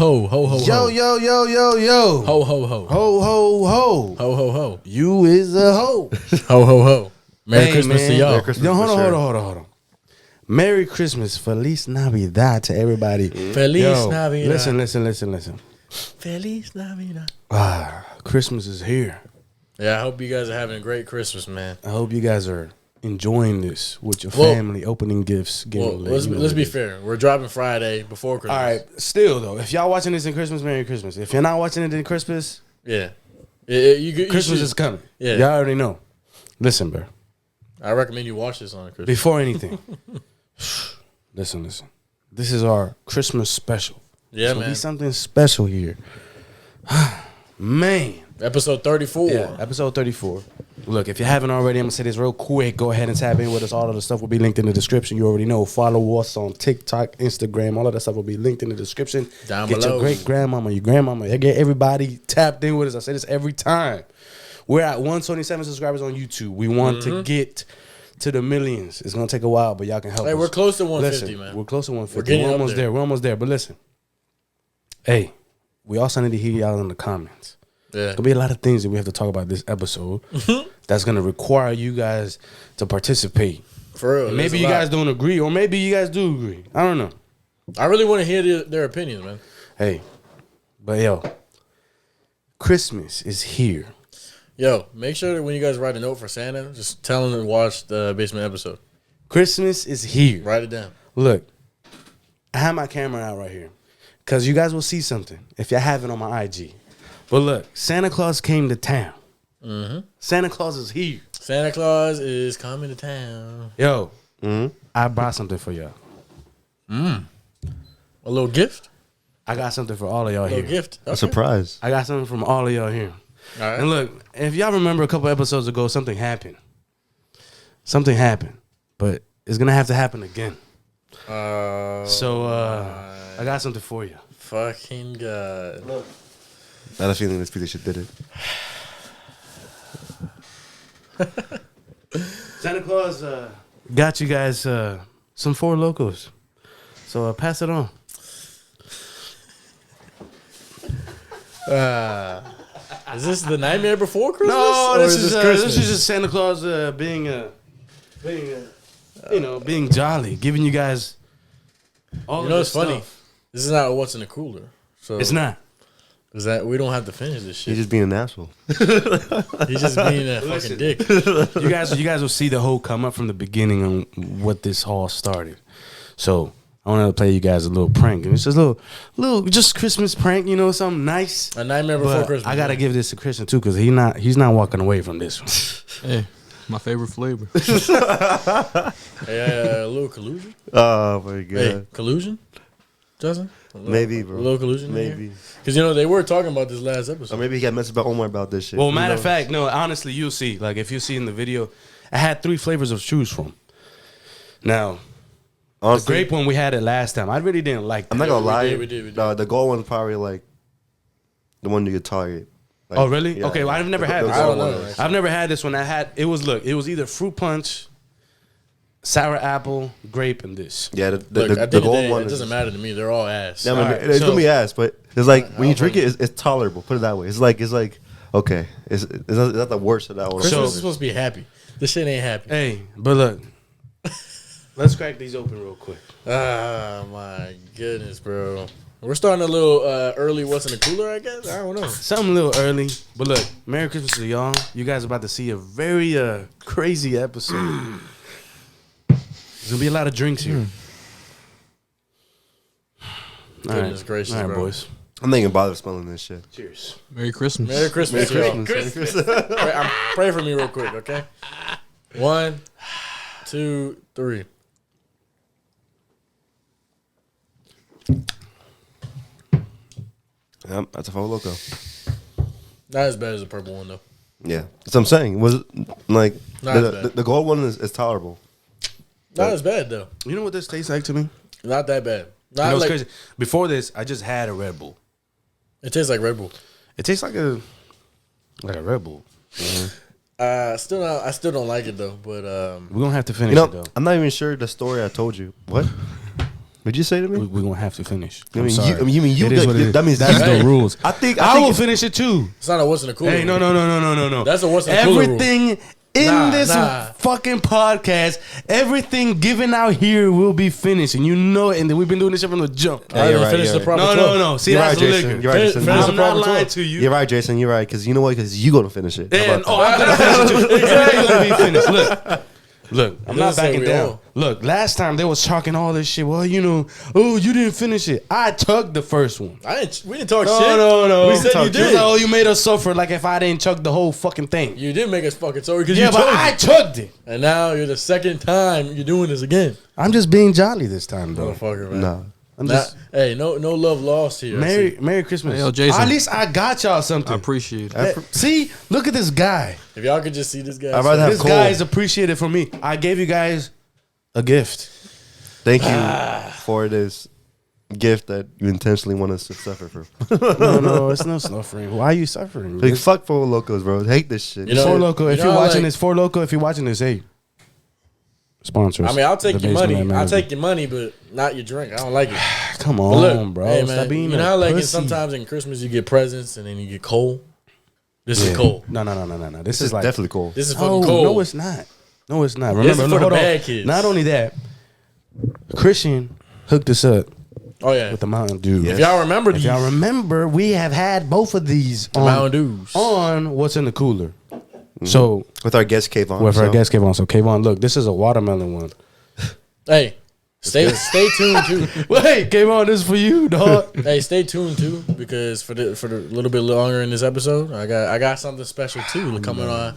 ho, ho ho Yo, ho. yo, yo, yo, yo. Ho ho ho. Ho, ho, ho. Ho ho ho. You is a hoe. Ho ho ho. Merry Hey, Christmas man. to y'all. Merry Christmas. Yo, hold for on, sure. hold on. Merry Christmas. Feliz Navidad to everybody. Feliz Yo, Navidad. Listen. Feliz Navidad. Christmas is here. Yeah, I hope you guys are having a great Christmas, man. I hope you guys are enjoying this with your Well- family, opening gifts, getting Well, let's be fair. We're dropping Friday before Christmas. All right. Still, though, if y'all watching this in Christmas, Merry Christmas. If you're not watching it in Christmas, Yeah. Christmas is coming. Yeah. Y'all already know. Listen, bro. I recommend you watch this on Christmas. Before anything, listen. This is our Christmas special. Yeah, It's gonna man. be something special here. Man. Episode 34. Yeah, episode 34. Look, if you haven't already, I'm going to say this real quick. Go ahead and tap in with us. All of the stuff will be linked in the description. You already know. Follow us on TikTok, Instagram. All of that stuff will be linked in the description. Down Get below. your great-grandmama, your grandmama. Get everybody tapped in with us. I say this every time. We're at 127 subscribers on YouTube. We want to get to the millions. It's going to take a while, but y'all can help Hey, us. we're close to 150, Listen, man. We're close to 150. We're getting We're up almost there. there. We're almost there. But listen. Hey, we also need to hear y'all in the comments. Yeah. There's gonna be a lot of things that we have to talk about this episode that's gonna require you guys to participate. For real. And there's maybe a you lot. guys don't agree, or maybe you guys do agree. I don't know. I really want to hear their opinions, man. Hey, but yo, Christmas is here. Yo, make sure that when you guys write a note for Santa, just tell him to watch the basement episode. Christmas is here. Write it down. Look, I have my camera out right here because you guys will see something if you have it on my IG. But look, Santa Claus came to town. Santa Claus is here. Santa Claus is coming to town. Yo, I brought something for y'all. A little gift? I got something for all of y'all A little here. gift. Okay. A surprise. I got something from all of y'all here. All right. And look, if y'all remember a couple episodes ago, something happened. Something happened, but it's gonna have to happen again. So I got something for you. Fucking God. I had a feeling this piece of shit did it. Santa Claus got you guys some Four Locos. So pass it on. Is this the Nightmare Before Christmas? No, or this is Christmas? just Santa Claus being jolly, giving you guys all You of know, this it's funny. stuff. This is not what's in the cooler. So It's not. Is that we don't have to finish this He's shit? just being an asshole. He's just being a Listen. fucking dick. You guys will see the whole come up from the beginning on what this all started. So I want to play you guys a little prank. And it's just a little just Christmas prank, you know, something nice. A Nightmare Before But Christmas. I gotta man. give this to Christian too, because he's not walking away from this one. Hey, my favorite flavor. Hey, a little collusion. Oh my god. Hey, collusion, Justin. Maybe, bro. A little collusion. Maybe. Because you know they were talking about this last episode. Or maybe he got messed about Omar about this shit. Well, Who matter of knows? fact, no, honestly, you'll see. Like if you see in the video, I had 3 flavors of choose from. Now, honestly, the grape one we had it last time. I really didn't like that. I'm not gonna lie. we did. The gold one's probably like the one you could target. Like, Oh really? yeah. Okay, well, I've never had The this. I don't gold know, one is- actually. I've never had this one. It was either fruit punch, sour apple, grape, and this. Yeah, Look, the at the end gold of the day, one it doesn't is. matter to me. They're all ass. Yeah, I mean, Alright, it's so- gonna be ass, but it's like when you I'll drink bring it, it's tolerable. Put it that way. It's like okay. It's not the worst of that one. Christmas So- is supposed to be happy. This shit ain't happy. Hey, but look, let's crack these open real quick. Ah, my goodness, bro. We're starting a little early. What's in the cooler? I guess I don't know. Something a little early, but look, Merry Christmas to y'all. You guys are about to see a very crazy episode. There's gonna be a lot of drinks here. All Goodness gracious, all right, bro. boys. I'm not even bothered smelling this shit. Cheers. Merry Christmas. Merry Christmas, y'all. Christmas. Pray for me real quick, okay? 1, 2, 3. Yep, that's a Four Loco. Not as bad as the purple one though. Yeah, that's what I'm saying. Was like Not as bad. the gold one is tolerable. Not as bad though. You know what this tastes like to me? Not that bad. You Not know, it's like crazy. Before this, I just had a Red Bull. it tastes like Red Bull. It tastes like a Red Bull. I still don't like it though. But We're gonna have to finish You know, it though. I'm not even sure the story I told you. What? What'd you say to me? We're gonna have to finish. I mean, I'm sorry. you mean you? It is what it is. That means that's Hey. the rules. I think I will finish it too. It's not a what's in the cooler. Hey, no. That's a what's in the cooler rule. Everything in this fucking podcast, everything given out here will be finished, and you know it. And we've been doing this shit from the jump. I didn't right, finish you're the right. proper No. 12. See, You're that's right, the Jason. liquor. You're right, Jason. Finish the I'm not proper lying 12. to you. You're right, Jason. You're right because you know what? Because you gonna finish it. How And, about I'm gonna finish it too. Exactly gonna be finished. Look, I'm not doesn't say backing we down. all. Look, last time they was talking all this shit. Well, you know, oh, you didn't finish it. I tugged the first one. We didn't talk shit. No. We said you You was did. like, oh, you made us suffer like if I didn't chug the whole fucking thing. You did make us fucking sorry because Yeah, you but told I me. chugged it. And now you're the second time you're doing this again. I'm just being jolly this time, though. Motherfucker, man. No. I'm Nah, just hey, no love lost here. Merry Christmas. Hey, yo, Jason. At least I got y'all something. I appreciate it. See, look at this guy. If y'all could just see this guy. I'd rather have This Cole. guy is appreciated from me. I gave you guys a gift. Thank you for this gift that you intentionally want us to suffer from. No, it's no suffering. Why are you suffering? Like, fuck Four Locos, bro. I hate this shit. You know- Four Loco. If you you're know, watching like- this, Four Loco. If you're watching this, hey, sponsors. I mean, I'll take The your money. Basement I'll Manager. take your money, but not your drink. I don't like it. Come But on, look, bro. hey, Stop man, being you know a how like pussy. sometimes in Christmas you get presents and then you get cold. This Yeah. is cold. No. This This is is like definitely cool. This is fucking Oh, cold. no, it's not. No, it's not. This is Remember, for the hold on. bad kids. Not only that, Christian hooked us up Oh yeah. with the Mountain Dew. If y'all remember If these, y'all remember, we have had both of these Mountain Dews. on what's in the cooler. So With our guest cave on. with our so- guest Kayvon. So Kayvon, look, this is a watermelon one. Hey, stay tuned too. Wait, Kayvon, this is for you, dog. Hey, stay tuned too because for the little bit longer in this episode, I got something special too coming a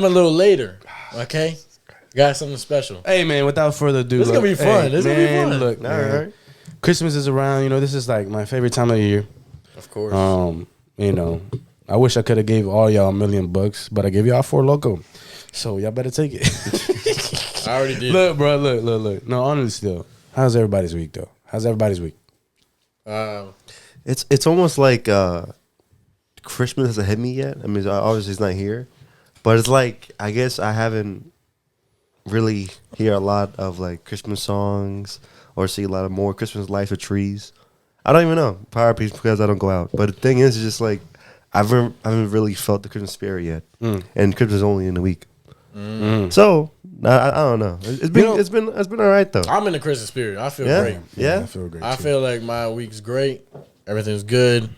little later. Okay, got something special. Hey man, without further ado, This is gonna be fun. This is gonna be man, fun. Look, All man, right. Christmas is around. You know, this is like my favorite time of the year. Of course. You know, I wish I could have gave all y'all $1,000,000, but I gave y'all Four Loco, so y'all better take it. I already did. Look, bro, look. No, honestly, though, how's everybody's week though? How's everybody's week? It's almost like Christmas hasn't hit me yet. I mean, obviously it's not here, but it's like I guess I haven't really hear a lot of like Christmas songs or see a lot of more Christmas lights or trees. I don't even know. Probably because I don't go out. But the thing is, it's just like I haven't really felt the Christmas spirit yet, and Christmas is only in a week. So I don't know. It's been all right though. I'm in the Christmas spirit. I feel Yeah, great. yeah. I feel great. I too. feel like my week's great. Everything's good.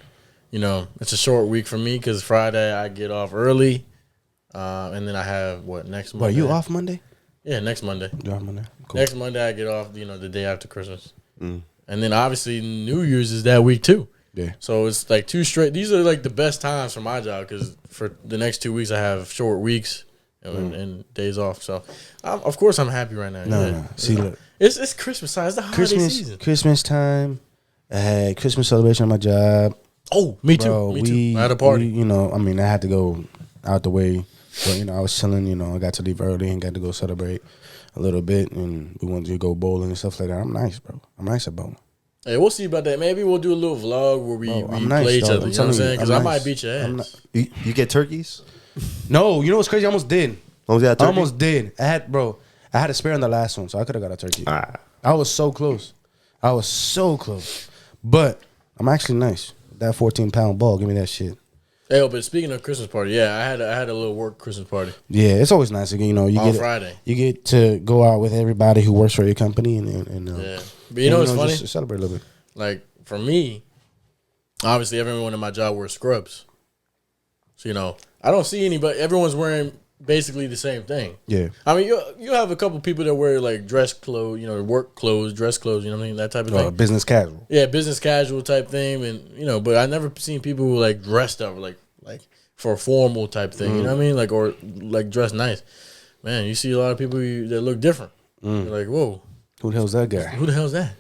You know, it's a short week for me because Friday I get off early, and then I have next Monday. What, you off Monday? Yeah, next Monday. You off Monday? Cool. Next Monday I get off. You know, the day after Christmas, and then obviously New Year's is that week too. Yeah. So it's like two straight. These are like the best times for my job because for the next 2 weeks I have short weeks and days off. So of course I'm happy right now. No. See, look, It's Christmas time. It's the holiday season. Christmas time. I had Christmas celebration at my job. Oh, me too. Bro, Me too. I had a party. You know, I mean, I had to go out the way, but you know, I was chilling. You know, I got to leave early and got to go celebrate a little bit, and we wanted to go bowling and stuff like that. I'm nice, bro. I'm nice at bowling. Hey, we'll see about that. Maybe we'll do a little vlog where we I'm nice, play each dog. other. I'm You know what I'm telling saying? you, Because I'm I might nice. beat your I'm ass. not- You get turkeys? No, you know what's crazy? I almost did. Oh, yeah, I turkey? almost did. I had a spare on the last one, so I could have got a turkey. I was so close. But I'm actually nice. That 14-pound ball, give me that shit. Hey, but speaking of Christmas party, yeah, I had a little work Christmas party Yeah, it's always nice again. You know, you on get Friday. you get to go out with everybody who works for your company and Yeah, but you know what's funny? Just celebrate a little bit. Like for me, obviously everyone in my job wears scrubs. So you know, I don't see anybody. Everyone's wearing basically the same thing. Yeah. I mean, you have a couple people that wear like dress clothes, you know, work clothes, dress clothes. You know what I mean? That type of thing. Business casual. Yeah, business casual type thing, and you know, but I never seen people who like dressed up like for a formal type thing. You know what I mean? Like or like dressed nice. Man, you see a lot of people that look different. You're like, whoa, Who the hell's that guy? who the hell's that?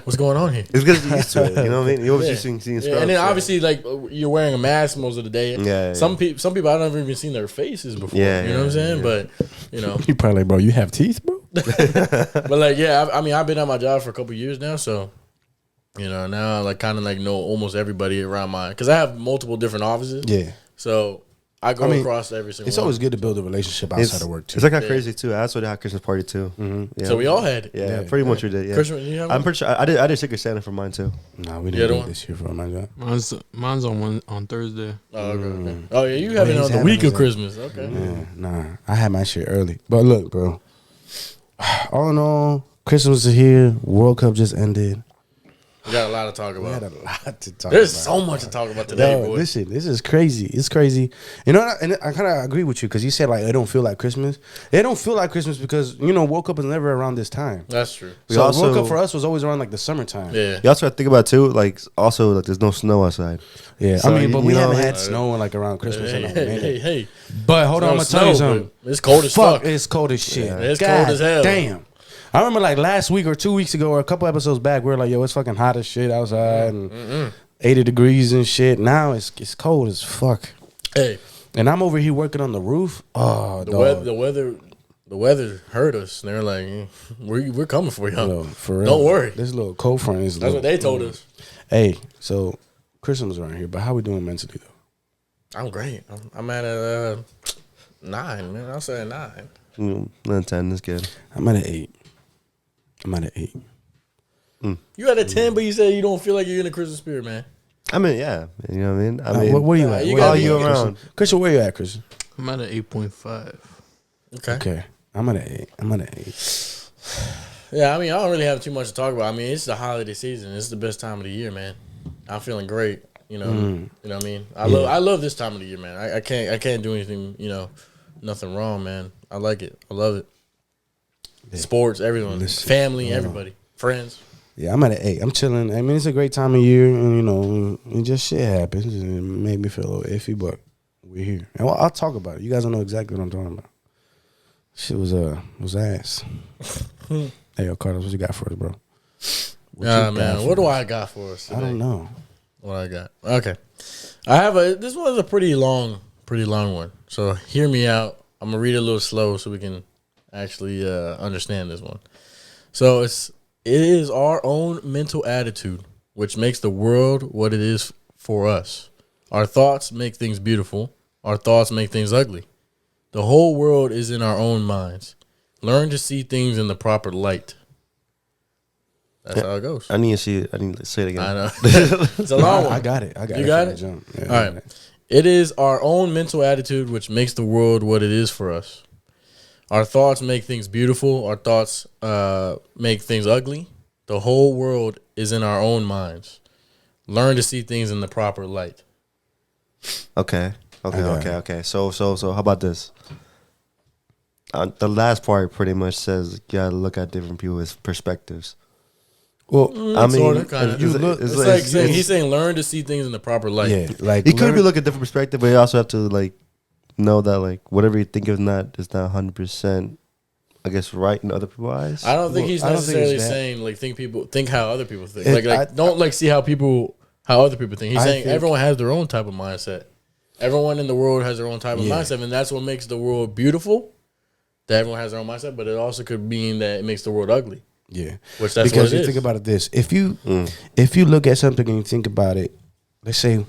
What's going on here? It's because you're used to it. You know what I mean? You always Yeah. seeing Yeah, scrubs. and then so- obviously like you're wearing a mask most of the day. Yeah, Some people I've never even seen their faces before. Yeah, you know what I'm saying? yeah. But you know, You probably like, bro, you have teeth, bro? but like yeah, I mean I've been at my job for a couple years now, so you know now I like kind of like know almost everybody around because I have multiple different offices. Yeah. So I go across every single. It's always good to build a relationship outside of work too. It's like crazy too. I also did a Christmas party too. Yeah. So we all had it. Yeah, pretty much we did. Yeah, Christmas, you have I'm one? pretty sure I did Secret Santa for mine too. No, we didn't do it this year for my job. Mine's on Thursday. Oh, okay. Oh yeah, you have it on the having week his of Christmas. Okay. Yeah, nah, I had my shit early. But look, bro. All in all, Christmas is here. World Cup just ended. We got a lot to talk We had about. a lot to talk There's about. so much to talk about today, Yo, boy. listen, this is crazy. It's crazy. You know, and I kind of agree with you because you said like it don't feel like Christmas. It don't feel like Christmas because World Cup is never around this time. That's true. So also- World Cup for us was always around like the summertime. Yeah. You also have to think about too, like also like there's no snow outside. Yeah, So, I mean, but you we know, haven't it- had snow like around Christmas in a minute. Hey. But hold on, I'm gonna tell you something. It's cold as fuck. It's cold as shit. Yeah, it's God cold as hell. Damn. I remember like last week or 2 weeks ago or a couple episodes back, we were like, yo, it's fucking hot as shit outside and 80 degrees and shit. Now it's cold as fuck. Hey, And I'm over here working on the roof. Oh, the weather hurt us. And they're like, we're coming for you. Yo, for real. Don't worry. This little cold front is. That's what they told us. Hey, so Christmas around here, but how we doing mentally though? I'm great. I'm at a 9, man. I'll say a 9. 10 is good. I'm at an 8. You at a 10, but you said you don't feel like you're in the Christmas spirit, man. I mean, yeah, you know what I mean. I mean, what are you at? you What gotta are be- you Christian? around? Christian, where you at, Christian? I'm at an 8.5. Okay. Okay, I'm at an 8. Yeah, I mean, I don't really have too much to talk about. I mean, it's the holiday season. It's the best time of the year, man. I'm feeling great. You know what I mean. I love this time of the year, man. I can't do anything. Nothing wrong, man. I like it. I love it. Yeah. Sports, everyone, Listen, family, everybody, friends. Yeah, I'm at an 8. I'm chilling. I mean, it's a great time of year, and it just shit happens. It made me feel a little iffy, but we're here, and I'll talk about it. You guys don't know exactly what I'm talking about. Shit was ass. Hey, yo, Carlos, what you got for us, bro? Man, what do I got for us today? I don't know. What I got? Okay, I have this one's a pretty long one. So hear me out. I'm gonna read it a little slow so we can actually understand this one. So it is our own mental attitude which makes the world what it is for us. Our thoughts make things beautiful. Our thoughts make things ugly. The whole world is in our own minds. Learn to see things in the proper light. That's how it goes. I need to see it. I need to say it again. I know. It's a long one. I got it. You got it? Yeah, All I got right. it. It is our own mental attitude which makes the world what it is for us. Our thoughts make things beautiful. Our thoughts make things ugly. The whole world is in our own minds. Learn to see things in the proper light. Okay. So how about this? The last part pretty much says you gotta look at different people's perspectives. Well, I mean, Sorta, kinda. you look- It's like saying, he's saying learn to see things in the proper light. yeah, like You could be learn- looking at different perspective, but you also have to like know that like whatever you think is not 100%, I guess, right in other people's eyes. I don't think Well, he's I don't think necessarily it's that. saying like think how other people think. It- Like don't like see how other people think. He's I saying think- everyone has their own type of mindset. Everyone in the world has their own type of Yeah. mindset, and that's what makes the world beautiful. That everyone has their own mindset, but it also could mean that it makes the world ugly. yeah, Which that's because what it you is. think about it this: if you look at something and you think about it, let's say,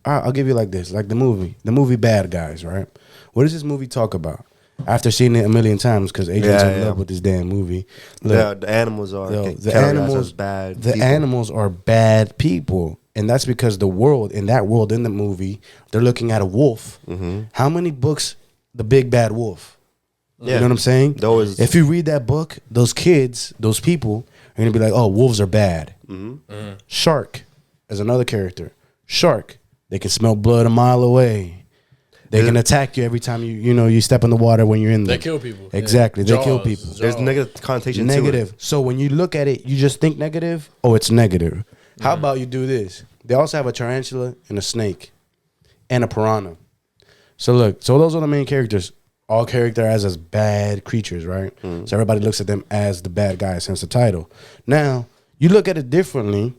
I'll give you like this, like the movie Bad Guys, right? What does this movie talk about? After seeing it a million times, because Adrian's in love with this damn movie. Look, Yeah, the animals are yo, categorized the animals as bad. The people. animals are bad people, and that's because the world in the movie, they're looking at a wolf. How many books? The Big Bad Wolf. Yeah. You know what I'm saying? Those- If you read that book, those kids, those people are gonna be like, "Oh, wolves are bad." Shark is another character. Shark, they can smell blood a mile away. They can attack you every time you step in the water when you're in there. They kill people. Exactly, Yeah. they kill Jaws, people. There's Jaws. negative connotation to Negative. it. So when you look at it, you just think negative. Oh, it's negative. How about you do this? They also have a tarantula and a snake, and a piranha. So look, those are the main characters. All characterized as bad creatures, right? So everybody looks at them as the bad guys, hence the title. Now you look at it differently,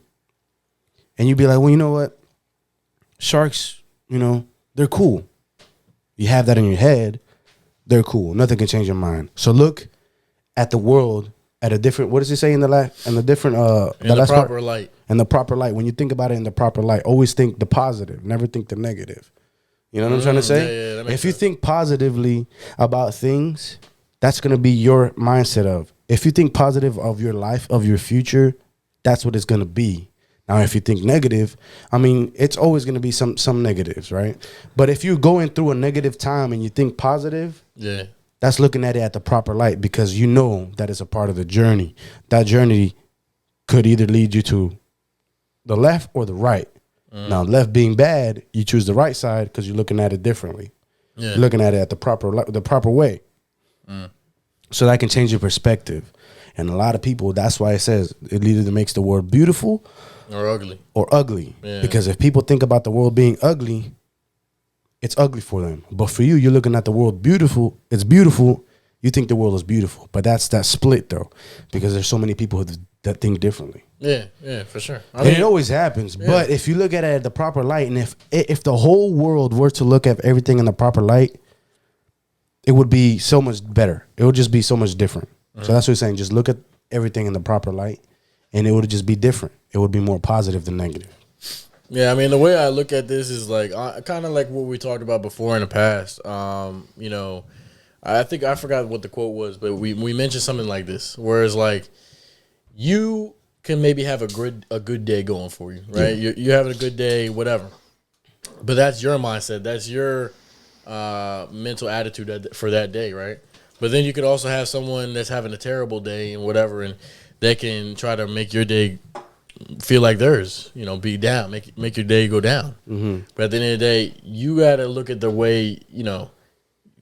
and you be like, well, you know what? Sharks, they're cool. You have that in your head. They're cool. Nothing can change your mind. So look at the world at a different. What does it say in the last? In the different. In the proper light. In the proper light. When you think about it in the proper light, always think the positive. Never think the negative. You know what I'm trying to say? Yeah, that makes if you sense. think positively about things, that's gonna be your mindset of. If you think positive of your life, of your future, that's what it's gonna be. Now, if you think negative, I mean, it's always gonna be some negatives, right? But if you're going through a negative time and you think positive, Yeah. that's looking at it at the proper light because you know that it's a part of the journey. That journey could either lead you to the left or the right. Now, left being bad, you choose the right side because you're looking at it differently. Yeah. You're looking at it at the proper way. So that can change your perspective. And a lot of people, that's why it says it either makes the world beautiful Or ugly. or ugly. Yeah. Because if people think about the world being ugly, it's ugly for them. But for you, you're looking at the world beautiful. It's beautiful. You think the world is beautiful. But that's that split, though, because there's so many people that think differently. Yeah, for sure. And it always happens. Yeah. But if you look at it at the proper light, and if the whole world were to look at everything in the proper light, it would be so much better. It would just be so much different. So that's what we're saying. Just look at everything in the proper light, and it would just be different. It would be more positive than negative. Yeah, I mean, the way I look at this is like kind of like what we talked about before in the past. You know, I think I forgot what the quote was, but we mentioned something like this, where it's like you can maybe have a good day going for you, right? You're having a good day, whatever. But that's your mindset. That's your mental attitude for that day, right? But then you could also have someone that's having a terrible day and whatever, and they can try to make your day feel like theirs, you know, be down, make your day go down. But at the end of the day, you got to look at the way, you know,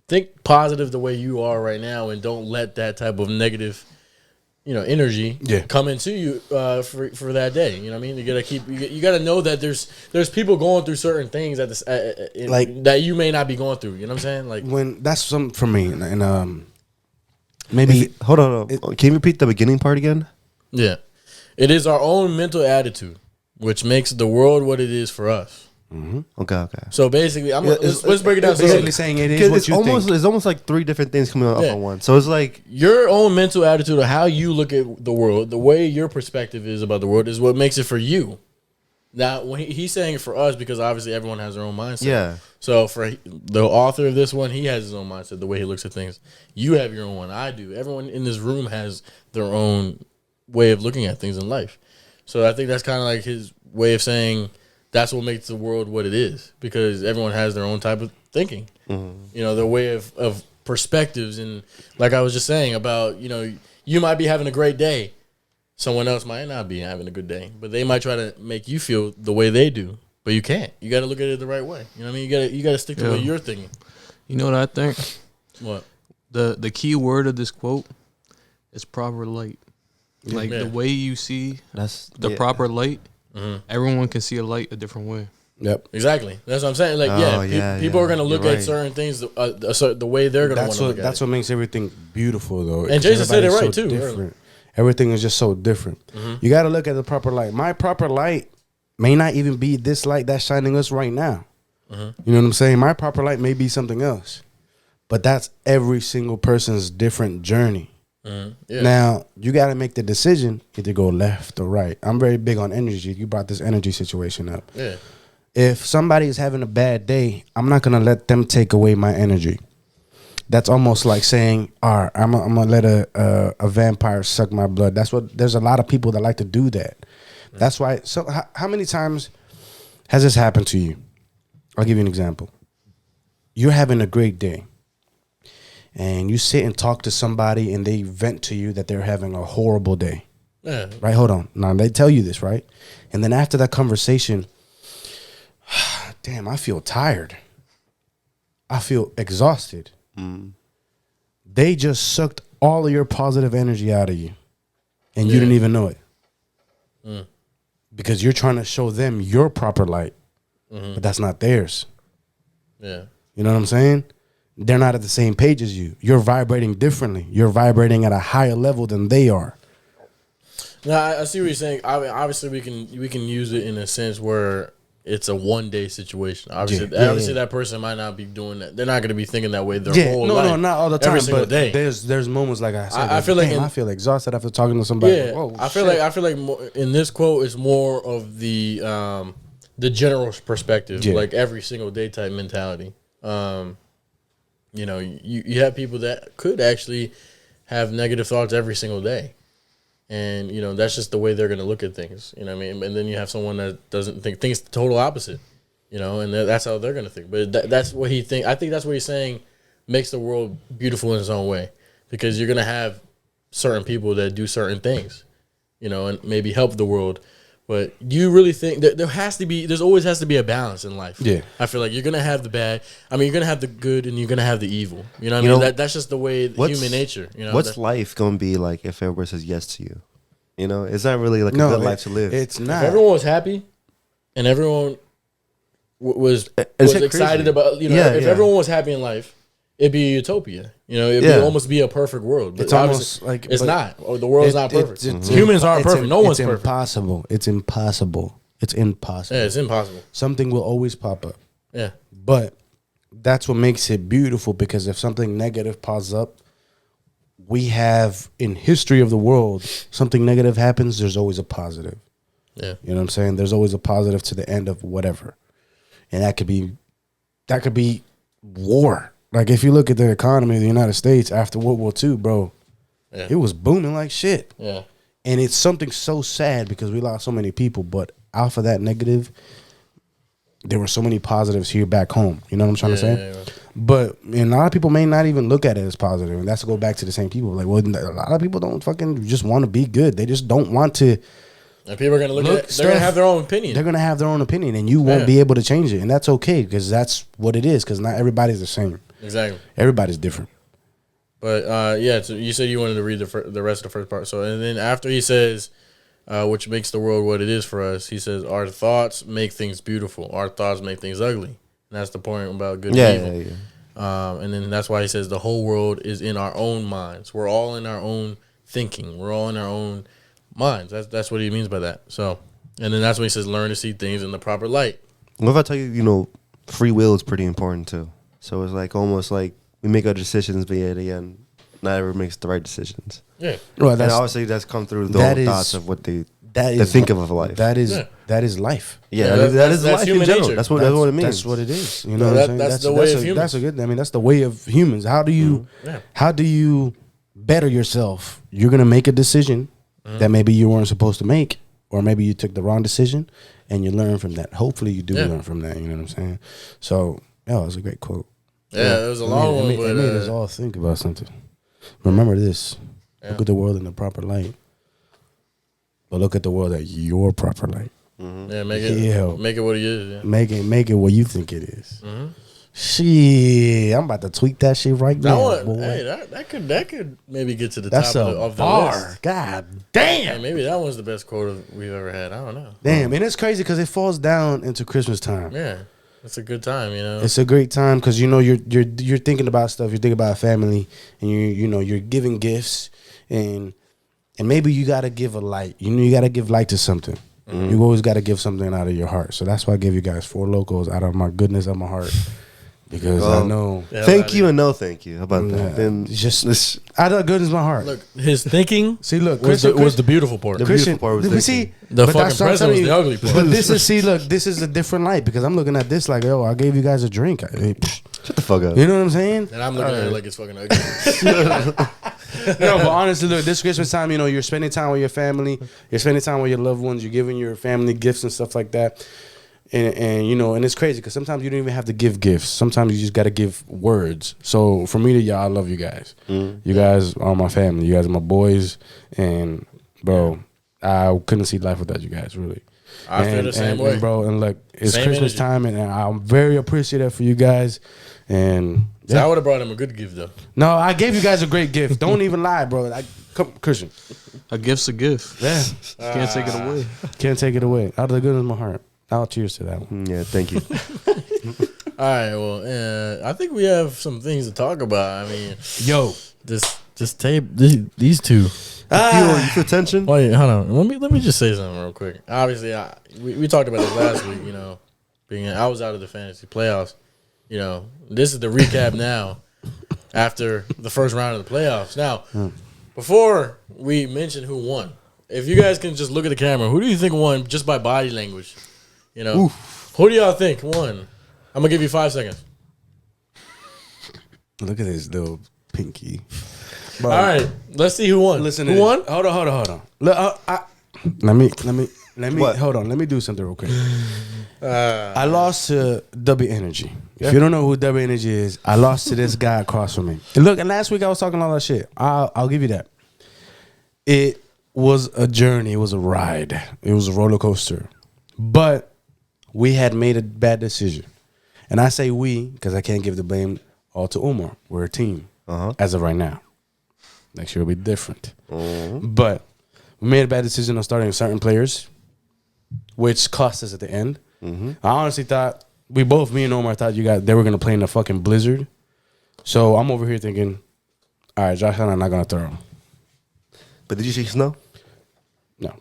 think positive the way you are right now, and don't let that type of negative, you know, energy come into you for that day. You know what I mean? You got to know that there's people going through certain things at this like that you may not be going through. You know what I'm saying? Like When that's something for me, and maybe Hold on. Can you repeat the beginning part again? yeah, it is our own mental attitude which makes the world what it is for us. Okay. So basically, let's break it down. it's basically saying it is what It's you almost think. it's almost like three different things coming off on one. So it's like Your own mental attitude of how you look at the world, the way your perspective is about the world, is what makes it for you. Now, when he's saying it for us, because obviously everyone has their own mindset. Yeah. So for the author of this one, he has his own mindset, the way he looks at things. You have your own one. I do. Everyone in this room has their own way of looking at things in life. So I think that's kind of like his way of saying that's what makes the world what it is, because everyone has their own type of thinking. You know, their way of perspectives. And like I was just saying about, you know, you might be having a great day. Someone else might not be having a good day, but they might try to make you feel the way they do, but you can't. You got to look at it the right way. You know what I mean? You got to stick to what you're thinking. You know what I think? What? The key word of this quote is proper light. Like the way you see that's proper light, everyone can see a light a different way. Yep. Exactly. That's what I'm saying. Like, people are going to look at certain things the way they're going to want to look at it. That's what makes everything beautiful, though. And Jason said it right, Everybody's so too. different. Everything is just so different. You got to look at the proper light. My proper light may not even be this light that's shining us right now. You know what I'm saying? My proper light may be something else. But that's every single person's different journey. Yeah. Now, you got to make the decision either go left or right. I'm very big on energy. You brought this energy situation up. Yeah. If somebody is having a bad day, I'm not going to let them take away my energy. That's almost like saying, all right, I'm gonna let a vampire suck my blood. There's a lot of people that like to do that. That's why. So how many times has this happened to you? I'll give you an example. You're having a great day, and you sit and talk to somebody, and they vent to you that they're having a horrible day. Yeah. Right? Hold on. Now they tell you this, right? And then after that conversation, damn, I feel tired. I feel exhausted. They just sucked all of your positive energy out of you, and you didn't even know it, because you're trying to show them your proper light, but that's not theirs. Yeah. You know what I'm saying? They're not at the same page as you. You're vibrating differently. You're vibrating at a higher level than they are. Now I see what you're saying. I mean, obviously, we can use it in a sense where it's a one-day situation. Obviously, that person might not be doing that. They're not going to be thinking that way their whole life. No, not all the time. Every single but day. There's moments like I said. I feel like I feel exhausted after talking to somebody. Yeah, Whoa, I feel like more, in this quote is more of the the general perspective, Yeah. like every single day type mentality. You know, you have people that could actually have negative thoughts every single day. And, you know, that's just the way they're going to look at things. You know what I mean? And then you have someone that doesn't thinks the total opposite, you know, and that's how they're going to think. But that's what he think. I think that's what he's saying makes the world beautiful in its own way, because you're going to have certain people that do certain things, you know, and maybe help the world. But you really think that there's always has to be a balance in life. Yeah. I feel like you're going to have the bad. I mean, you're going to have the good and you're going to have the evil. You know what I mean? That's just the way human nature. You know, what's life going to be like if everyone says yes to you? You know, it's not really like a good life to live. It's not. If everyone was happy and everyone was excited about, you know, if everyone was happy in life, it'd be a utopia. You know, it'd almost be a perfect world. But it's almost like it's not. Or the world's not perfect. It's Humans aren't perfect. No one's perfect. It's impossible. It's impossible. Yeah, it's impossible. Something will always pop up. Yeah. But that's what makes it beautiful, because if something negative pops up, we have in history of the world, something negative happens, there's always a positive. Yeah. You know what I'm saying? There's always a positive to the end of whatever. And that could be war. Like, if you look at the economy of the United States after World War II, bro, it was booming like shit. Yeah. And it's something so sad because we lost so many people, but off of that negative, there were so many positives here back home. You know what I'm trying to say? Yeah. But a lot of people may not even look at it as positive, and that's to go back to the same people. Like, well, a lot of people don't fucking just want to be good. They just don't want to. And people are going to look at it. They're going to have their own opinion. They're going to have their own opinion, and you won't be able to change it. And that's okay, because that's what it is, because not everybody's the same. Exactly. Everybody's different. But, so you said you wanted to read the rest of the first part. So, and then after he says, which makes the world what it is for us, he says, our thoughts make things beautiful. Our thoughts make things ugly. And that's the point about good and evil. And then that's why he says the whole world is in our own minds. We're all in our own thinking. We're all in our own minds. That's what he means by that. So, and then that's when he says learn to see things in the proper light. What if I tell you, you know, free will is pretty important too. So it's like almost like we make our decisions, but at the end, not everyone makes the right decisions. Yeah. Well, and obviously that's come through the whole thoughts of what they think of life. That is life. Yeah, that is life in general. Nature. That's what it means. That's what it is. You know what I'm saying? That's the way of humans. That's a good. I mean, that's the way of humans. How do you better yourself? You're gonna make a decision that maybe you weren't supposed to make, or maybe you took the wrong decision, and you learn from that. Hopefully, you do learn from that. You know what I'm saying? So, it was a great quote. Yeah, it was a long one. It made us all think about something. Remember this. Look at the world in the proper light. But look at the world at your proper light. Mm-hmm. Yeah, make it what it is. Yeah. Make it what you think it is. Mm-hmm. Shit, I'm about to tweak that shit right now. Boy. Hey, that could maybe get to the That's top of the bar. list. God damn. Hey, maybe that one's the best quote we've ever had. I don't know. Damn, and it's crazy because it falls down into Christmas time. Yeah, it's a good time, you know. It's a great time because you know you're thinking about stuff. You're thinking about family, and you're giving gifts, and maybe you gotta give a light. You know, you gotta give light to something. Mm-hmm. You always gotta give something out of your heart. So that's why I gave you guys 4 locals out of my goodness of my heart. Because I know. Thank you and no thank you. How about that? Then just out of goodness of my heart. Look, his thinking. See, look, was the beautiful part. The beautiful part was thinking. The fucking present was the ugly part. But this is a different light because I'm looking at this like, yo, I gave you guys a drink. Shut the fuck up. You know what I'm saying? And I'm looking at it like it's fucking ugly. No, but honestly, look, this Christmas time, you know, you're spending time with your family, you're spending time with your loved ones, you're giving your family gifts and stuff like that. And you know, and it's crazy because sometimes you don't even have to give gifts. Sometimes you just got to give words. So for me to y'all, I love you guys. You guys are my family. You guys are my boys. And, bro, I couldn't see life without you guys, really. I feel the same way. And, bro, and look, it's Same Christmas energy. time, and I'm very appreciative for you guys. And So I would have brought him a good gift, though. no, I gave you guys a great gift. Don't even lie, bro. Come, Christian. A gift's a gift. Yeah. Can't take it away. Can't take it away. Out of the goodness of my heart. I'll cheers to that one. Yeah, thank you. All right, well, I think we have some things to talk about. I mean, Yo. this tape, these two. You feel tension? Wait, hold on. Let me just say something real quick. Obviously, we talked about this last week. You know, I was out of the fantasy playoffs. You know, this is the recap now after the first round of the playoffs. Now, before we mention who won, if you guys can just look at the camera, who do you think won just by body language? You You know, who do y'all think won? I'm gonna give you 5 seconds. Look at this little pinky. Bro. All right, let's see who won. Listen, who won? Hold on. Let me What? hold on. Let me do something real quick. I lost to W Energy. If you don't know who W Energy is, I lost to this guy across from me. And look, and last week I was talking all that shit. I'll give you that. It was a journey. It was a ride. It was a roller coaster. But we had made a bad decision. And I say we because I can't give the blame all to Omar. We're a team as of right now. Next year will be different. But we made a bad decision on starting certain players, which cost us at the end. I honestly thought, me and Omar thought they were going to play in the fucking blizzard. So I'm over here thinking, all right, Josh Allen, I'm not going to throw him. But did you see snow? No.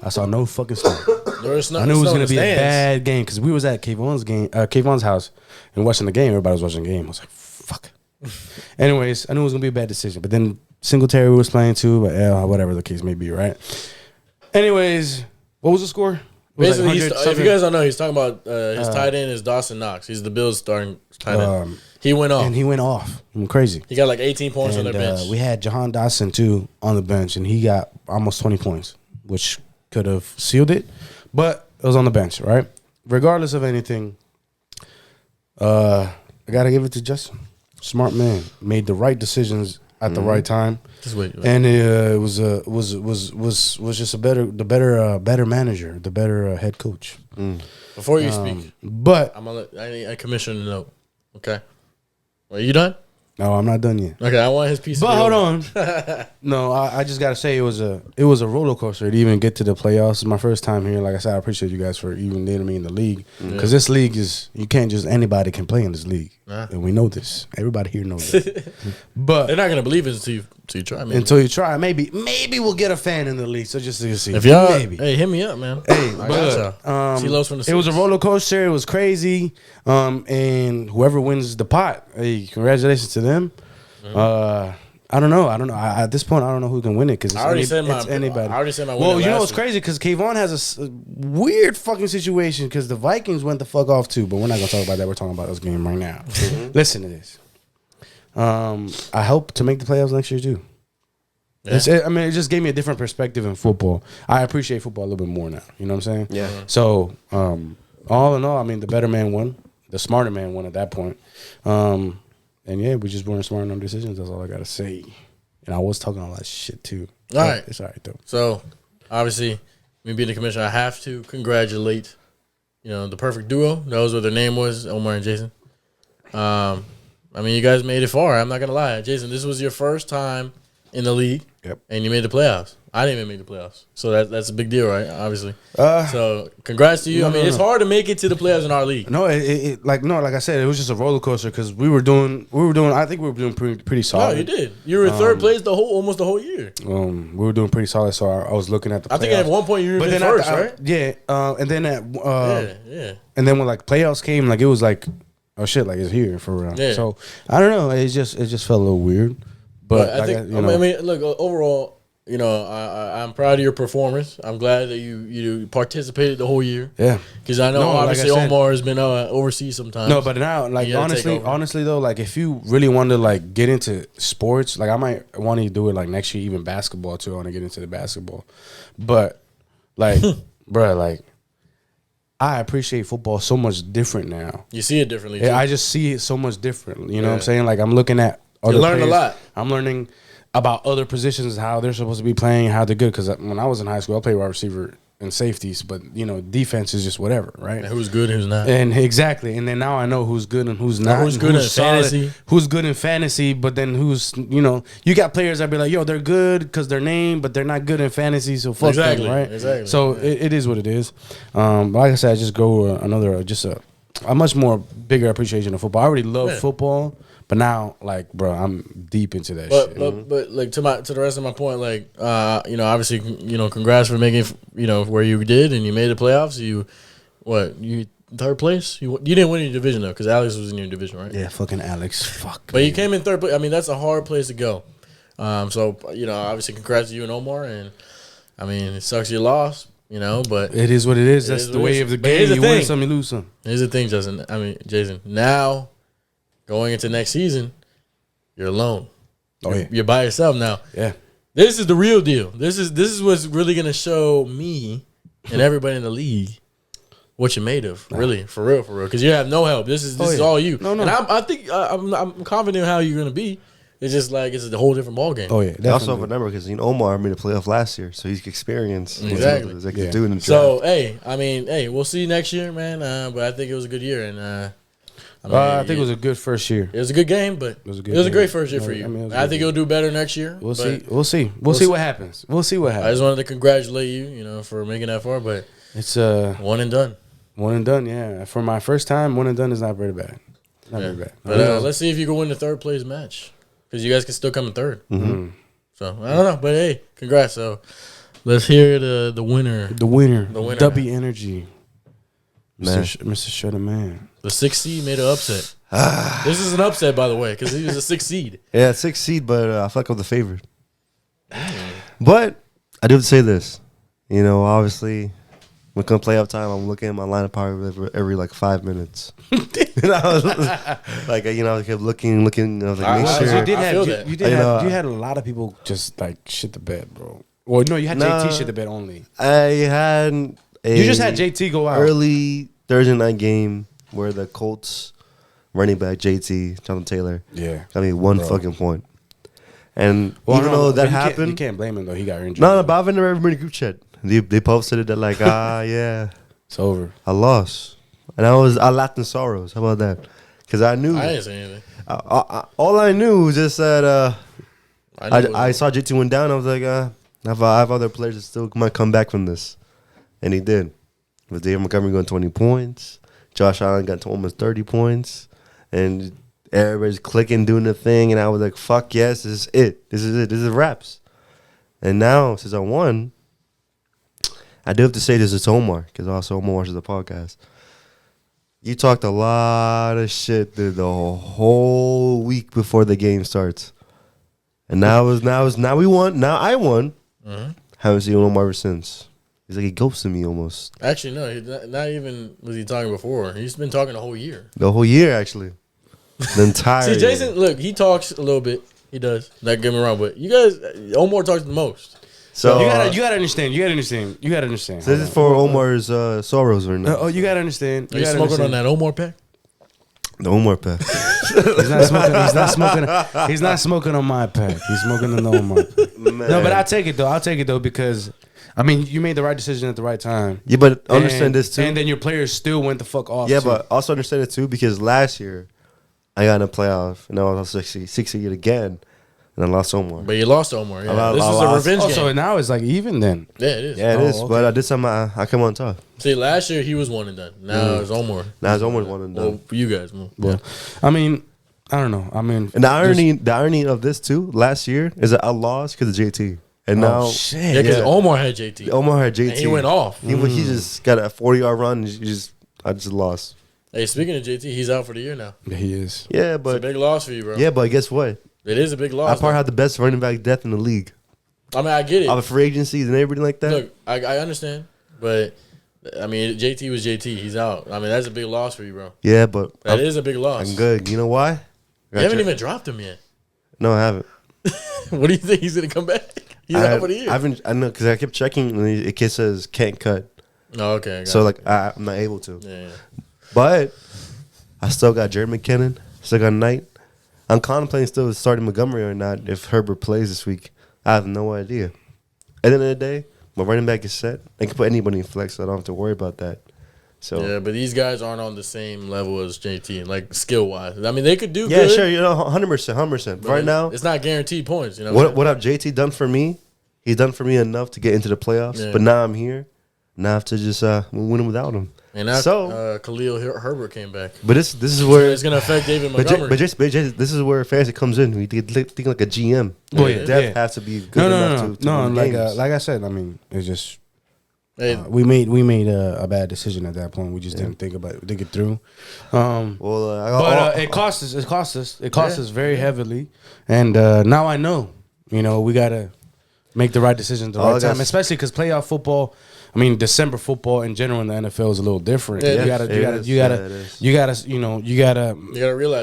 I saw no fucking snow. I knew it was going to be a bad game because we was at Kayvon's house and watching the game. Everybody was watching the game. I was like, fuck. Anyways, I knew it was going to be a bad decision. But then Singletary was playing too, but whatever the case may be, right? Anyways, what was the score? Basically, if you guys don't know, he's talking about his tight end is Dawson Knox. He's the Bills' starting tight end. He went off. And he went off. He went crazy. He got like 18 points on their bench. We had Jahan Dotson, too, on the bench, and he got almost 20 points, which could have sealed it. But it was on the bench, right? Regardless of anything, I got to give it to Justin. Smart man. Made the right decisions at the right time. Just wait. And it was just a better manager, the better head coach. Before you speak, but I'm gonna let I commission a note. Okay, are you done? No, I'm not done yet. Okay, I want his piece. But hold on. No, I just gotta say it was a roller coaster to even get to the playoffs. It's my first time here. Like I said, I appreciate you guys for even letting me in the league because this league is you can't just anybody can play in this league, and we know this. Everybody here knows it. But they're not gonna believe it until you try. Maybe. Until you try, maybe we'll get a fan in the league. So just to see if y'all, hey, hit me up, man. Hey, but it was a roller coaster. It was crazy. And whoever wins the pot, hey, congratulations to them. I don't know. At this point, I don't know who can win it because it's anybody. I already said my. Well, you know what's crazy because Kayvon has a weird fucking situation because the Vikings went the fuck off too. But we're not gonna talk about that. We're talking about this game right now. Listen to this. I hope to make the playoffs next year too. Yeah. It just gave me a different perspective in football. I appreciate football a little bit more now. You know what I'm saying? Yeah. So, all in all, the better man won. The smarter man won at that point. And yeah, we just weren't smart on decisions. That's all I gotta say. And I was talking all that shit too. All right, it's all right though. So obviously, me being the commissioner, I have to congratulate, the perfect duo. That was what their name was, Omar and Jason. You guys made it far. I'm not gonna lie, Jason. This was your first time in the league, and you made the playoffs. I didn't even make the playoffs, so that's a big deal, right? Obviously. So congrats to you. It's hard to make it to the playoffs in our league. No, like I said, it was just a roller coaster because we were doing. I think we were doing pretty solid. No, you did. You were in third place almost the whole year. We were doing pretty solid. So I was looking at the playoffs. I think at one point you were in first, right? Yeah. And then yeah. And then when playoffs came, it was oh shit, it's here for real. Yeah. So I don't know. It just felt a little weird. But I think look, overall, I'm proud of your performance. I'm glad that you participated the whole year. Yeah, because I know obviously Omar has been overseas sometimes. No, but now honestly though, if you really want to get into sports, I might want to do it next year, even basketball too. I want to get into the basketball, but bruh, I appreciate football so much different now. You see it differently. Too. Yeah, I just see it so much different. You know what I'm saying? I'm looking at. You learn a lot. I'm learning about other positions, how they're supposed to be playing, how they're good. Because when I was in high school, I played wide receiver and safeties, but defense is just whatever, right? And who's good, who's not, and exactly. And then now I know who's good and who's not. Who's good in fantasy? Who's good in fantasy? But then who's you got players that be like, yo, they're good because they're named, but they're not good in fantasy. So fuck them, right? Exactly. So it is what it is. Like I said, I just go a much more bigger appreciation of football. I already love football. But now, bro, I'm deep into that shit. But to the rest of my point, obviously, congrats for making, where you did and you made the playoffs. You third place? You didn't win your division though, because Alex was in your division, right? Yeah, fucking Alex. Fuck. But you came in third place. That's a hard place to go. So obviously, congrats to you and Omar. And it sucks you lost. you know. But It is what it is. It That's is the what it way is. of the But here's game. the You win thing. some, you lose some. here's the thing, Jason. Now, going into next season, you're alone. You're by yourself now. Yeah. This is the real deal. This is what's really gonna show me and everybody in the league what you're made of. Really, for real. Because you have no help. This is all you. No. And I think I'm confident in how you're gonna be. It's just like it's a whole different ball game. Oh yeah. I also have a number because Omar made a playoff last year, so he's experienced. Exactly. Doing So we'll see you next year, man. But I think it was a good year, and I think it was a good first year. It was a good game, but it was a great first year for you. I think you'll do better next year. We'll see. We'll see what happens. We'll see what I happens. just wanted to congratulate you, for making that far, but It's one and done. one and done. Yeah, for my first time, one and done is not very bad. Not very bad. But let's see if you can win the third place match because you guys can still come in third. Mm-hmm. So I don't know, but hey, congrats. So let's hear the winner. The winner. W Energy. Man. Mr. Shutter Man. The 6th seed made an upset. This is an upset, by the way, because he was a 6th seed. Yeah, 6th seed, but I feel like I'm the favorite. But I do have to say this. Obviously, when it comes playoff time, I'm looking at my lineup power every like 5 minutes. And I was like, I kept looking. I was like, make sure. You had a lot of people just like shit the bed, bro. Well, no, you had JT shit the bed only. I had You just had JT go out. Early Thursday night game where the Colts running back JT, Jonathan Taylor, got me one fucking point. And even though that happened, you can't blame him though. He got injured. No, but I've never ever been in a group chat. They posted it that like, yeah, it's over. I lost, and I laughed in sorrows. How about that? Because I knew. I didn't say anything. All I knew was just that I saw JT went down. I was like, I have other players that still might come back from this, and he did. With David Montgomery going 20 points, Josh Allen got to almost 30 points, and everybody's clicking, doing the thing, and I was like, fuck yes, this is it. This is wraps. And now, since I won, I do have to say this to Omar, because also Omar watches the podcast. You talked a lot of shit the whole week before the game starts. And now we won. Now I won. Mm-hmm. Haven't seen Omar ever since. He's like, he ghosted me almost. Actually, no. Not even was he talking before. He's been talking the whole year. The whole year, actually. The entire See, Jason, look, he talks a little bit. He does. Not get me wrong, but you guys, Omar talks the most. So you gotta understand. You gotta understand. So this is for Omar's sorrows right now. You gotta understand. Are you smoking on that Omar pack? The Omar pack. He's not smoking on my pack. He's smoking on the Omar pack. No, but I'll take it though because you made the right decision at the right time. Yeah, but understand this too. And then your players still went the fuck off. Yeah, but also understand it too because last year I got in a playoff and I was 60 again. And I lost Omar. But you lost Omar. Yeah. This is a revenge game. So now it's like even then. Yeah, it is. Yeah, it is. Okay. But this time I come on top. See, last year he was one and done. Now it's Omar. Now it's Omar one and done. Well, for you guys. Well, I don't know. And the irony of this too, last year is that I lost because of JT. And now shit. Yeah, because Omar had JT. Omar had JT. And he went off. He just got a 40-yard run. I just lost. Hey, speaking of JT, he's out for the year now. Yeah, he is. Yeah, but it's a big loss for you, bro. Yeah, but guess what? It is a big loss. I probably have the best running back depth in the league. I get it. I have free agencies and everything like that. Look, I understand, but JT was JT. He's out. That's a big loss for you, bro. Yeah, but that is a big loss. I'm good. You know why? You haven't even dropped him yet. No, I haven't. What do you think he's gonna come back? He's out for the year. I know because I kept checking and it says can't cut. Oh, okay. So I'm not able to. Yeah. But I still got Jerry McKinnon. Still got Knight. I'm contemplating still starting Montgomery or not if Herbert plays this week. I have no idea. At the end of the day, my running back is set. I can put anybody in flex, so I don't have to worry about that. So yeah, but these guys aren't on the same level as JT, like skill wise. They could do good. Yeah, sure, 100%. Right now, it's not guaranteed points. What have JT done for me? He's done for me enough to get into the playoffs. Yeah. But now I'm here. Now I have to just win without him. And now Khalil Herbert came back. But this is where it's going to affect David Montgomery. But this is where fantasy comes in. We think like a GM. Depth has to be good enough to win games. Like I said, it's just we made a bad decision at that point. We just didn't think it through. It cost us. It cost us very heavily. And now I know. We gotta make the right decision at the right time, especially because playoff football. I mean, December football in general in the NFL is a little different. Yeah, you gotta realize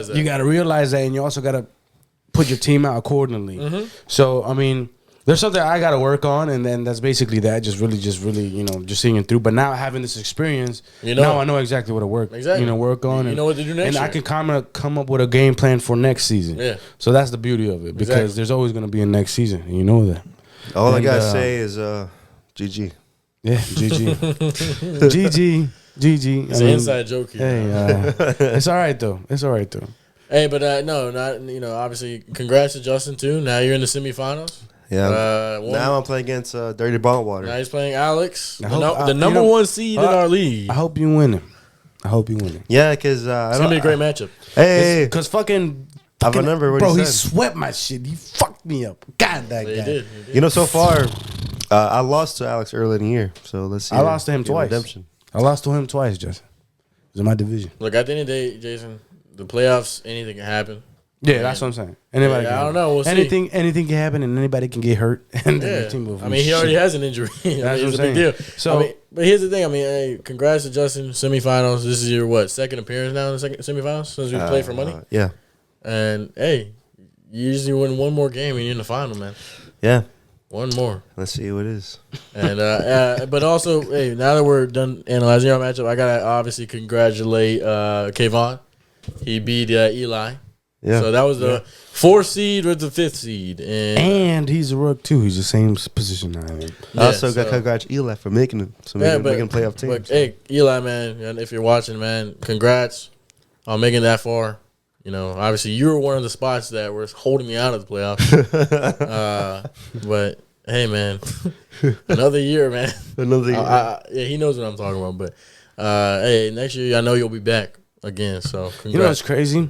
that. You gotta realize that, and you also gotta put your team out accordingly. Mm-hmm. So, I mean, there's something I gotta work on, and then that's basically that. Just really, just seeing it through. But now having this experience, now I know exactly what to work. Exactly. Work on. You know what to do next year. And I can come up with a game plan for next season. Yeah. So that's the beauty of it, because there's always gonna be a next season, and you know that. All I gotta say is GG. Yeah, GG. GG. GG. It's an inside joke here. Hey, it's all right though. Hey, but obviously, congrats to Justin too. Now you're in the semifinals. Yeah. Now I'm playing against Dirty Ballwater. Now he's playing Alex, the number one seed in our league. I hope you win him. Yeah, because it's gonna be a great matchup. Hey, because fucking. I remember what bro, he he swept my shit. He fucked me up. God, that guy. He did. So far, I lost to Alex early in the year. So let's see. I lost to him twice. Redemption. I lost to him twice, Justin. It was in my division. Look, at the end of the day, Jason, the playoffs, anything can happen. Yeah, that's what I'm saying. Anybody I don't know. We'll anything see. Anything can happen, and anybody can get hurt. And yeah. the team will he already has an injury. That's it's what a I'm big deal. So, but here's the thing. Hey, congrats to Justin. Semifinals. This is your second appearance now in the semifinals since we played for money. Yeah. And hey, you usually win one more game and you're in the final, man. Yeah. One more. Let's see who it is. And but also, hey, now that we're done analyzing our matchup, I gotta obviously congratulate Kayvon. He beat Eli. Yeah. So that was the 4th seed with the 5th seed, and he's a rook too. He's the same position I am. I also got to congratulate Eli for making it, making playoff teams. But hey, Eli, man, if you're watching, man, congrats on making that far. Obviously you were one of the spots that were holding me out of the playoffs. But hey, man, another year, man. Another year. Yeah, he knows what I'm talking about. But hey, next year I know you'll be back again. So congrats. You know what's crazy?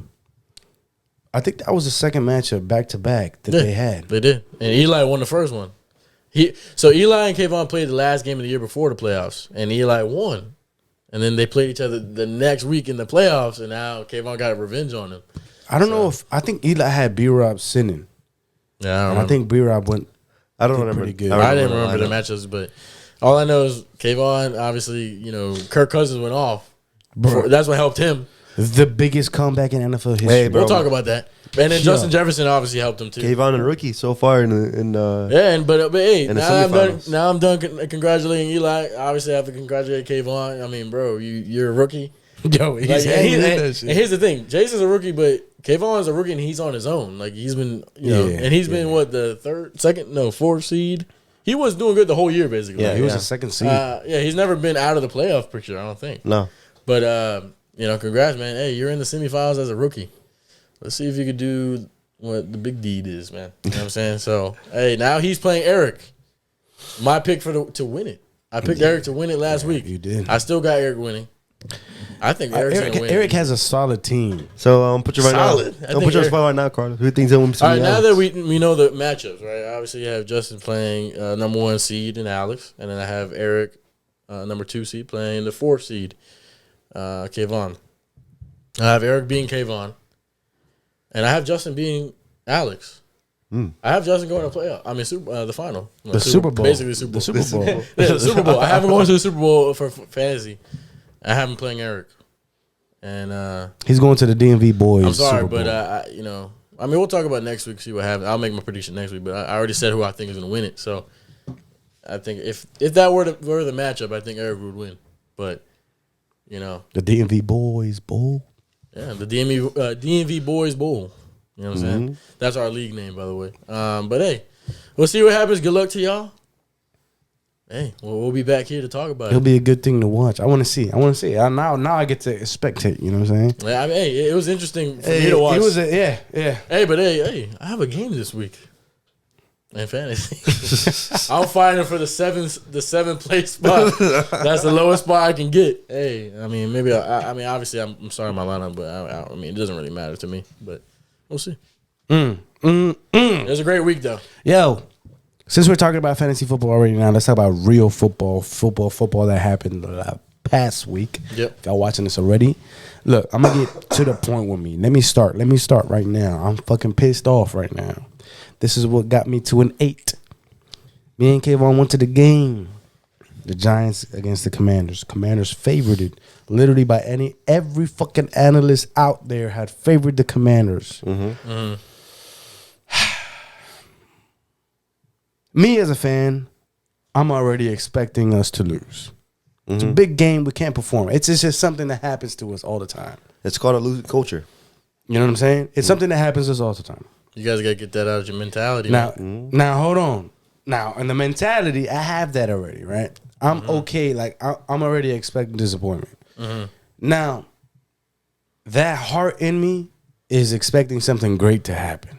I think that was the second matchup back to back that they had. They did, and Eli won the first one. So Eli and Kayvon played the last game of the year before the playoffs, and Eli won. And then they played each other the next week in the playoffs, and now Kayvon got revenge on him. I don't know if I think Eli had B-Rob sinning. Yeah, I think B-Rob went. I don't remember. Pretty good. I didn't remember the matchups, but all I know is Kayvon. Obviously, Kirk Cousins went off. That's what helped him. The biggest comeback in NFL history. Hey, bro. We'll talk about that. And then Justin Jefferson obviously helped him too. Kayvon and rookie so far in but hey, now I'm done congratulating Eli. Obviously, I have to congratulate Kayvon. I mean, bro, you're a rookie. Yo, and here's the thing: Jason's a rookie, but Kayvon is a rookie and he's on his own. Like he's been, and he's been the 4th seed. He was doing good the whole year, basically. Yeah, he was a 2nd seed. He's never been out of the playoff picture. I don't think. No, but congrats, man. Hey, you're in the semifinals as a rookie. Let's see if you could do what the big deed is, man. You know what I'm saying? So, hey, now he's playing Eric. My pick to win it. I picked Eric to win it last week. You did. I still got Eric winning. I think Eric's going to win. Eric has a solid team. So, put you right solid. now. Put your spot right now, Carlos. Who thinks that will be? All right, now that we know the matchups, right? Obviously, you have Justin playing number 1 seed in Alex, and then I have Eric, number 2 seed, playing the 4th seed, Kayvon. I have Eric being Kayvon. And I have Justin being Alex. I have Justin going to playoff. I mean, the final. The Super Bowl. Basically, Super Bowl. The Super Bowl. Yeah, the Super Bowl. I have him going to the Super Bowl for fantasy. I have him playing Eric. And he's going to the DMV boys. I'm sorry, Super Bowl. but I mean, we'll talk about next week. See what happens. I'll make my prediction next week. But I already said who I think is going to win it. So I think if that were the matchup, I think Eric would win. But the DMV boys bowl. Yeah, the DMV Boys Bowl. You know what I'm saying? That's our league name, by the way. But hey, we'll see what happens. Good luck to y'all. Hey, we'll be back here to talk about It'll be a good thing to watch. I want to see. Now I get to spectate. You know what I'm saying? Yeah, I mean, hey, it was interesting for me to watch. It was yeah. Hey, but hey, I have a game this week. In fantasy, I'm fighting for the seventh place spot. That's the lowest spot I can get. Hey, I mean, maybe I mean, obviously, I'm starting my lineup, but I mean, it doesn't really matter to me. But we'll see. It was a great week, though. Yo, since we're talking about fantasy football already now, let's talk about real football that happened past week. Yep. If y'all watching this already, look, I'm gonna get to the point with me. Let me start right now. I'm fucking pissed off right now. This is what got me to an 8. Me and Kayvon went to the game. The Giants against the Commanders. Commanders favored it. Literally by every fucking analyst out there had favored the Commanders. Me as a fan, I'm already expecting us to lose. It's a big game. We can't perform. It's just something that happens to us all the time. It's called a losing culture. You know what I'm saying? It's something that happens to us all the time. You guys gotta get that out of your mentality. Now hold on. Now, in the mentality, I have that already, right? I'm okay. Like, I'm already expecting disappointment. Now, that heart in me is expecting something great to happen.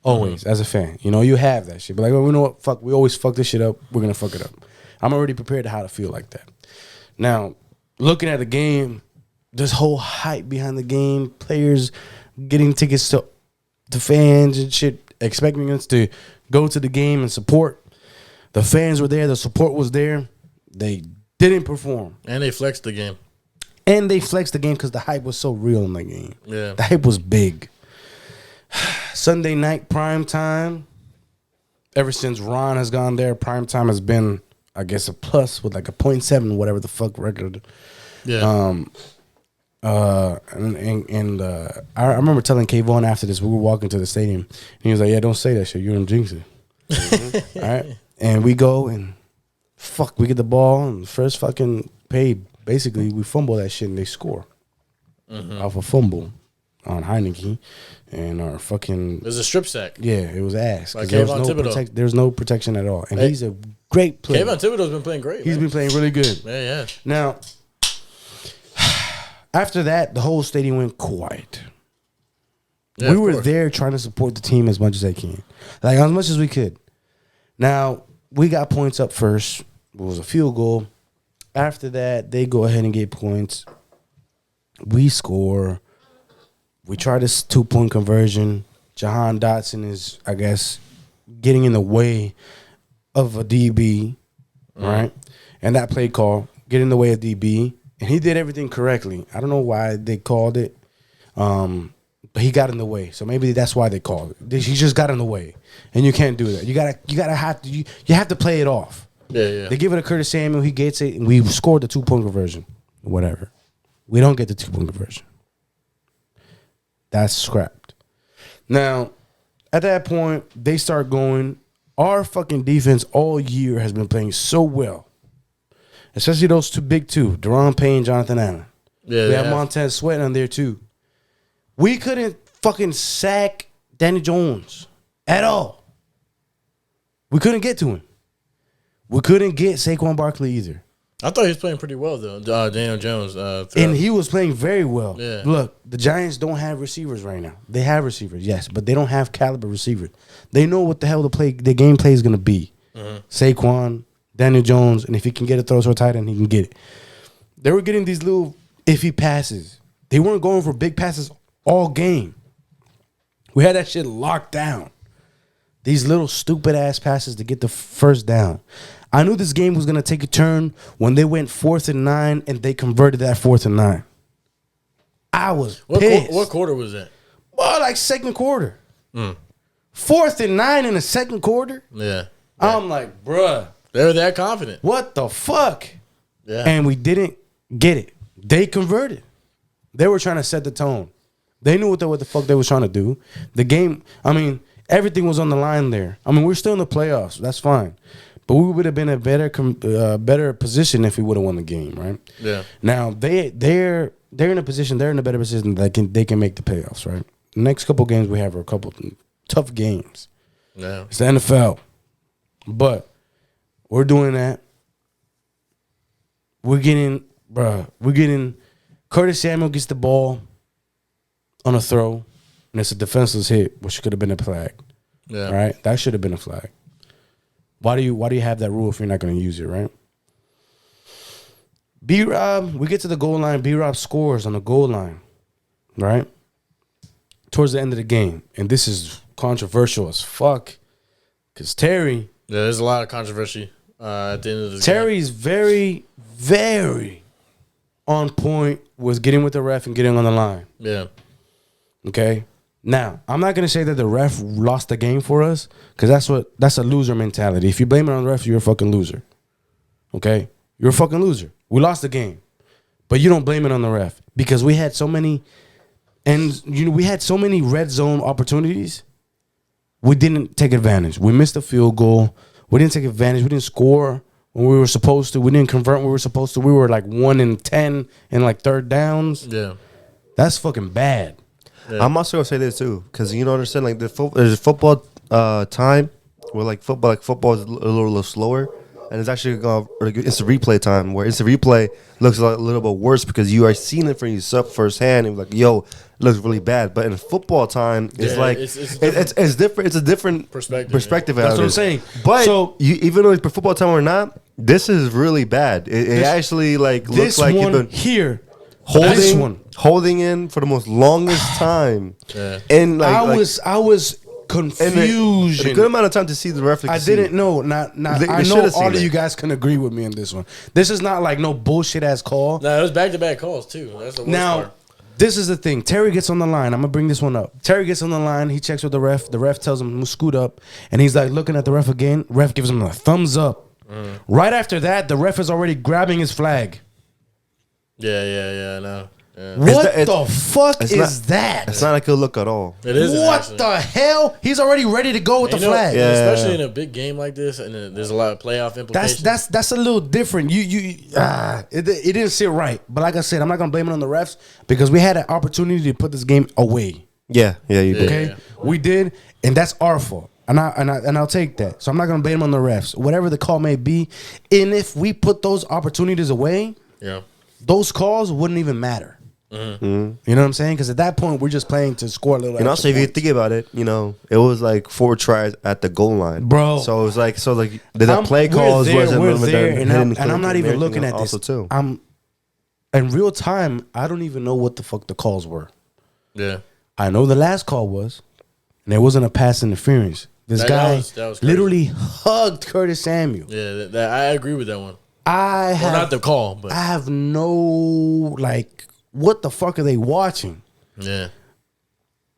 Always, as a fan. You know, you have that shit. But like, oh, you know what? Fuck, we always fuck this shit up. We're going to fuck it up. I'm already prepared to how to feel like that. Now, looking at the game, this whole hype behind the game, players getting tickets to fans and shit, expecting us to go to the game and support. The fans were there. The support was there. They didn't perform. And they flexed the game. And they flexed the game because the hype was so real in the game. Yeah. The hype was big. Sunday night prime time. Ever since Ron has gone there, prime time has been, I guess, a plus with like a 0.7, whatever the fuck record. Yeah. I remember telling Kayvon after this, we were walking to the stadium, and he was like, "Yeah, don't say that shit. You're gonna jinx it." All right, and we go and we get the ball and first fucking paid. Basically, we fumble that shit and they score off a fumble on Heineke and our fucking. It was a strip sack. Yeah, it was ass. Like There Kayvon Thibodeau. There's no protection at all, and he's a great player. Kayvon Thibodeau's been playing great. He's been playing really good. Yeah. Now, after that, the whole stadium went quiet. Yeah, We of were course. there trying to support the team as much as I can. Like, as much as we could. Now, we got points up first. It was a field goal. After that, they go ahead and get points. We score. We try this 2-point conversion. Jahan Dotson is, I guess, getting in the way of a DB, right? And that play call, get in the way of DB. And he did everything correctly. I don't know why they called it, but he got in the way. So maybe that's why they called it. He just got in the way, and you can't do that. You have to play it off. Yeah. They give it to Curtis Samuel. He gets it, and we scored the 2-point conversion. Whatever. We don't get the 2-point conversion. That's scrapped. Now, at that point, they start going. Our fucking defense all year has been playing so well. Especially those big two, Deron Payne, Jonathan Allen. Yeah. We have Montez Sweat on there too. We couldn't fucking sack Danny Jones at all. We couldn't get to him. We couldn't get Saquon Barkley either. I thought he was playing pretty well though. Daniel Jones. And he was playing very well. Yeah. Look, the Giants don't have receivers right now. They have receivers, yes, but they don't have caliber receivers. They know what the hell the game play is going to be. Saquon, Daniel Jones, and if he can get a throw to a tight end, he can get it. They were getting these little iffy passes. They weren't going for big passes all game. We had that shit locked down. These little stupid ass passes to get the first down. I knew this game was going to take a turn when they went 4th and 9 and they converted that 4th and 9. I was pissed. What quarter was that? Well, like second quarter. 4th and 9 in the second quarter? Yeah. I'm like, bruh. They were that confident. What the fuck? Yeah. And we didn't get it. They converted. They were trying to set the tone. They knew what the fuck they was trying to do. The game, I mean, everything was on the line there. I mean, we're still in the playoffs. That's fine. But we would have been in a better position if we would have won the game, right? Yeah. Now they're in a position. They're in a better position that they can make the playoffs, right? The next couple games we have are a couple tough games. Yeah. It's the NFL, but we're doing that. We're getting Curtis Samuel gets the ball on a throw, and it's a defenseless hit, which could have been a flag. Yeah. Right? That should have been a flag. Why do you have that rule if you're not going to use it, right? B-Rob, we get to the goal line. B-Rob scores on the goal line, right? Towards the end of the game. And this is controversial as fuck because Terry... Yeah, there's a lot of controversy at the end of the game. Terry's very, very on point with getting with the ref and getting on the line. Yeah. Okay? Now, I'm not gonna say that the ref lost the game for us, because that's a loser mentality. If you blame it on the ref, you're a fucking loser. Okay? You're a fucking loser. We lost the game. But you don't blame it on the ref. Because we had so many we had so many red zone opportunities. We didn't take advantage. We missed a field goal. We didn't take advantage. We didn't score when we were supposed to. We didn't convert when we were supposed to. We were like 1 in 10 in like third downs. Yeah. That's fucking bad. Yeah. I'm also gonna say this too, because you don't understand. Like there's a football time where like football is a little slower, and it's actually it's a replay time where instant replay looks a little bit worse because you are seeing it from yourself firsthand and like, yo, it looks really bad. But in football time, it's it's different. It's a different perspective. That's what I'm saying. But so even though it's for football time or not, this is really bad. It actually like looks like you've been here. Holding in for the most longest time. Yeah. And like, I was confused. A good amount of time to see the ref. I didn't know. I know all of you guys can agree with me on this one. This is not like no bullshit ass call. No, it was back-to-back calls too. That's the worst part. This is the thing. Terry gets on the line. I'm gonna bring this one up. Terry gets on the line. He checks with the ref. The ref tells him to scoot up, and he's like looking at the ref again. Ref gives him a thumbs up. Right after that, the ref is already grabbing his flag. Yeah, I know. Yeah. What the fuck is that? It's not a good look at all. It is. What the hell? He's already ready to go with the flag. Yeah. Especially in a big game like this, and there's a lot of playoff implications. That's a little different. It didn't sit right. But like I said, I'm not gonna blame it on the refs because we had an opportunity to put this game away. Yeah, you did. Okay, we did, and that's our fault. And I'll take that. So I'm not gonna blame it on the refs, whatever the call may be. And if we put those opportunities away, those calls wouldn't even matter. You know what I'm saying? Because at that point, we're just playing to score a little. And also, if you think about it, it was like 4 tries at the goal line, bro. So it was like, the play calls wasn't and I'm not even looking at this. Too. I'm in real time. I don't even know what the fuck the calls were. Yeah, I know the last call was, and there wasn't a pass interference. This guy was literally hugged Curtis Samuel. Yeah, I agree with that one. Not the call, but I have no what the fuck are they watching? Yeah.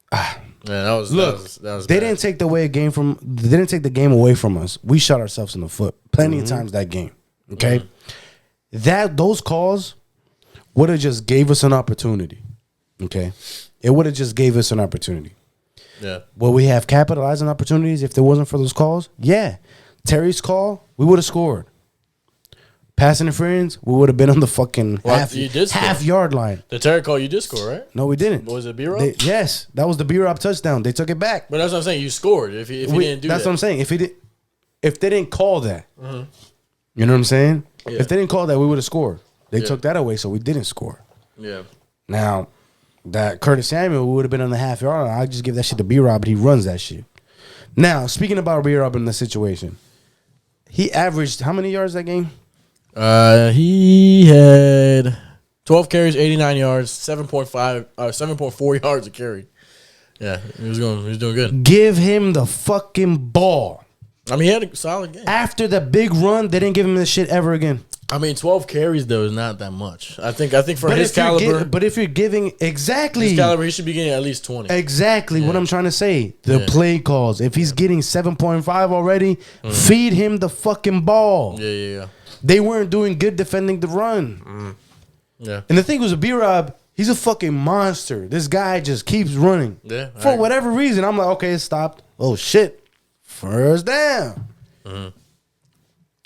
That was they didn't take the game away from us. We shot ourselves in the foot plenty of times that game. Okay, those calls would have just gave us an opportunity. Okay, it would have just gave us an opportunity. Yeah. Will we have capitalized on opportunities if there wasn't for those calls? Yeah. Terry's call, we would have scored. Pass interference, we would have been on the fucking half yard line. The Terry call, you did score, right? No, we didn't. Was it B-Rob? Yes, that was the B-Rob touchdown. They took it back. But that's what I'm saying. You scored if you didn't do that. That's what I'm saying. If they didn't call that, you know what I'm saying? Yeah. If they didn't call that, we would have scored. They took that away, so we didn't score. Yeah. Now, that Curtis Samuel would have been on the half yard line. I just give that shit to B-Rob, but he runs that shit. Now, speaking about B-Rob in the situation, he averaged how many yards that game? He had 12 carries, 89 yards, 7.4 yards a carry. Yeah, he was doing good. Give him the fucking ball. I mean, he had a solid game. After the big run, they didn't give him this shit ever again. I mean, 12 carries though is not that much. I think for his caliber, but if you're giving his caliber, he should be getting at least 20. Exactly what I'm trying to say. The play calls. If he's getting 7.5 already, feed him the fucking ball. Yeah. They weren't doing good defending the run. Yeah. And the thing was with B-Rob, he's a fucking monster. This guy just keeps running. Yeah. For whatever reason, I'm like, okay, it stopped. Oh shit, first down.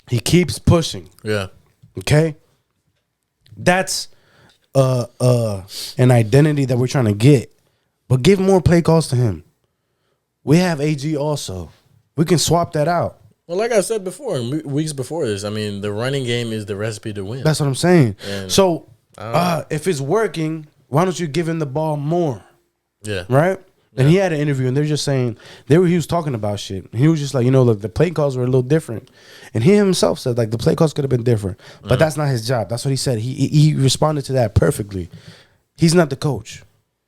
He keeps pushing. Yeah. Okay, that's an identity that we're trying to get, but give more play calls to him. We have AG also. We can swap that out. Well, like I said before, weeks before this, I mean, the running game is the recipe to win. That's what I'm saying. And so, if it's working, why don't you give him the ball more? Yeah. Right? Yeah. And he had an interview, and they're just saying, he was talking about shit. And he was just like, look, the play calls were a little different. And he himself said, the play calls could have been different. But that's not his job. That's what he said. He responded to that perfectly. He's not the coach.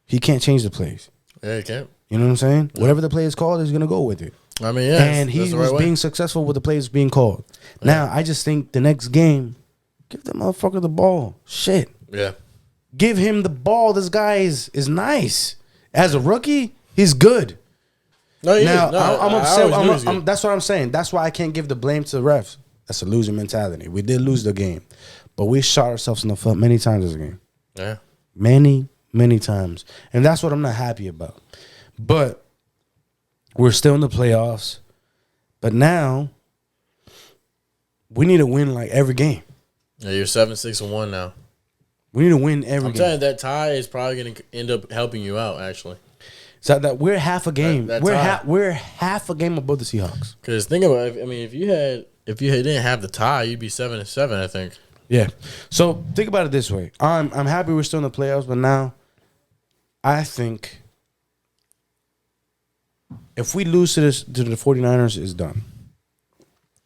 He can't change the plays. Yeah, he can't. You know what I'm saying? Yeah. Whatever the play is called, he's going to go with it. I mean, yeah. And he was being successful with the plays being called. Yeah. Now, I just think the next game, give that motherfucker the ball. Shit. Yeah. Give him the ball. This guy is nice. As a rookie, He's good. No, he Now is. No, I'm I upset. always knew he was good. That's what I'm saying. That's why I can't give the blame to the refs. That's a losing mentality. We did lose the game, but we shot ourselves in the foot many times this game. Yeah. Many times, and that's what I'm not happy about. But we're still in the playoffs. But now we need to win like every game. Yeah, you're 7-6-1 now. We need to win every I'm game. telling you, that tie is probably going to end up helping you out, actually. So that we're half a game. That we're half a game above the Seahawks. Because think about it. I mean, if you didn't have the tie, you'd be 7-7, I think. Yeah. So think about it this way. I'm happy we're still in the playoffs, but now I think if we lose to the 49ers, it's done.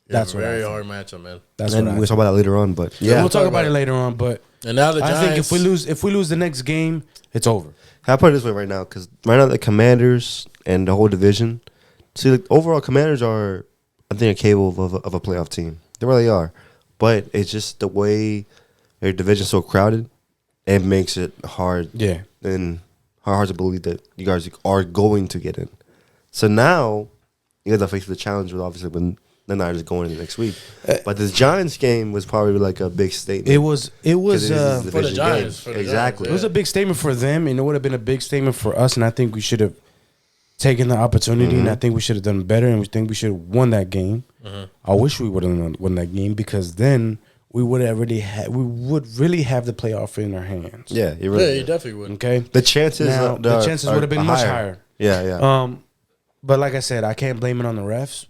That's what very hard matchup, man. That's And what we'll talk about that later on, but yeah, yeah. we'll talk about it later on. But And now the Giants. I think if we lose the next game, it's over. I put it this way right now, because right now the Commanders and the whole division, see, like, overall Commanders are, I think, capable of a playoff team. They really are. But it's just the way their division's so crowded, it makes it hard. Yeah. And hard to believe that you guys are going to get in. So now, you guys are facing the challenge with, obviously, when the Niners going in next week. But this Giants game was probably like a big statement. It was For the Giants, Giants. for the Exactly. Giants, It was a big statement for them, and it would have been a big statement for us. And I think we should have taken the opportunity, and I think we should have done better, and we think we should have won that game. I wish we would have won that game, because then we would really have the playoff in our hands. Yeah, you really you definitely would. Okay. The chances The chances would have been much higher. Yeah. But like I said, I can't blame it on the refs.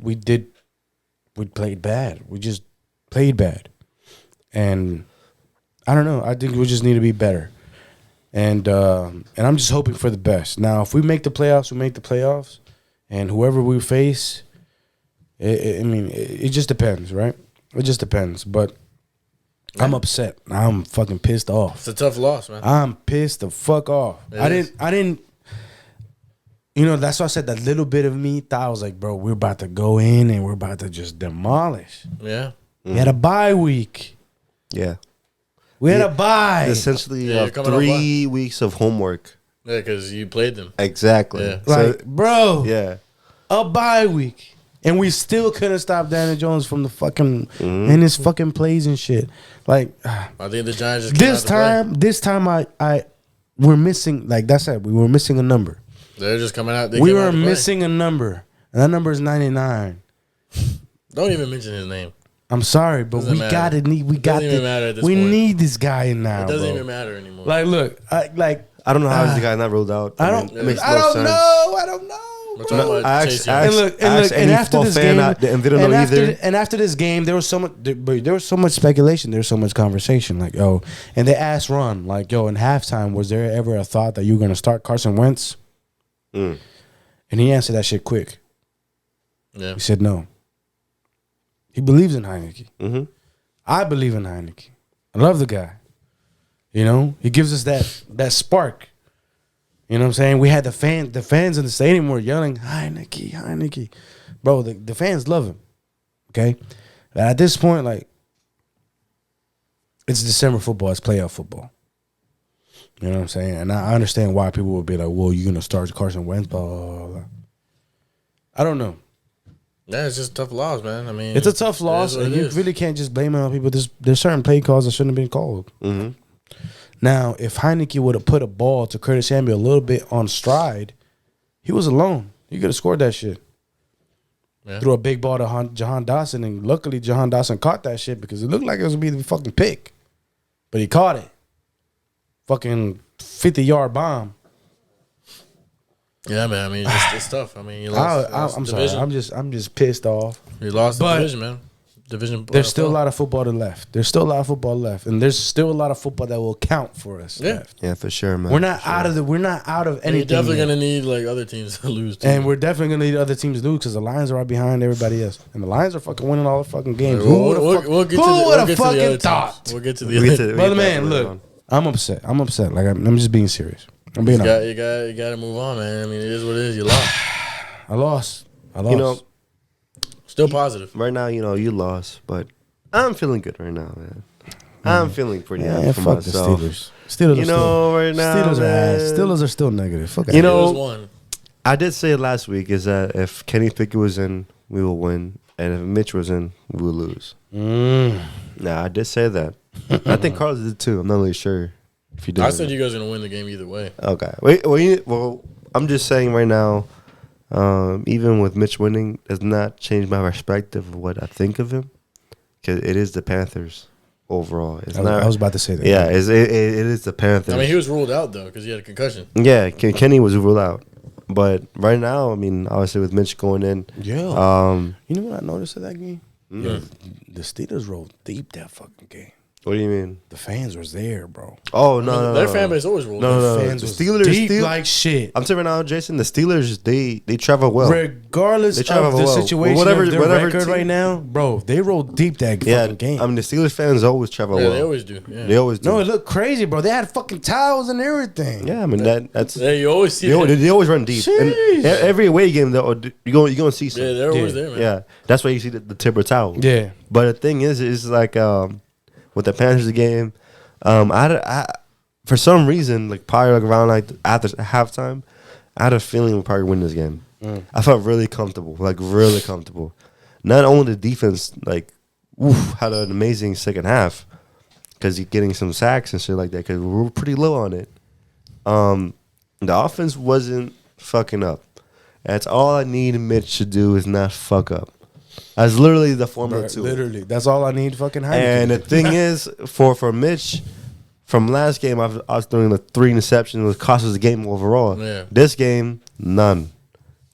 We played bad. We just played bad. And I don't know. I think we just need to be better. And I'm just hoping for the best. Now, if we make the playoffs, we make the playoffs. And whoever we face, it just depends, right? It just depends. But I'm upset. I'm fucking pissed off. It's a tough loss, man. I'm pissed the fuck off. I didn't. You know, that's why I said that little bit of me thought I was like, bro, we're about to go in and we're about to just demolish. Yeah. We had a bye week. Yeah. We had a bye. Essentially, Yeah, you're coming off 3 weeks of homework. Yeah, because you played them. Exactly. Yeah. Like, bro, Yeah. a bye week. And we still couldn't stop Daniel Jones from the fucking and his fucking plays and shit. Like, I think the Giants just came out to this time we're missing, like that said, we were missing a number. play. They're just coming out. We were missing a number. And that number is 99. Don't even mention his name. I'm sorry, but Doesn't we matter. gotta need. We It got doesn't even matter at this We point. need this guy in now. It doesn't bro. even matter anymore. Like, look, I I don't know how the guy not ruled out. I don't. It makes I no don't sense. know. I don't know. We're talking about I Chase asked- Young. And any after football this fan game, out there, and they don't know either. And after this game, there was so much. There was so much speculation. There was so much conversation. Like, yo, and they asked Ron, like, yo, in halftime, was there ever a thought that you were gonna start Carson Wentz? And he answered that shit quick. Yeah. He said no. He believes in Heineke. Mm-hmm. I believe in Heineke. I love the guy. You know, he gives us that spark. You know what I'm saying? We had the fans in the stadium were yelling, Heineke, Heineke. Bro, the fans love him. Okay? But at this point, like, it's December football. It's playoff football. You know what I'm saying? And I understand why people would be like, well, you're going to start Carson Wentz, blah, blah, blah. I don't know. Yeah, it's just a tough loss, man. I mean, It's a tough loss, is what and it you is. really can't just blame it on people. There's certain play calls that shouldn't have been called. Mm-hmm. Now, if Heineke would have put a ball to Curtis Samuel a little bit on stride, he was alone. He could have scored that shit. Yeah. Threw a big ball to Jahan Dawson, and luckily Jahan Dawson caught that shit because it looked like it was going to be the fucking pick. But he caught it. Fucking 50-yard bomb. Yeah, man. I mean, it's tough. I mean, you lost. I'm the division. sorry. I'm just pissed off. You lost the But division, man. Division. There's still a lot of football left. There's still a lot of football left, and there's still a lot of football that will count for us. Yeah. left. Yeah, for sure, man. We're not out of anything. You're definitely yet. gonna need like other teams to lose too. And we're definitely gonna need other teams to lose because the Lions are right behind everybody else, and the Lions are fucking winning all the fucking games. We'll Who get would have to the fucking other thought? teams. We'll get to the We other. get to- Brother we get man, that later look, on. I'm upset. Like I'm just being serious. I'm being honest. You got to move on, man. I mean, it is what it is. You lost. I lost. You know, Still positive. right now, you lost, but I'm feeling good right now, man. I'm feeling pretty happy Yeah, for fuck myself. the Steelers. Steelers, You are still, know, right now, Steelers are ass. man. Steelers are still negative. Fuck You out. know, Steelers won. I did say it last week is that if Kenny Pickett was in, we will win, and if Mitch was in, we will lose. Nah, I did say that. I think Carlos did too. I'm not really sure if he did. I said you guys are gonna win the game either way. Okay. Well, I'm just saying right now, even with Mitch winning, does not change my perspective of what I think of him, because it is the Panthers overall. It's I was about to say that. Yeah, it is the Panthers. I mean, he was ruled out though because he had a concussion. Yeah, Kenny was ruled out. But right now, I mean, obviously with Mitch going in, Yeah. You know what I noticed of that game? Yeah, the Steelers rolled deep that fucking game. What do you mean? The fans was there, bro. Oh no, Their fan base always rolled. No. Fans The was Steelers deep like shit. I'm saying right now, Jason, the Steelers they travel well. Regardless They travel of the well. situation, Whatever of their record team. right now, bro, they rolled deep that fucking game. I mean the Steelers fans always travel Yeah, well. they always do. Yeah. They always do. No, it looked crazy, bro. They had fucking towels and everything. Yeah, I mean that's Yeah, you always see. they always run deep. And every away game though, you're gonna see some. Yeah, they're always there, man. Yeah, that's why you see the Timber towel. Yeah. But the thing is like with the Panthers game, I for some reason like probably like around like after halftime, I had a feeling we'd probably win this game. I felt really comfortable, like really comfortable. Not only the defense like had an amazing second half because you're getting some sacks and shit like that because we were pretty low on it. The offense wasn't fucking up. That's all I need Mitch to do is not fuck up. That's literally the formula too. Literally, that's all I need. Fucking Heineken. And the thing is, for Mitch, from last game, I was throwing the 3 interceptions, which cost us the game overall. Yeah. This game, none.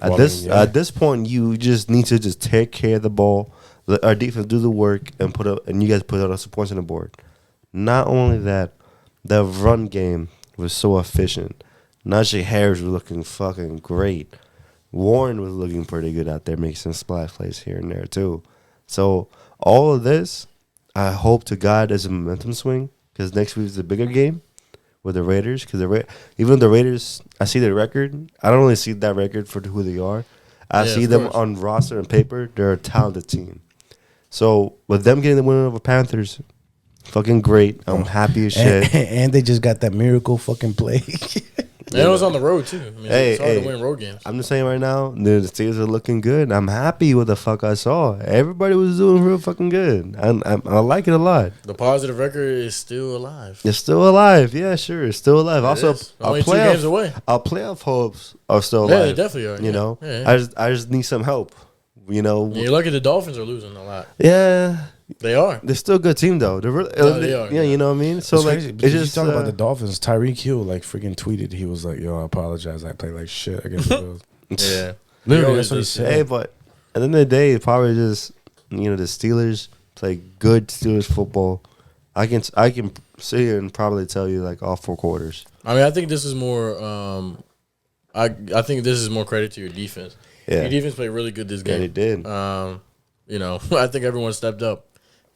At Well, this I mean, yeah. at this point, you just need to just take care of the ball. Let our defense do the work and you guys put out some points on the board. Not only that, the run game was so efficient. Najee Harris was looking fucking great. Warren was looking pretty good out there, making some splash plays here and there too. So all of this, I hope to God is a momentum swing because next week is a bigger game with the Raiders. Because even the Raiders, I see their record. I don't really see that record for who they are. I see them course. on roster and paper. They're a talented team. So with them getting the win over Panthers, fucking great. I'm happy as shit. And they just got that miracle fucking play. And it was on the road too. I mean, it's hard to win road games. I'm just saying right now, the Steelers are looking good. I'm happy with the fuck I saw. Everybody was doing real fucking good. I like it a lot. The positive record is still alive. It's still alive. Yeah, sure. It's still alive. Also, only 2 games away. Our playoff hopes are still Yeah, alive. they definitely are. You know? Yeah. I just need some help. You know? And you're lucky the Dolphins are losing a lot. Yeah. They are. They're still a good team, though. They're really, No, they are. Yeah, you know what I mean? So, It's like, crazy. it's It's just... talking about the Dolphins. Tyreek Hill like freaking tweeted. He was like, "Yo, I apologize. I played like shit against the Bills." Yeah. Literally, He that's what he always said. Hey, but at the end of the day, it's probably just, you know, the Steelers play good Steelers football. I can sit here and probably tell you, like, all 4 quarters. I mean, I think this is more. I think this is more credit to your defense. Yeah. Your defense played really good this Yeah, game. they did. You know, I think everyone stepped up.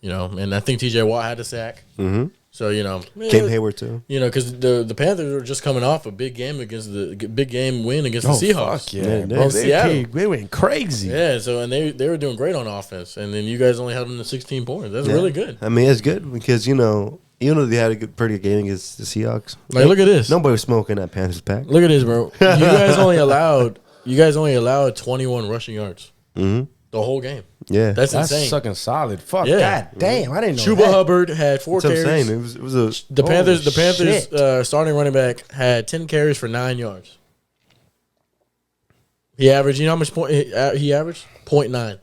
You know, and I think T.J. Watt had a sack. Mm-hmm. So you know, Cam Hayward, too. You know, because the Panthers were just coming off a big game win against the Seahawks. Fuck yeah, Yeah, bro. Seattle. They went crazy. Yeah, so and they were doing great on offense, and then you guys only had them to 16 points. That's Yeah. really good. I mean, it's good because, you know, even though they had a pretty good game against the Seahawks. Like, look at this. Nobody was smoking that Panthers pack. Look at this, bro. You guys only allowed 21 rushing yards Mm-hmm. the whole game. Yeah. That's That's insane. sucking solid. Fuck. Yeah. God damn, I didn't know Chuba that. Hubbard had 4 That's what I'm carries. saying. It was a... The Panthers, shit. Starting running back had 10 carries for 9 yards. He averaged. You know how much point he averaged? 0.9.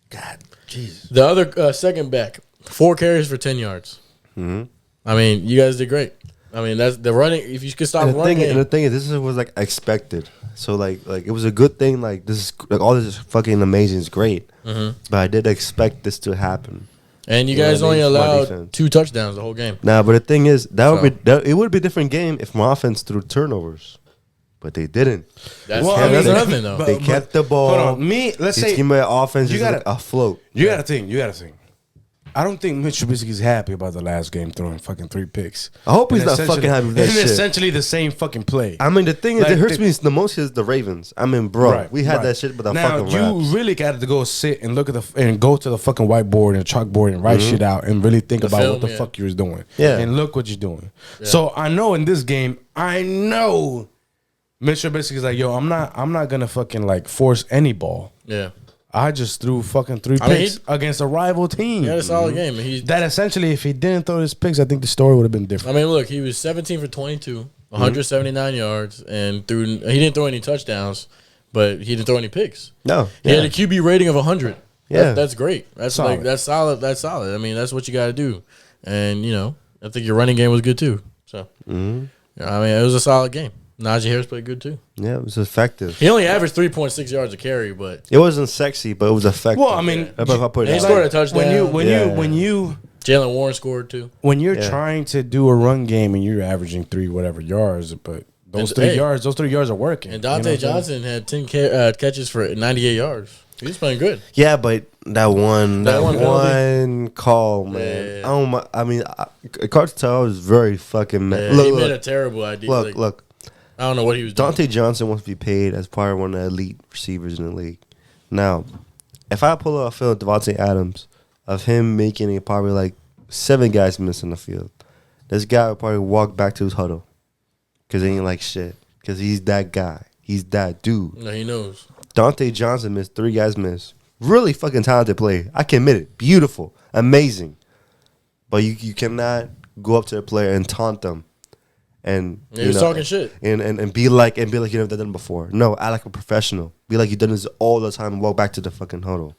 God, Jesus. The other second back, 4 carries for 10 yards. Mm-hmm. I mean, you guys did great. I mean, that's the running. If you could stop And the running, thing is, this was like expected. So like it was a good thing. Like this is like all this is fucking amazing. It's great. Mm-hmm. But I did expect this to happen. and you You know guys what I only mean? Smart allowed defense. 2 touchdowns the whole game. Nah, but the thing is, it would be a different game if my offense threw turnovers, but they didn't. That's, Well, I that's mean, another thing, though. They kept the ball. Hold on, let's say my offense you is gotta- like afloat. you got to think. I don't think Mitch Trubisky's happy about the last game throwing fucking 3 picks. I hope he's And not essentially- fucking happy with that and shit. essentially the same fucking play. I mean, the thing is, Like, it hurts me the most is the Ravens. I mean, bro, we had that shit with the now, fucking you raps. really got to go sit and look at and go to the fucking whiteboard and chalkboard and write shit out and really think about film, what the yeah. fuck you was doing. Yeah. And look what you're doing. So I know in this game, I know Mitchell basically is like, yo, I'm not gonna fucking like force any ball. Yeah. I just threw fucking 3 picks against a rival team. He had a solid game. That essentially, if he didn't throw his picks, I think the story would have been different. I mean, look, he was 17 for 22, 179 yards, and he didn't throw any touchdowns, but he didn't throw any picks. No. He had a QB rating of 100. Yeah. That's great. That's solid. like that's solid. That's solid. I mean, that's what you got to do. And I think your running game was good too. So, I mean, it was a solid game. Najee Harris played good too. Yeah, it was effective. He only averaged 3.6 yards a carry, but It wasn't sexy, but it was effective. Well, I mean, If I put he it scored a out. touchdown. When you Jalen Warren scored too. when you're Yeah. trying to do a run game and you're averaging 3 whatever yards, but those 3 yards are working. And Dante Johnson had 10 catches for 98 yards. He was playing good. Yeah, but that one call, man. Yeah. Oh my! I mean, Cartel was very fucking mad. Yeah, he made a terrible idea. Look. I don't know what he was doing. Dante Johnson wants to be paid as probably one of the elite receivers in the league. Now, if I pull out a film of Devontae Adams of him making it probably like 7 guys miss in the field, this guy would probably walk back to his huddle because he ain't like shit. Because he's that guy. He's that dude. No, he knows. Dante Johnson missed 3 guys miss. Really fucking talented player. I can admit it. Beautiful. Amazing. But you cannot go up to a player and taunt them. And He was talking shit. and be like you've never done it before. No, act like a professional. Be like you've done this all the time and walk back to the fucking huddle.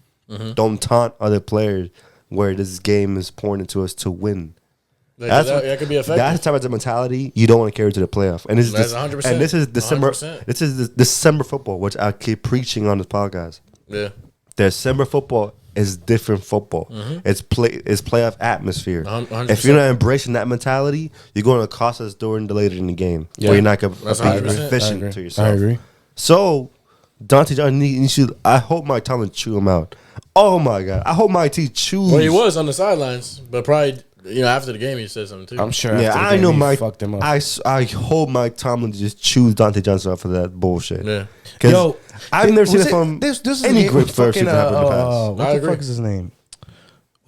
Don't taunt other players where this game is pouring into us to win. That could be effective. That's the type of mentality you don't want to carry to the playoff. And this is That's 100%. And this is December. 100%. This is December football, which I keep preaching on this podcast. Yeah. December football is different football. It's playoff atmosphere. 100%. If you're not embracing that mentality, you're going to cost us during the later in the game. Yeah. Where you're not going to be 100%. efficient to yourself. I agree. So Dante Johnson, I hope Mike Tomlin chew him out. Oh my God! I hope Mike T chews. Well, he was on the sidelines, but probably after the game he said something too. I'm sure. Yeah, after the I game, know he Mike. fucked him up. I hope Mike Tomlin just chews Dante Johnson out for that bullshit. Yeah. Because I've never seen it from this is any the great game- first fucking, receiver ever in the past. I What the agree. fuck is his name?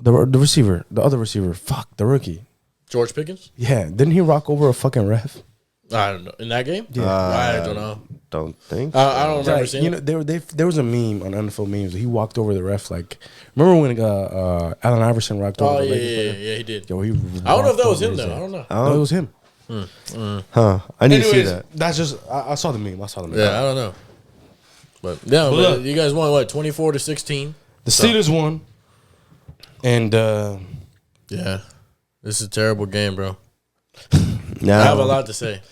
The receiver, the other receiver. Fuck, the rookie. George Pickens? Yeah, didn't he rock over a fucking ref? I don't know. In that game? Yeah. I don't know. Don't think. I don't remember Like, seeing it. there was a meme on NFL memes. He walked over the ref like. Remember when Allen Iverson rocked over Oh, the yeah, Lakers yeah, player? yeah, he did. Yo, he I don't know if that was him, though. though. I don't know. No, it was him. Huh? I need to see Anyways, that. that's just I saw the meme. I saw the meme. Yeah, I don't know. But, yeah, look. you guys won, what, 24-16? The Steelers won, and Yeah. This is a terrible game, bro. Now, I have a lot to say.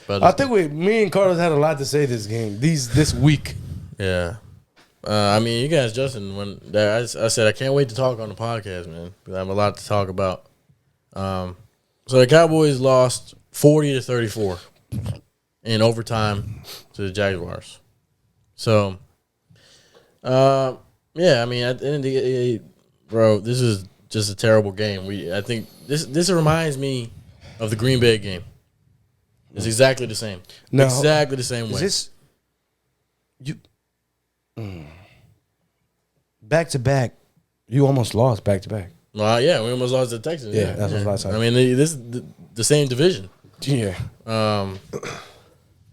But I think me and Carlos had a lot to say this week. Yeah. I mean, you guys, Justin, I said I can't wait to talk on the podcast, man. Because I have a lot to talk about. So the Cowboys lost 40-34 in overtime to the Jaguars. So, yeah, I mean, at the end of the day, bro, this is just a terrible game. I think this reminds me of the Green Bay game. It's exactly the same. No. Exactly the same way. Is this you? Back to back, you almost lost back to back. Well, yeah, we almost lost to the Texans. Yeah, that's what last time. I mean, this is the same division. Yeah, I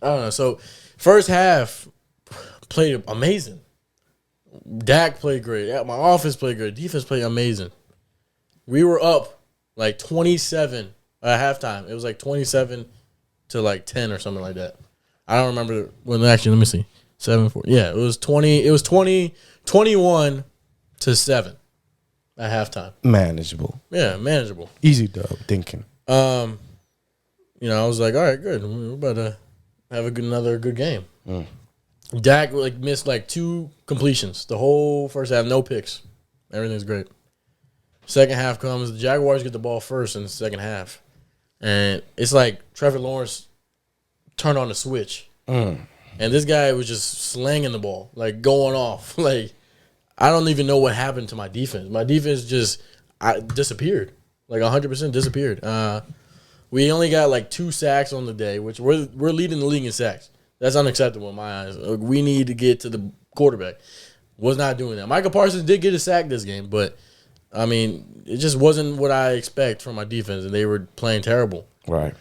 don't know. So, first half played amazing. Dak played great. Yeah, my offense played good. Defense played amazing. We were up like 27 at halftime. It was like 27 to like 10 or something like that. I don't remember when actually. Let me see. 7-4. Yeah, it was 20. It was 21 to 7 at halftime. manageable, Yeah, manageable. easy dub thinking. I was like, all right, good. We're about to have another good game. Dak missed like 2 completions the whole first half, no picks. Everything's great. Second half comes, the Jaguars get the ball first in the second half, and it's like Trevor Lawrence turned on the switch, and this guy was just slanging the ball, like going off. Like I don't even know what happened to my defense. My defense just disappeared, like 100% disappeared. We only got like 2 sacks on the day, which we're leading the league in sacks. That's unacceptable in my eyes. We need to get to the quarterback. Was not doing that. Michael Parsons did get a sack this game, but I mean, it just wasn't what I expect from my defense, and they were playing terrible. Right.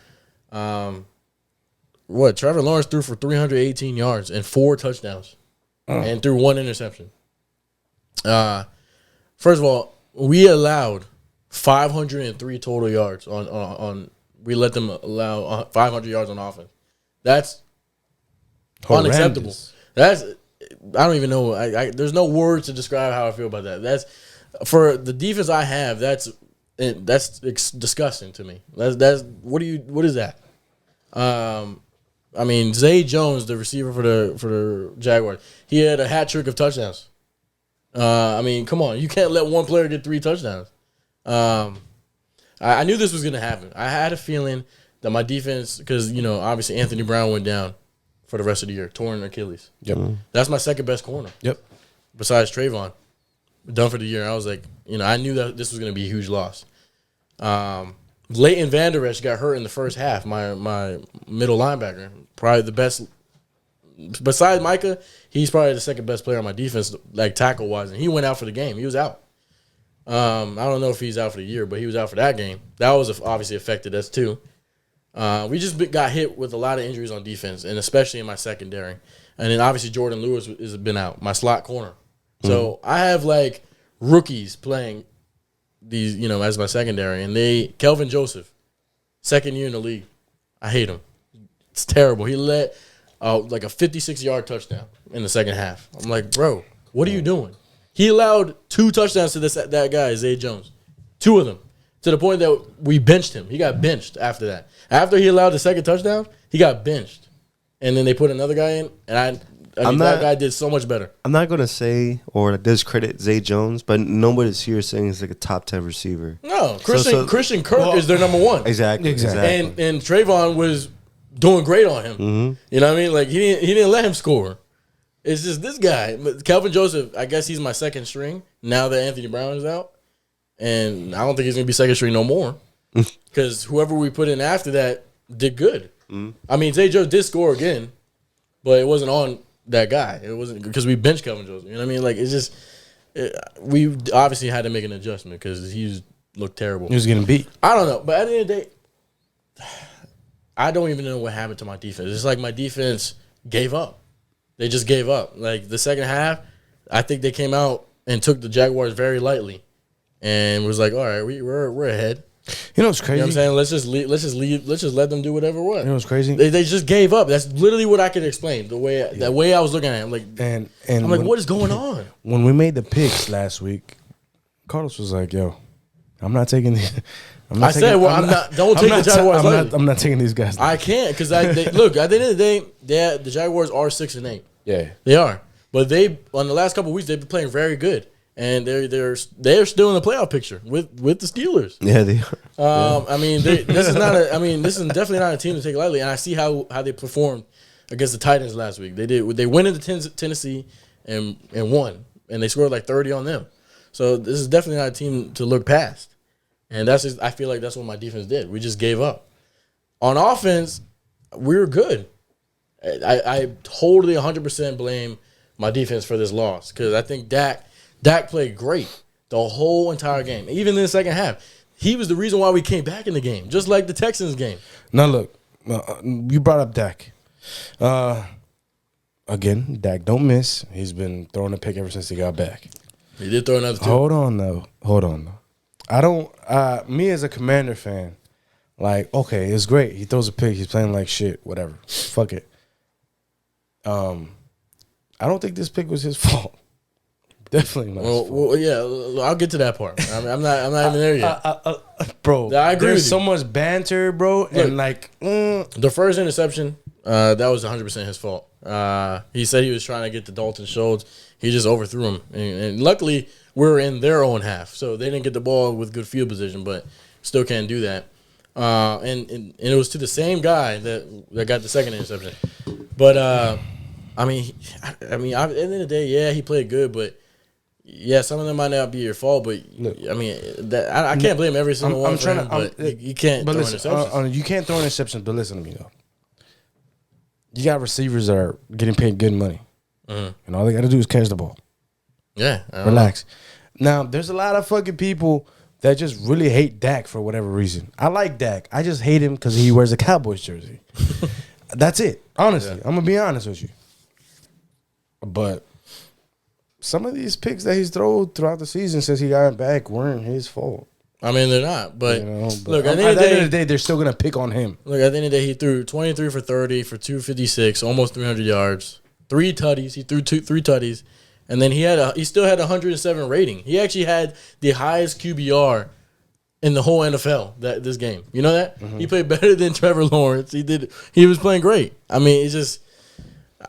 Trevor Lawrence threw for 318 yards and 4 touchdowns and threw 1 interception. First of all, we allowed 503 total yards on we let them allow 500 yards on offense. That's unacceptable. That's I don't even know. There's no words to describe how I feel about that. That's for the defense I have. That's disgusting to me. That's what is that? I mean, Zay Jones, the receiver for the Jaguars, he had a hat trick of touchdowns. I mean, come on, you can't let one player get 3 touchdowns. I knew this was gonna happen. I had a feeling that my defense, because obviously Anthony Brown went down for the rest of the year, torn Achilles. Yep. That's my second best corner. Yep. Besides Trayvon, done for the year. I was like, I knew that this was gonna be a huge loss. Leighton Vander Esch got hurt in the first half. My middle linebacker, probably the best. Besides Micah, he's probably the second best player on my defense, like tackle wise, and he went out for the game. He was out. I don't know if he's out for the year, but he was out for that game. That was obviously affected us too. We just got hit with a lot of injuries on defense, and especially in my secondary. And then obviously Jordan Lewis has been out, my slot corner. So I have like rookies playing these, as my secondary, and Kelvin Joseph, second year in the league. I hate him. It's terrible. He let like a 56-yard touchdown in the second half. I'm like, bro, what are you doing? He allowed 2 touchdowns to that guy, Zay Jones. 2 of them. To the point that we benched him. He got benched after that. After he allowed the second touchdown, he got benched. And then they put another guy in, and that guy did so much better. I'm not going to say or discredit Zay Jones, but nobody's here saying he's like a top 10 receiver. No, Christian Kirk is their number 1. Exactly. And Trayvon was doing great on him. Mm-hmm. You know what I mean? Like, he didn't let him score. It's just this guy. But Kelvin Joseph, I guess he's my second string now that Anthony Brown is out. And I don't think he's going to be second string no more. Because whoever we put in after that did good. Mm-hmm. I mean, Zay Jones did score again, but it wasn't on that guy. It wasn't because we benched Kelvin Joseph. You know what I mean? Like, it's just we obviously had to make an adjustment because he looked terrible. He was getting beat. I don't know. But at the end of the day, I don't even know what happened to my defense. It's like my defense gave up. They just gave up. Like, the second half, I think they came out and took the Jaguars very lightly and was like, all right, we're ahead. You know what's crazy? You know what I'm saying? Let's just let them do whatever what. You know what's crazy? They just gave up. That's literally what I could explain. The way I was looking at him. Like, and I'm like, what is going on? When we made the picks last week, Carlos was like, yo, I'm not taking these. Don't take the Jaguars lightly. I'm not taking these guys. I can't because look, at the end of the day, the Jaguars are 6-8. Yeah. They are. But on the last couple of weeks, they've been playing very good. And they're still in the playoff picture with the Steelers. Yeah, they are. I mean, this is definitely not a team to take lightly. And I see how they performed against the Titans last week. They went into Tennessee and won, and they scored like 30 on them. So this is definitely not a team to look past. And I feel like that's what my defense did. We just gave up. On offense, we were good. I totally 100% blame my defense for this loss because I think Dak played great the whole entire game. Even in the second half, he was the reason why we came back in the game, just like the Texans game. Now, look, you brought up Dak. Again, Dak don't miss. He's been throwing a pick ever since he got back. He did throw another two. Hold on, though. I don't, me as a Commander fan, like, okay, it's great. He throws a pick. He's playing like shit, whatever. Fuck it. I don't think this pick was his fault. Definitely not. Well, yeah, I'll get to that part. I'm not even there yet, bro. I agree. There's so much banter, bro, and like the first interception, that was 100% his fault. He said he was trying to get to Dalton Schultz. He just overthrew him, and luckily we were in their own half, so they didn't get the ball with good field position, but still can't do that. And it was to the same guy that got the second interception, but I mean, at the end of the day, yeah, he played good, but. Yeah, some of them might not be your fault, but look, I mean, I can't blame every single one for him, but you can't throw interceptions. You can't throw interceptions, but listen to me, though. You got receivers that are getting paid good money, and all they got to do is catch the ball. Yeah. Relax. Now, there's a lot of fucking people that just really hate Dak for whatever reason. I like Dak. I just hate him because he wears a Cowboys jersey. That's it. Honestly, I'm gonna be honest with you. But some of these picks that he's thrown throughout the season since he got back weren't his fault. I mean, they're not. But, look, at the end of the day, they're still gonna pick on him. Look, at the end of the day, he threw 23 for 30 for 256, almost 300 yards, 3 tutties. He threw 3 tutties, and then he still had 107 rating. He actually had the highest QBR in the whole NFL this game. You know that? Mm-hmm. He played better than Trevor Lawrence. He was playing great. I mean, it's just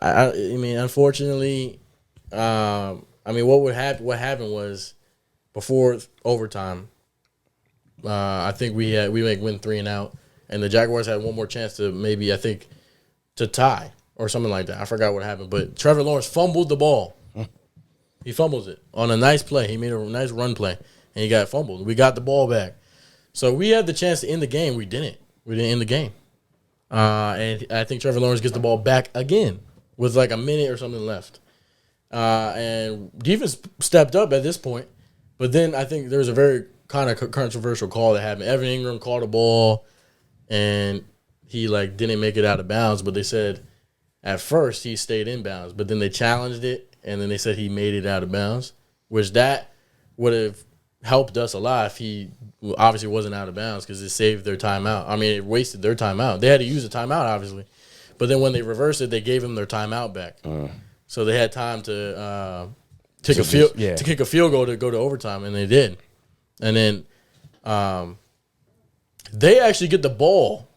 I mean, unfortunately, what happened was before overtime, I think we win 3 and out, and the Jaguars had one more chance to maybe, I think, to tie or something like that. I forgot what happened, but Trevor Lawrence fumbled the ball. He fumbles it on a nice play. He made a nice run play, and he got fumbled. We got the ball back. So we had the chance to end the game. We didn't. We didn't end the game. And I think Trevor Lawrence gets the ball back again with like a minute or something left. And defense stepped up at this point. But then I think there was a very kind of controversial call that happened. Evan Ingram caught a ball, and he like didn't make it out of bounds. But they said at first he stayed in bounds. But then they challenged it, and then they said he made it out of bounds, which that would have helped us a lot if he obviously wasn't out of bounds because it saved their timeout. I mean, it wasted their timeout. They had to use a timeout, obviously. But then when they reversed it, they gave them their timeout back. So they had time to kick a field goal to go to overtime, and they did. And then they actually get the ball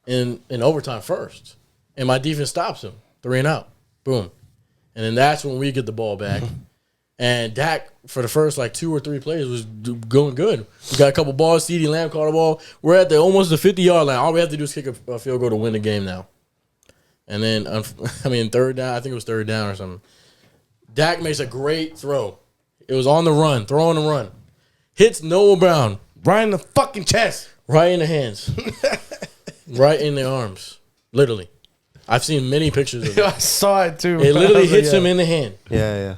in overtime first. And my defense stops them. 3 and out. Boom. And then that's when we get the ball back. And Dak, for the first like 2 or 3 plays, was going good. We got a couple balls. CeeDee Lamb caught a ball. We're at almost the 50-yard line. All we have to do is kick a field goal to win the game now. And then, third down. I think it was third down or something. Dak makes a great throw. It was on the run. Throw on the run. Hits Noah Brown. Right in the fucking chest. Right in the hands. Right in the arms. Literally. I've seen many pictures of it. I saw it too. It literally hits him in the hand. Yeah.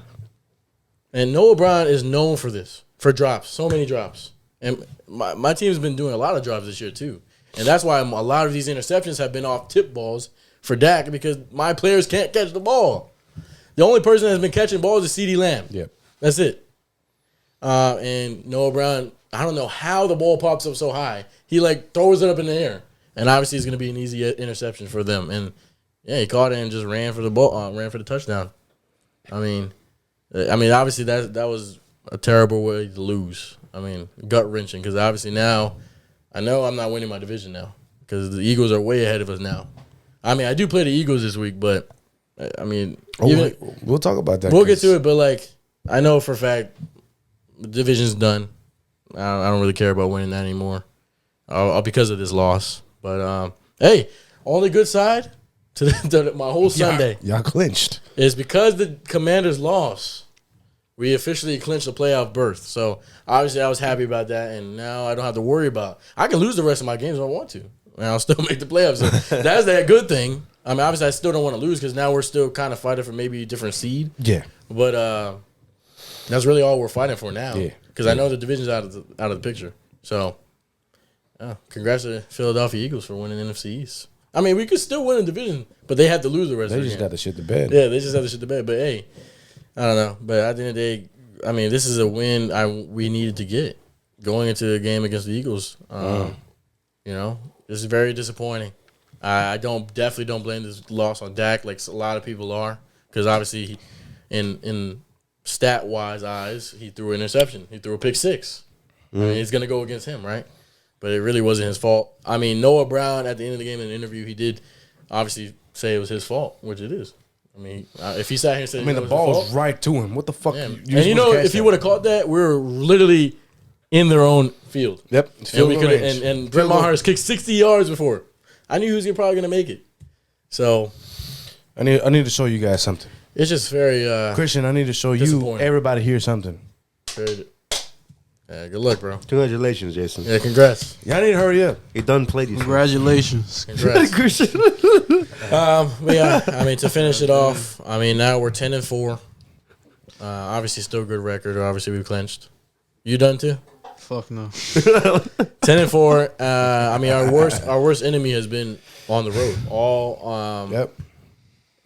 And Noah Brown is known for this, for drops, so many drops. And my team's been doing a lot of drops this year too. And that's why a lot of these interceptions have been off tip balls for Dak because my players can't catch the ball. The only person that's been catching balls is CeeDee Lamb. Yep. That's it. And Noah Brown, I don't know how the ball pops up so high. He like throws it up in the air. And obviously it's going to be an easy interception for them. And yeah, he caught it and just ran for the ball, ran for the touchdown. I mean, obviously that was a terrible way to lose. I mean, gut wrenching because obviously now I know I'm not winning my division now because the Eagles are way ahead of us now. I mean, I do play the Eagles this week, but I mean, we'll talk about that. We'll get to it, but like I know for a fact the division's done. I don't really care about winning that anymore because of this loss. But hey, on the good side. To my whole Sunday. Y'all clinched. Is because the Commanders lost, we officially clinched the playoff berth. So, obviously, I was happy about that, and now I don't have to worry about I can lose the rest of my games if I want to, and I'll still make the playoffs. So that's that good thing. I mean, obviously, I still don't want to lose because now we're still kind of fighting for maybe a different seed. Yeah. But that's really all we're fighting for now. Yeah. Because I know the division's out of the picture. So, congrats to the Philadelphia Eagles for winning NFC East. I mean, we could still win the division, but they had to lose the rest of the game. They just got to shit the bed. Yeah, they just have to shit the bed. But, hey, I don't know. But at the end of the day, I mean, this is a win we needed to get going into the game against the Eagles. You know, this is very disappointing. I definitely don't blame this loss on Dak like a lot of people are because obviously in stat-wise eyes, he threw an interception. He threw a pick six. I mean, it's going to go against him, right? But it really wasn't his fault. I mean, Noah Brown, at the end of the game in an interview, he did obviously say it was his fault, which it is. I mean, if he sat here and said the ball was right to him. What the fuck? Yeah. And if he would have caught that, we were literally in their own field. Yep. And Brett Maher's kicked 60 yards before. I knew he was probably going to make it. So. I need to show you guys something. It's just very Christian, I need to show you, everybody here something. Yeah, good luck, bro. Congratulations, Jason. Yeah, congrats. Y'all need to hurry up. He done played these. Congratulations. Congrats. Christian. But yeah, I mean, to finish it off, I mean, now we're 10-4. Obviously, still good record. Obviously, we've clinched. You done too? Fuck no. 10-4. I mean, our worst enemy has been on the road. All Yep.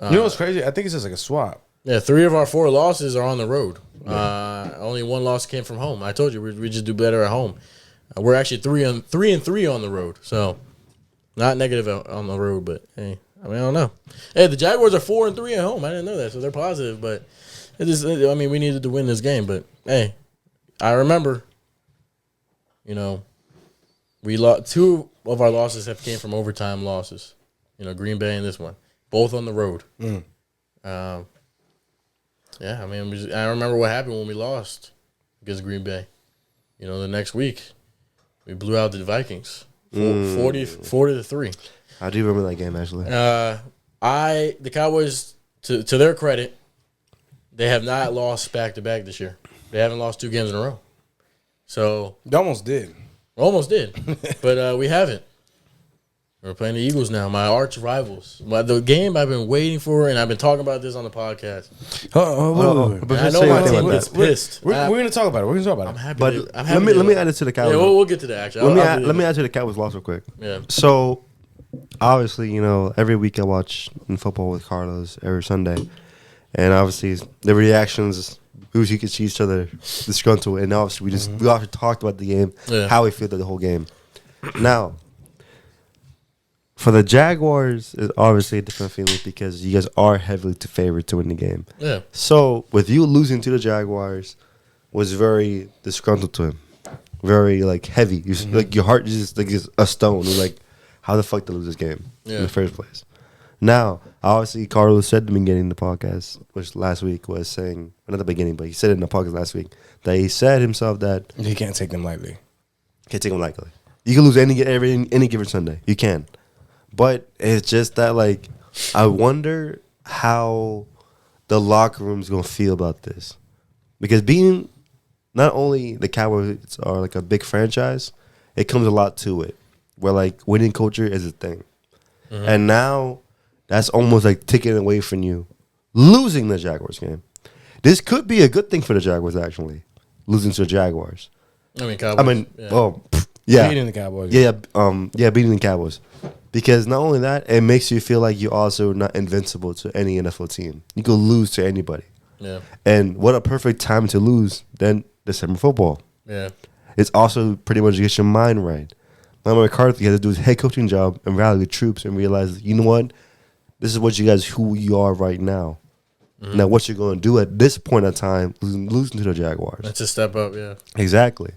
You know what's crazy? I think it's just like a swap. Yeah, 3 of our 4 losses are on the road. Only 1 loss came from home. I told you we just do better at home. We're actually 3 and 3 on the road. So not negative on the road, but hey, I mean I don't know. Hey, the Jaguars are 4 and 3 at home. I didn't know that, so they're positive. But it is. I mean, we needed to win this game. But hey, I remember. You know, we lost 2 of our losses have came from overtime losses. You know, Green Bay and this one, both on the road. Yeah, I mean, I remember what happened when we lost against Green Bay. You know, the next week, we blew out the Vikings, 40-3. I do remember that game, actually. The Cowboys, to their credit, they have not lost back-to-back this year. They haven't lost 2 games in a row. So They almost did. almost did, but we haven't. We're playing the Eagles now, my arch rivals. The game I've been waiting for, and I've been talking about this on the podcast. Wait. I know my team gets pissed. We're going to talk about it. We're going to talk about I'm it. happy. But I'm happy let me add it to the Cowboys. Yeah, we'll get to that, actually. Let me add to the Cowboys loss real quick. Yeah. So, obviously, you know, every week I watch football with Carlos every Sunday. And obviously, the reactions, who could see each other disgruntled. And obviously, we also talked about the game, how we feel the whole game. Now, for the Jaguars, it's obviously a different feeling because you guys are heavily favored to win the game. Yeah. So, with you losing to the Jaguars was very disgruntled to him. Very, like, heavy. Like, your heart is just like is a stone. You're like, how the fuck to lose this game in the first place? Now, obviously, Carlos said at the beginning of the podcast, which last week was saying, not the beginning, but he said it in the podcast last week, that he said himself that You can't take them lightly. can't take them lightly. You can lose any given Sunday. You can. But it's just that, like, I wonder how the locker room is going to feel about this. Because being not only the Cowboys are, like, a big franchise, it comes a lot to it. Where, like, winning culture is a thing. Mm-hmm. And now that's almost like taking away from you losing the Jaguars game. This could be a good thing for the Jaguars, actually, losing to the Jaguars. Cowboys. Beating the Cowboys. Beating the Cowboys. Because not only that, it makes you feel like you're also not invincible to any NFL team. You could lose to anybody. Yeah. And what a perfect time to lose than December football. Yeah. It's also pretty much get your mind right. Mike McCarthy had to do his head coaching job and rally the troops and realize, you know what? This is what you guys, who you are right now. Mm-hmm. Now, what you're going to do at this point in time, losing to the Jaguars. That's a step up, yeah. Exactly.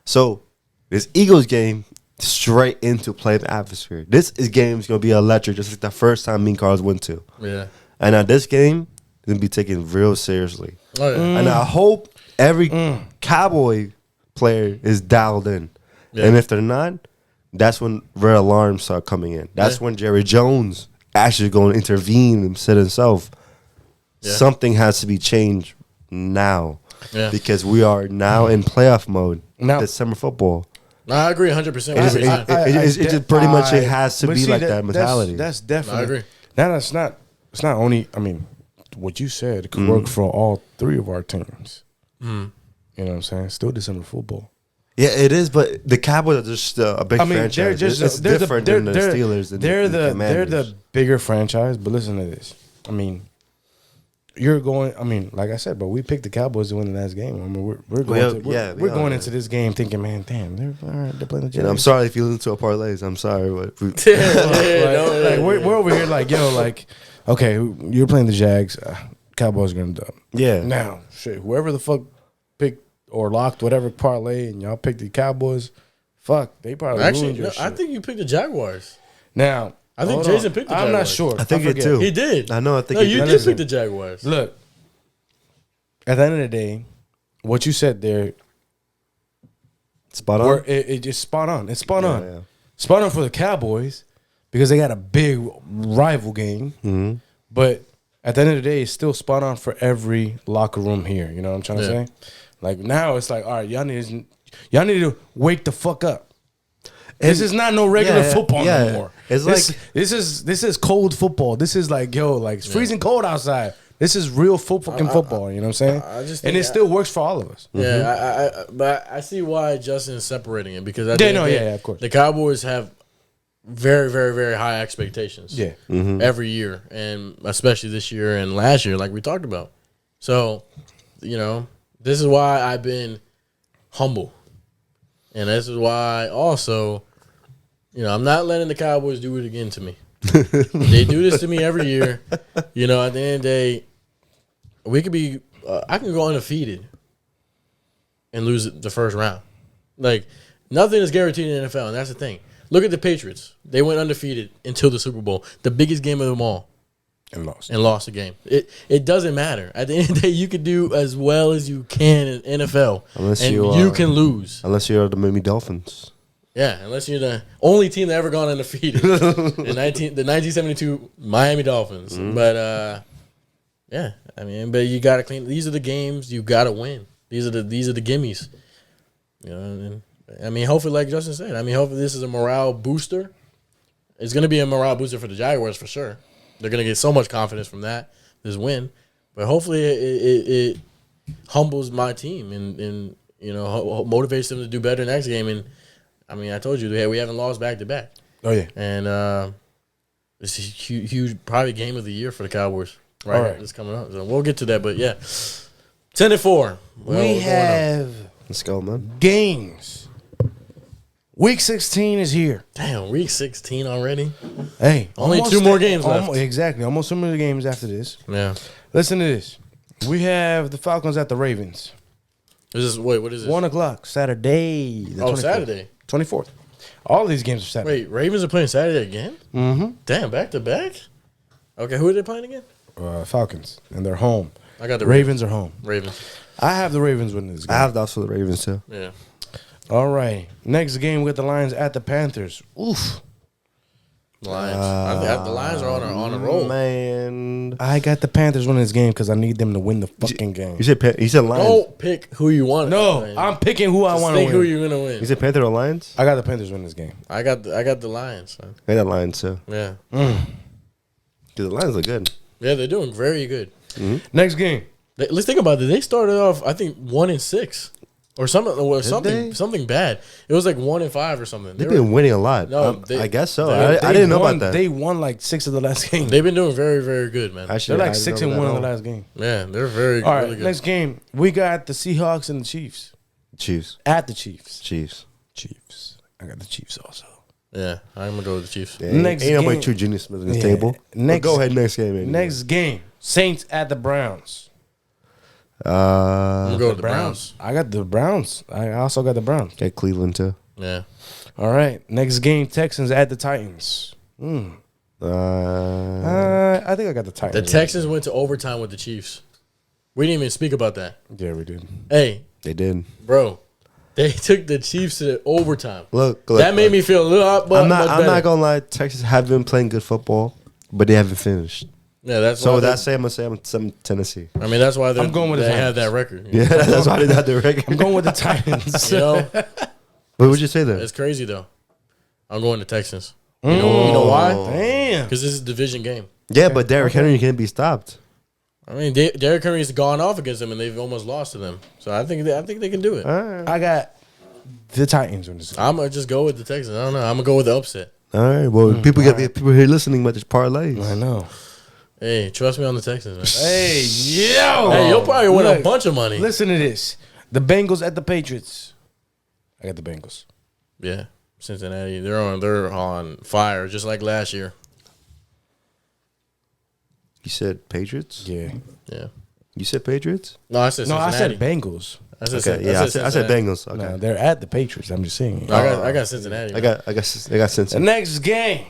So, this Eagles game, straight into playoff atmosphere. This game is going to be electric, just like the first time me and Carlos went to. Yeah. And now this game is going to be taken real seriously. Oh, yeah. And I hope every Cowboy player is dialed in. Yeah. And if they're not, that's when red alarms start coming in. That's when Jerry Jones actually going to intervene and said himself, something has to be changed now. Yeah. Because we are now in playoff mode. Now, December football. No, I agree 100%. It just pretty much it has to be like that mentality. That's definitely. I agree. Now, it's not only, I mean, what you said could work for all 3 of our teams. You know what I'm saying? Still December football. Yeah, it is, but the Cowboys are just a big franchise. It's different than the Steelers. And they're the bigger franchise, but listen to this. I mean, like I said, but we picked the Cowboys to win the last game. I mean, we're going into this game thinking, man, damn, they're playing the Jags. I'm sorry if you listen to our parlays. I'm sorry, but we're over here like, yo, like, okay, you're playing the Jags, Cowboys are gonna dub. Yeah. Now, shit, whoever the fuck picked or locked whatever parlay, and y'all picked the Cowboys, fuck, they probably ruined your shit. I think you picked the Jaguars. Now, I think Jason picked the Jaguars. I'm not sure. I think it too. He did. I know. I think you did pick the Jaguars. Look, at the end of the day, what you said there, spot on. It just spot on. It's spot on. Yeah. Spot on for the Cowboys because they got a big rival game. Mm-hmm. But at the end of the day, it's still spot on for every locker room here. You know what I'm trying to say? Like now, it's like, all right, y'all need to wake the fuck up. This is not no regular football anymore. It's this is cold football. This is like, yo, like it's freezing cold outside. This is real fucking football. You know what I'm saying? And it still works for all of us. Yeah, but I see why Justin is separating it because of course the Cowboys have very, very, very high expectations. Yeah. Every year, and especially this year and last year, like we talked about. So, this is why I've been humble, and this is why also, I'm not letting the Cowboys do it again to me. They do this to me every year. At the end of the day, we could be. I can go undefeated and lose the first round. Like, nothing is guaranteed in the NFL, and that's the thing. Look at the Patriots. They went undefeated until the Super Bowl, the biggest game of them all, And lost. and lost the game. It doesn't matter. At the end of the day, you can do as well as you can in NFL, and you can lose. Unless you're the Miami Dolphins. Yeah, unless you're the only team that ever gone undefeated, the 1972 Miami Dolphins. But but you gotta clean. These are the games you gotta win. These are the gimmies. Hopefully, like Justin said, hopefully this is a morale booster. It's gonna be a morale booster for the Jaguars for sure. They're gonna get so much confidence from this win. But hopefully it humbles my team and motivates them to do better next game. And I told you, we haven't lost back to back. Oh yeah. And it's a huge, probably game of the year for the Cowboys. Right, it's coming up. So we'll get to that, but yeah, 10-4. We have Let's go, man. games. Week 16 is here. Damn, week 16 already. Hey, Only almost 2 more games left. Exactly, almost 2 more games after this. Yeah. Listen to this. We have the Falcons at the Ravens. What is this? 1 o'clock Saturday. The 24th. Saturday. 24th. All these games are Saturday. Wait, Ravens are playing Saturday again? Mm-hmm. Damn, back to back. Okay, who are they playing again? Falcons, and they're home. I got the Ravens are home. Ravens. I have the Ravens winning this game. I have also the Ravens too. Yeah. All right. Next game, we got the Lions at the Panthers. Oof. Lions. The Lions are on a roll. Man. I got the Panthers winning this game because I need them to win the fucking game. You said Lions. Don't pick who you want. No, I'm picking who I want to Think win. who you're gonna win. You said Panther or Lions? I got the Panthers winning this game. I got the Lions. Son. I got Lions too. Yeah. Dude, the Lions look good. Yeah, they're doing very good. Next game. Let's think about it. They started off, I think, 1-6 or something bad. It was like 1-5 or something. They've been winning a lot. No, I guess so. they I didn't know about that. They won like 6 of the last game. They've been doing very, very good, man. They're like 6-1 in the last game. Yeah, they're very All right, really good. next game. We got the Seahawks and the Chiefs. Chiefs. At the Chiefs. Chiefs. I got the Chiefs also. Yeah, I'm gonna go with the Chiefs. Yeah, Next ain't nobody game. true genius at this table. But go ahead, next game. Anyway. Next game. Saints at the Browns. I'm gonna go with the Browns. I got the Browns. I also got the Browns. Got Cleveland too. Yeah. All right. Next game, Texans at the Titans. I think I got the Titans. The Texans went to overtime with the Chiefs. We didn't even speak about that. Yeah, we did. Hey, They did. bro, they took the Chiefs to the overtime. Look, That made me feel a little much I'm better. not gonna lie. Texas have been playing good football, but they haven't finished. Yeah, that's So why that's I'm gonna say I'm Tennessee. that's why I'm going with the they have Titans. that record. Yeah, that's why they had the record. I'm going with the Titans. What would you say there? It's crazy though. I'm going to Texans. You know why? Damn. Because this is a division game. Yeah, but Derrick Henry can't be stopped. Derrick Henry's gone off against them, and they've almost lost to them. So I think they can do it. I got the Titans on this. I'm gonna just go with the Texans. I don't know. I'm gonna go with the upset. All right. Well, people here listening about this parlays. I know. Hey, trust me on the Texans, man. Hey, yo. Hey, you'll probably win a Look, bunch of money. Listen to this. The Bengals at the Patriots. I got the Bengals. Yeah, Cincinnati. They're on fire, just like last year. You said Patriots? Yeah. Yeah. You said Patriots? No, I said Cincinnati. I said Bengals. I said Okay. Yeah, I said Cincinnati. Bengals. Okay. No, they're at the Patriots. I'm just saying. No, I got Cincinnati. I got The Cincinnati. next game.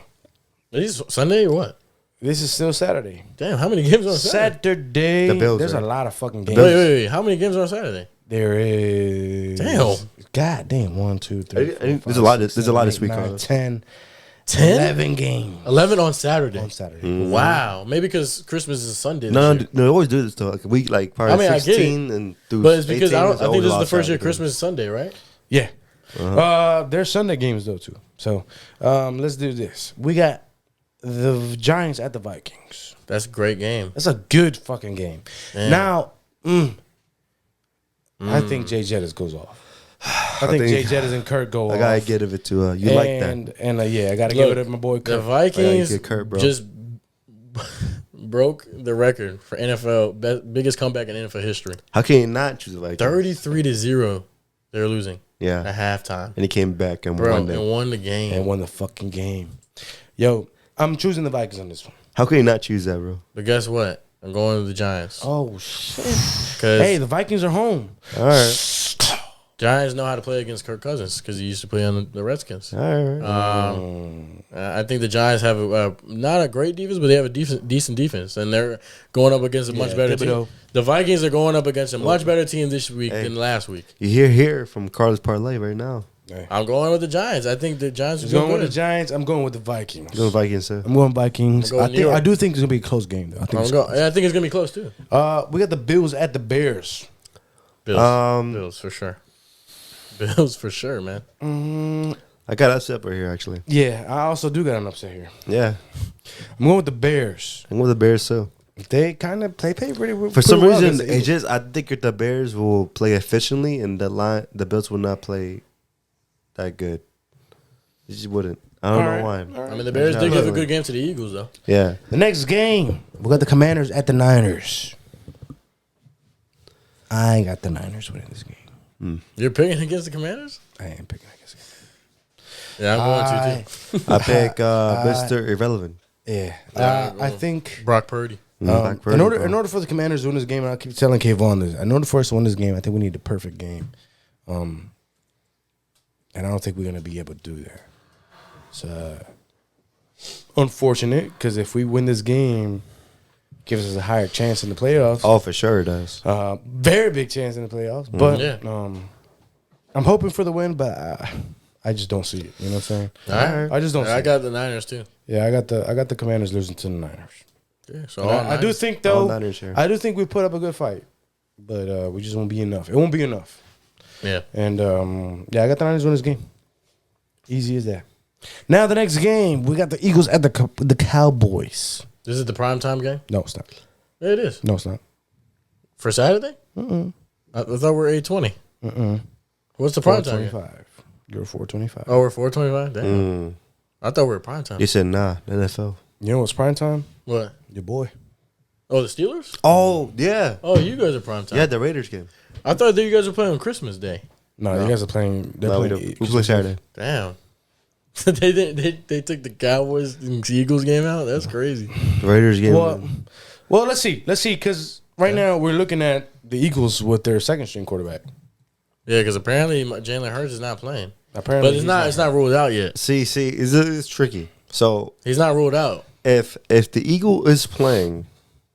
Is this Sunday or what? This is still Saturday. Damn, how many games on Saturday? Saturday. The Bills, There's right? a lot of fucking games. Wait. How many games are on Saturday? There is. Damn. God damn. 1, 2, 3. I think 4, there's a lot 5, of- there's a lot this 8, week, 9, Carlos. 10. 10? 11 games 11 on Saturday. on Saturday. Wow. Maybe because Christmas is Sunday. this No, year. they always do this though. Like a week, like probably I mean, I get it. 16 and through But it's because 18, I it's think always this a is lot the of first year Saturday. Christmas is Sunday, right? Yeah. There's Sunday games though too. So let's do this. We got the Giants at the Vikings. That's a great game. That's a good fucking game. Man. Now, I think Jay Jettis goes off. I think Jay Jettis and Kurt go off. I gotta give it to you. Like that, and I gotta give it to my boy Kurt. The Vikings Kurt, bro. just broke the record for NFL biggest comeback in NFL history. How can you not choose the Vikings? 33-0, they're losing. Yeah, at halftime, and he came back and won the game and won the fucking game. Yo, I'm choosing the Vikings on this one. How can you not choose that, bro? But guess what? I'm going to the Giants. Oh shit! Hey, the Vikings are home. All right. Giants know how to play against Kirk Cousins because he used to play on the Redskins. All right. I think the Giants have not a great defense, but they have a decent defense, and they're going up against a much better team. The Vikings are going up against a much better team this week than last week. You hear from Carlos Parlay right now. Hey. I'm going with the Giants. I think the Giants are going with the Giants. I'm going with the Vikings. Going Vikings, sir. I'm going Vikings. I do think it's gonna be a close game, though. I think it's gonna be close too. We got the Bills at the Bears. Bills for sure. Bills for sure, man. I got upset right here, actually. Yeah, I also do got an upset here. Yeah, I'm going with the Bears. I'm with the Bears too. They play pretty well. For some reason, I think the Bears will play efficiently, and the Bills will not play that good. They just wouldn't. I don't know why. Right. I mean, the Bears did give a good game to the Eagles, though. Yeah. The next game, we got the Commanders at the Niners. I got the Niners winning this game. You're picking against the Commanders? I am picking against them. Yeah, I'm going to too. I pick Mr. Irrelevant. Yeah. I think Brock Purdy. in order for the Commanders to win this game, and I keep telling Kayvon this, in order for us to win this game, I think we need the perfect game. And I don't think we're going to be able to do that. It's unfortunate because if we win this game, it gives us a higher chance in the playoffs. Oh, for sure it does. Very big chance in the playoffs. But I'm hoping for the win, but I just don't see it. You know what I'm saying? All right. I just don't see it. I got the Niners, too. Yeah, I got the Commanders losing to the Niners. Yeah, so I do think, though, I do think we put up a good fight. But we just won't be enough. It won't be enough. Yeah. And, I got the Niners win this game. Easy as that. Now the next game, we got the Eagles at the Cowboys. This is the primetime game? No, it's not. Yeah, it is. No, it's not. For Saturday? I thought we were 8:20. What's the primetime game? You're 4:25. Oh, we're 4:25? Damn. I thought we were primetime. You said nah, NFL. You know what's prime time? What? Your boy. Oh, the Steelers? Oh, yeah. Oh, you guys are primetime. Yeah, the Raiders game. I thought that you guys were playing on Christmas Day. No, you guys are playing. They're playing. We play Saturday. Damn. they took the Cowboys and Eagles game out? That's crazy. The Raiders game. Well, let's see. Because right now we're looking at the Eagles with their second string quarterback. Yeah, because apparently Jalen Hurts is not playing. Apparently, but it's not ruled out yet. See, it's tricky. So he's not ruled out. If the Eagle is playing,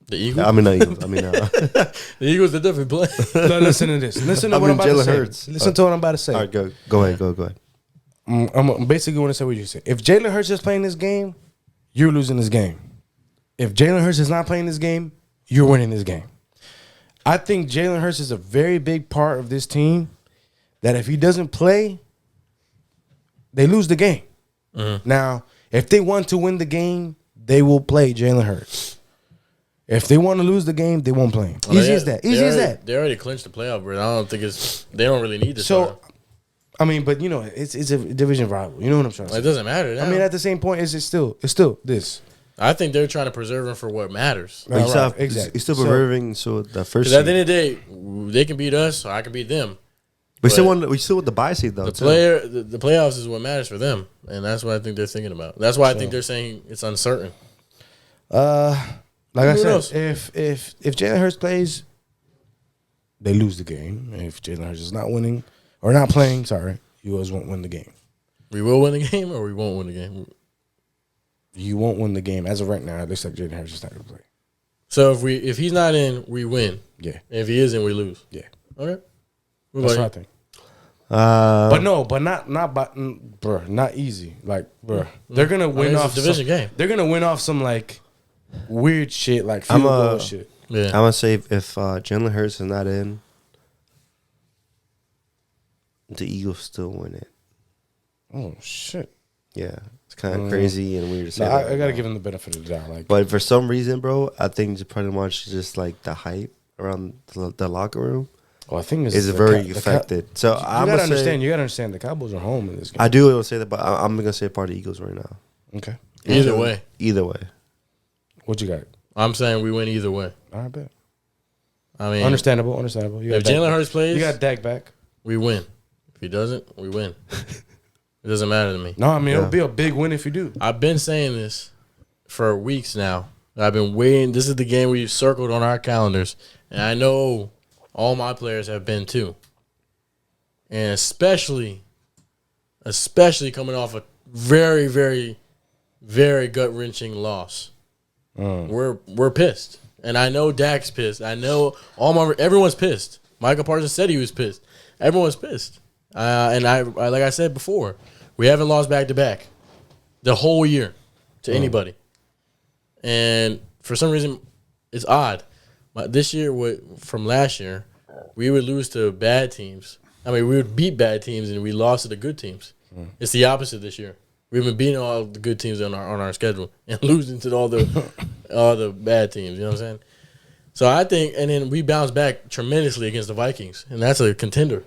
the Eagles. I mean not Eagles. The Eagles are definitely playing. No, listen to this. Listen to what I'm about to say. Hurts. Listen to what I'm about to say. All right, go ahead. I'm basically going to say what you said. If Jalen Hurts is playing this game, you're losing this game. If Jalen Hurts is not playing this game, you're winning this game. I think Jalen Hurts is a very big part of this team that if he doesn't play, they lose the game. Now, if they want to win the game, they will play Jalen Hurts. If they want to lose the game, they won't play him. Easy as that. They already clinched the playoff, but I don't think they don't really need this. So, I mean, but you know, it's a division rival. You know what I'm trying to say? It doesn't matter now. I mean, at the same point, it's still this. I think they're trying to preserve him for what matters. Exactly. Exactly. He's still preserving so the first. Because at the end of the day, they can beat us, so I can beat them. We still want the bye seed though. The playoffs is what matters for them, and that's what I think they're thinking about. That's why I think they're saying it's uncertain. Like I said, if Jalen Hurts plays, they lose the game. If Jalen Hurts is not winning or not playing, you guys won't win the game. We will win the game, or we won't win the game. You won't win the game as of right now. It looks like Jalen Hurts is not going to play. So if he's not in, we win. Yeah. If he is in, we lose. Yeah. Okay. That's what I think. Not easy. Like, they're gonna win off division game. They're gonna win off some like weird shit, like field goal shit. Yeah. I'm gonna say if Jalen Hurts is not in, the Eagles still win it. Oh shit. Yeah, it's kind of crazy and weird to say. I gotta give him the benefit of the doubt. Like, but for some reason, bro, I think it's pretty much just like the hype around the locker room. Well, I think is very affected. So you I'm gotta gonna understand. You gotta understand the Cowboys are home in this game. I do want to say that, but I'm gonna say part of the Eagles right now. Okay. Either way. Either way. What you got? I'm saying we win either way. All right, bet. I mean, Understandable. You if Jalen Hurts plays, you got Dak back. we win. If he doesn't, we win. It doesn't matter to me. No, I mean it'll be a big win if you do. I've been saying this for weeks now. I've been waiting. This is the game we've circled on our calendars, and I know all my players have been too. And especially coming off a very, very, very gut-wrenching loss. We're pissed. And I know Dak's pissed. I know everyone's pissed. Michael Parsons said he was pissed. Everyone's pissed. And I like I said before, we haven't lost back-to-back the whole year to anybody. And for some reason, it's odd. But this year, from last year, we would lose to bad teams. I mean, we would beat bad teams, and we lost to the good teams. It's the opposite this year. We've been beating all the good teams on our schedule and losing to all the bad teams. You know what I'm saying? So I think, and then we bounce back tremendously against the Vikings, and that's a contender,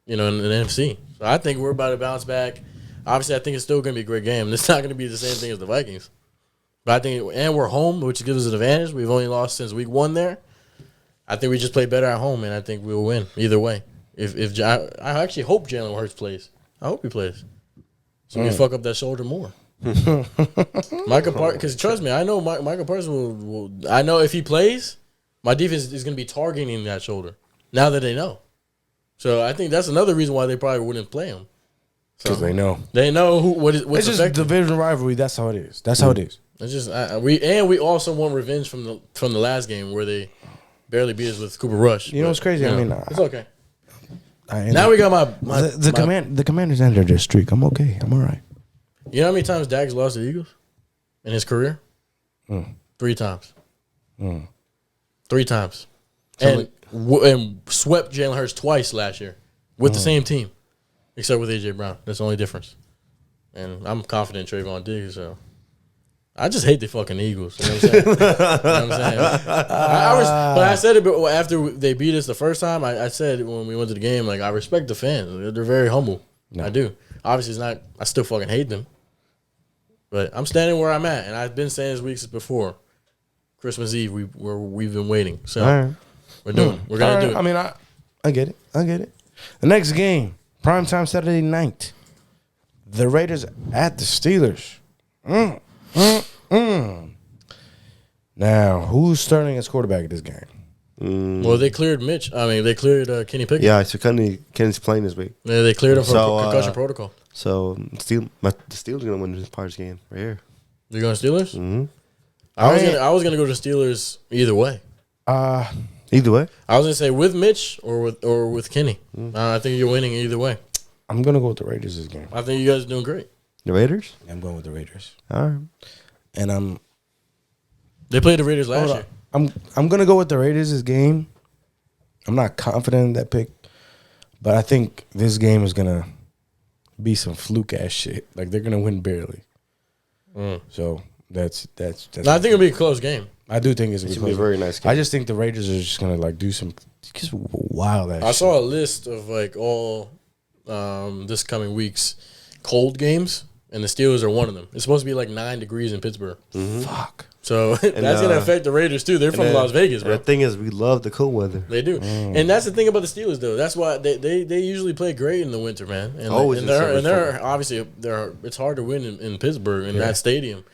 in the NFC. So I think we're about to bounce back. Obviously, I think it's still going to be a great game. It's not going to be the same thing as the Vikings. But I think, and we're home, which gives us an advantage. We've only lost since week 1 there. I think we just play better at home, and I think we'll win either way. I actually hope Jalen Hurts plays. I hope he plays. So we can fuck up that shoulder more. Because trust me, I know Michael Parsons will. I know if he plays, my defense is going to be targeting that shoulder. Now that they know, so I think that's another reason why they probably wouldn't play him. Because they know. They know what's it's just affected. division rivalry. That's how it is. That's how it is. It's just we also want revenge from the last game where they barely beat us with Cooper Rush. You know what's crazy? I mean, it's okay. Now we got the Commanders ended their streak. I'm okay. I'm all right. You know how many times Dak's lost to the Eagles in his career? 3 times. 3 times. And swept Jalen Hurts twice last year with the same team, except with A.J. Brown. That's the only difference. And I'm confident in Trayvon Diggs, so I just hate the fucking Eagles. You know what I'm saying? But I said it after they beat us the first time. I said when we went to the game, like, I respect the fans. They're very humble. No. I do. Obviously, it's not. I still fucking hate them. But I'm standing where I'm at, and I've been saying this weeks before. Christmas Eve, we've been waiting. So we're doing. We're gonna do it. I mean, I get it. The next game, primetime Saturday night. The Raiders at the Steelers. Now, who's starting as quarterback at this game? Well, they cleared Mitch. I mean, they cleared Kenny Pickett. Yeah, so Kenny's playing this week. Yeah, they cleared him for concussion protocol. So the Steelers are gonna win this Pirates game right here. You're going Steelers? Mm-hmm. I was gonna go to Steelers either way. Either way, I was gonna say with Mitch or with Kenny. I think you're winning either way. I'm gonna go with the Raiders this game. I think you guys are doing great. the Raiders. I'm going with the Raiders. All right, and they played the Raiders last year. I'm gonna go with the Raiders this game. I'm not confident in that pick, but I think this game is gonna be some fluke ass shit. Like they're gonna win barely. So that's. No, I think it'll be a close game. I do think it's gonna be a very nice game. I just think the Raiders are just gonna like do some just wild ass. I saw a list of like all this coming week's cold games, and the Steelers are one of them. It's supposed to be like 9 degrees in Pittsburgh. Mm-hmm. Fuck. So that's gonna affect the Raiders too. They're from Las Vegas, bro. The thing is, we love the cold weather. They do, and that's the thing about the Steelers, though. That's why they usually play great in the winter, man. And they're obviously it's hard to win in Pittsburgh in that stadium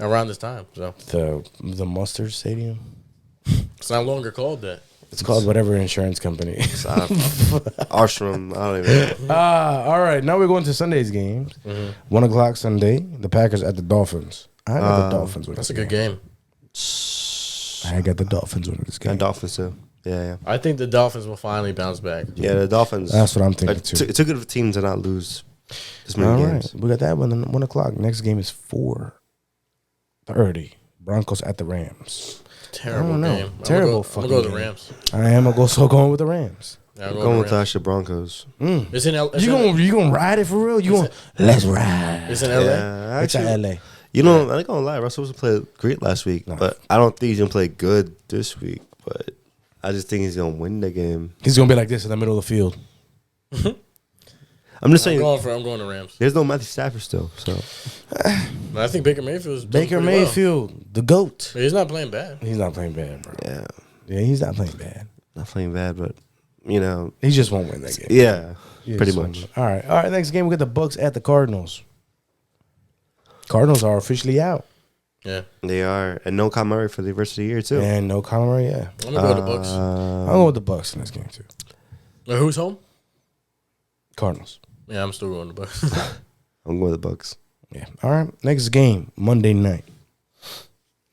around this time. So the Mustard Stadium. It's no longer called that. It's called whatever insurance company. Armstrong, I don't even know. All right. Now we're going to Sunday's games. 1 o'clock Sunday. The Packers at the Dolphins. I got the Dolphins winning. That's a good game. I got the Dolphins winning this game. And Dolphins too. Yeah. I think the Dolphins will finally bounce back. Yeah, the Dolphins. That's what I'm thinking too. It's a good team to not lose this many games. Right. We got that one. 1 o'clock. Next game is 4:30. Broncos at the Rams. Terrible game. Terrible I'm gonna go with the Rams. I am going with the Rams. I'm going with the Broncos. It's in L. You gonna ride it for real? Let's ride. It's in LA. Yeah, It's in LA. You know, I ain't gonna lie. Russell was played great last week, but I don't think he's gonna play good this week. But I just think he's gonna win the game. He's gonna be like this in the middle of the field. I'm just saying. I'm going to Rams. There's no Matthew Stafford still, so. But I think Baker Mayfield's Baker Mayfield, the GOAT. But he's not playing bad. He's not playing bad, bro. Yeah, He's not playing bad. not playing bad, but He just won't win that game. yeah, He pretty just much. won't. All right. Next game we got the Bucks at the Cardinals. Cardinals are officially out, Yeah. They are, and no Kyle Murray for the rest of the year too. and no Kyler Murray. Yeah, I'm going to go with the Bucks. I'll go with the Bucks in this game too. Who's home? Cardinals. Yeah, I'm still going to the Bucks. I'm going with the Bucks. Yeah. All right. Next game Monday night.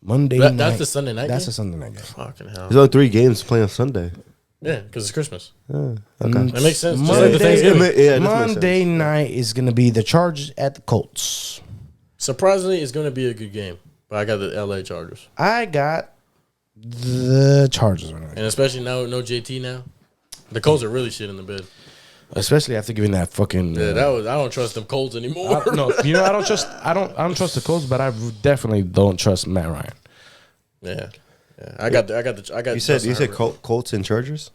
That's the Sunday night That's game? a Sunday night game. Fucking hell. There's only 3 games playing on Sunday. Yeah, because it's Christmas. Okay. That makes sense. Just like the Monday, Thanksgiving. Yeah, it does make Monday sense. night is going to be the Chargers at the Colts. Surprisingly, it's going to be a good game. But I got the LA Chargers. I got the Chargers winning. And especially now, no JT now. The Colts are really shit in the bed. Especially after giving that fucking Yeah, I don't trust them Colts anymore. I don't trust the Colts, but I definitely don't trust Matt Ryan. Yeah. I got You said Colts and Chargers?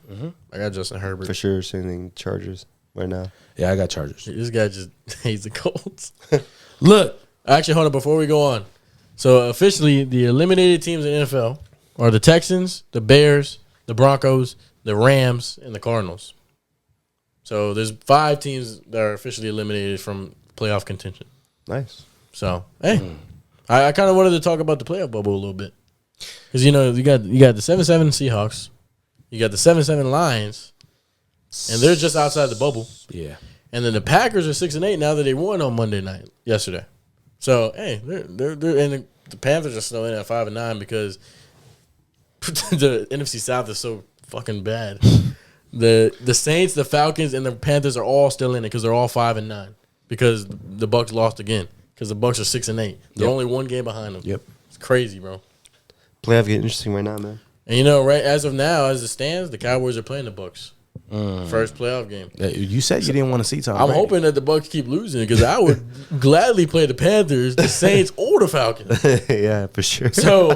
I got Justin Herbert. For sure, sending Chargers right now. Yeah, I got Chargers. This guy just hates the Colts. Look, Actually, hold on, before we go on. So officially the eliminated teams in the NFL are the Texans, the Bears, the Broncos, the Rams, and the Cardinals. So there's 5 teams that are officially eliminated from playoff contention. Nice. So hey, I kind of wanted to talk about the playoff bubble a little bit because you got the 7-7 Seahawks, you got the 7-7 Lions, and they're just outside the bubble. yeah, And then the Packers are 6-8 now that they won on Monday night yesterday. So hey, they're and the Panthers are still in at 5-9 because the NFC South is so fucking bad. The Saints, the Falcons, and the Panthers are all still in it because they're all 5-9 because the Bucks lost again because the Bucks are 6-8. They're only 1 game behind them. Yep. It's crazy, bro. Playoff getting interesting right now, man. And right as of now, as it stands, the Cowboys are playing the Bucks. First playoff game. you said you didn't want to see Tom I'm Brady. hoping that the Bucks keep losing because I would gladly play the Panthers, the Saints, or the Falcons. Yeah, for sure. So,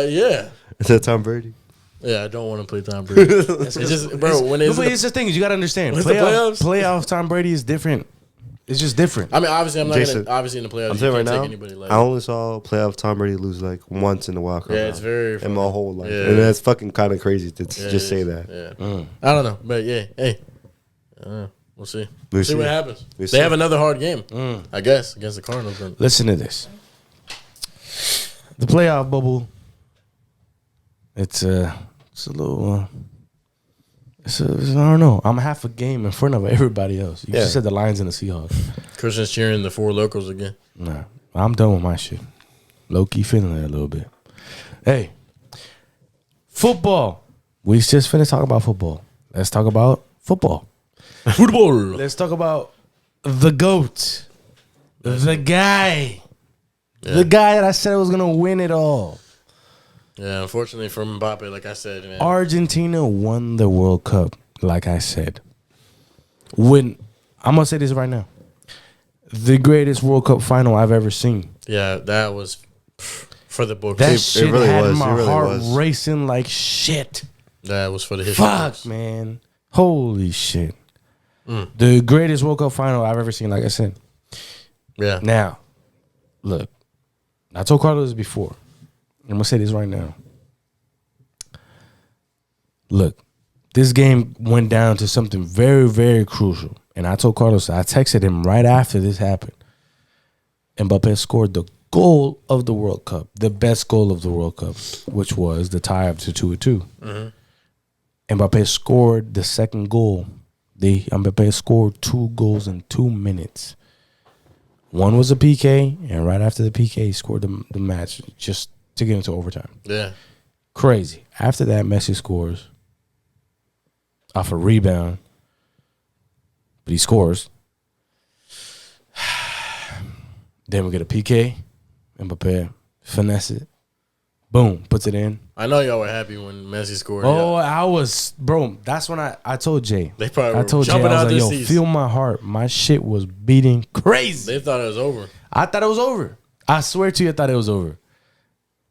yeah. Is that Tom Brady? Yeah, I don't want to play Tom Brady. It's just, bro, when it's It's the thing is you got to understand. When it's the playoffs? Playoff Tom Brady is different. It's just different. I mean, obviously, I'm not Jason, going to, obviously, in the playoffs, I'm you saying can't right take now, anybody like I only saw playoff Tom Brady lose like once in the wild card. Yeah, round it's very in my whole life, yeah. and that's fucking kind of crazy to Yeah, just it say is. that. Yeah. I don't know. But, yeah, hey. We'll see. We'll see see. what happens. We'll They see. have another hard game, I guess, against the Cardinals. But Listen to this. The playoff bubble. It's a little. I don't know. I'm half a game in front of everybody else. You just said the Lions and the Seahawks. Christian's cheering the 4 locals again. Nah, I'm done with my shit. Low key feeling it a little bit. Hey, football. We just finished talking about football. Let's talk about football. Football. Let's talk about the GOAT. The guy. Yeah. The guy that I said was going to win it all. Yeah, unfortunately for Mbappe, like I said, man. Argentina won the World Cup, like I said. I'm going to say this right now. The greatest World Cup final I've ever seen. Yeah, that was for the books. That It shit really had was. my It really heart was. racing like shit. That was for the history Fuck, books. man. Holy shit. The greatest World Cup final I've ever seen, like I said. Yeah. Now, look. I told Carlos this before. I'm going to say this right now. Look, this game went down to something very, very crucial. And I told Carlos, I texted him right after this happened. Mbappe scored the goal of the World Cup, the best goal of the World Cup, which was the tie up to 2-2. Mbappe scored the second goal. Mbappe scored 2 goals in 2 minutes. One was a PK, and right after the PK, he scored the match just to get into overtime. Yeah. Crazy. After that, Messi scores off a rebound, but he scores. Then we get a PK. Mbappe finesse it. Boom, puts it in. I know y'all were happy when Messi scored. Oh, Yeah. I was, bro. That's when I told Jay. They probably I were told Jay, jumping I was out like, their yo, seats. feel my heart. My shit was beating crazy. They thought it was over. I thought it was over. I swear to you, I thought it was over.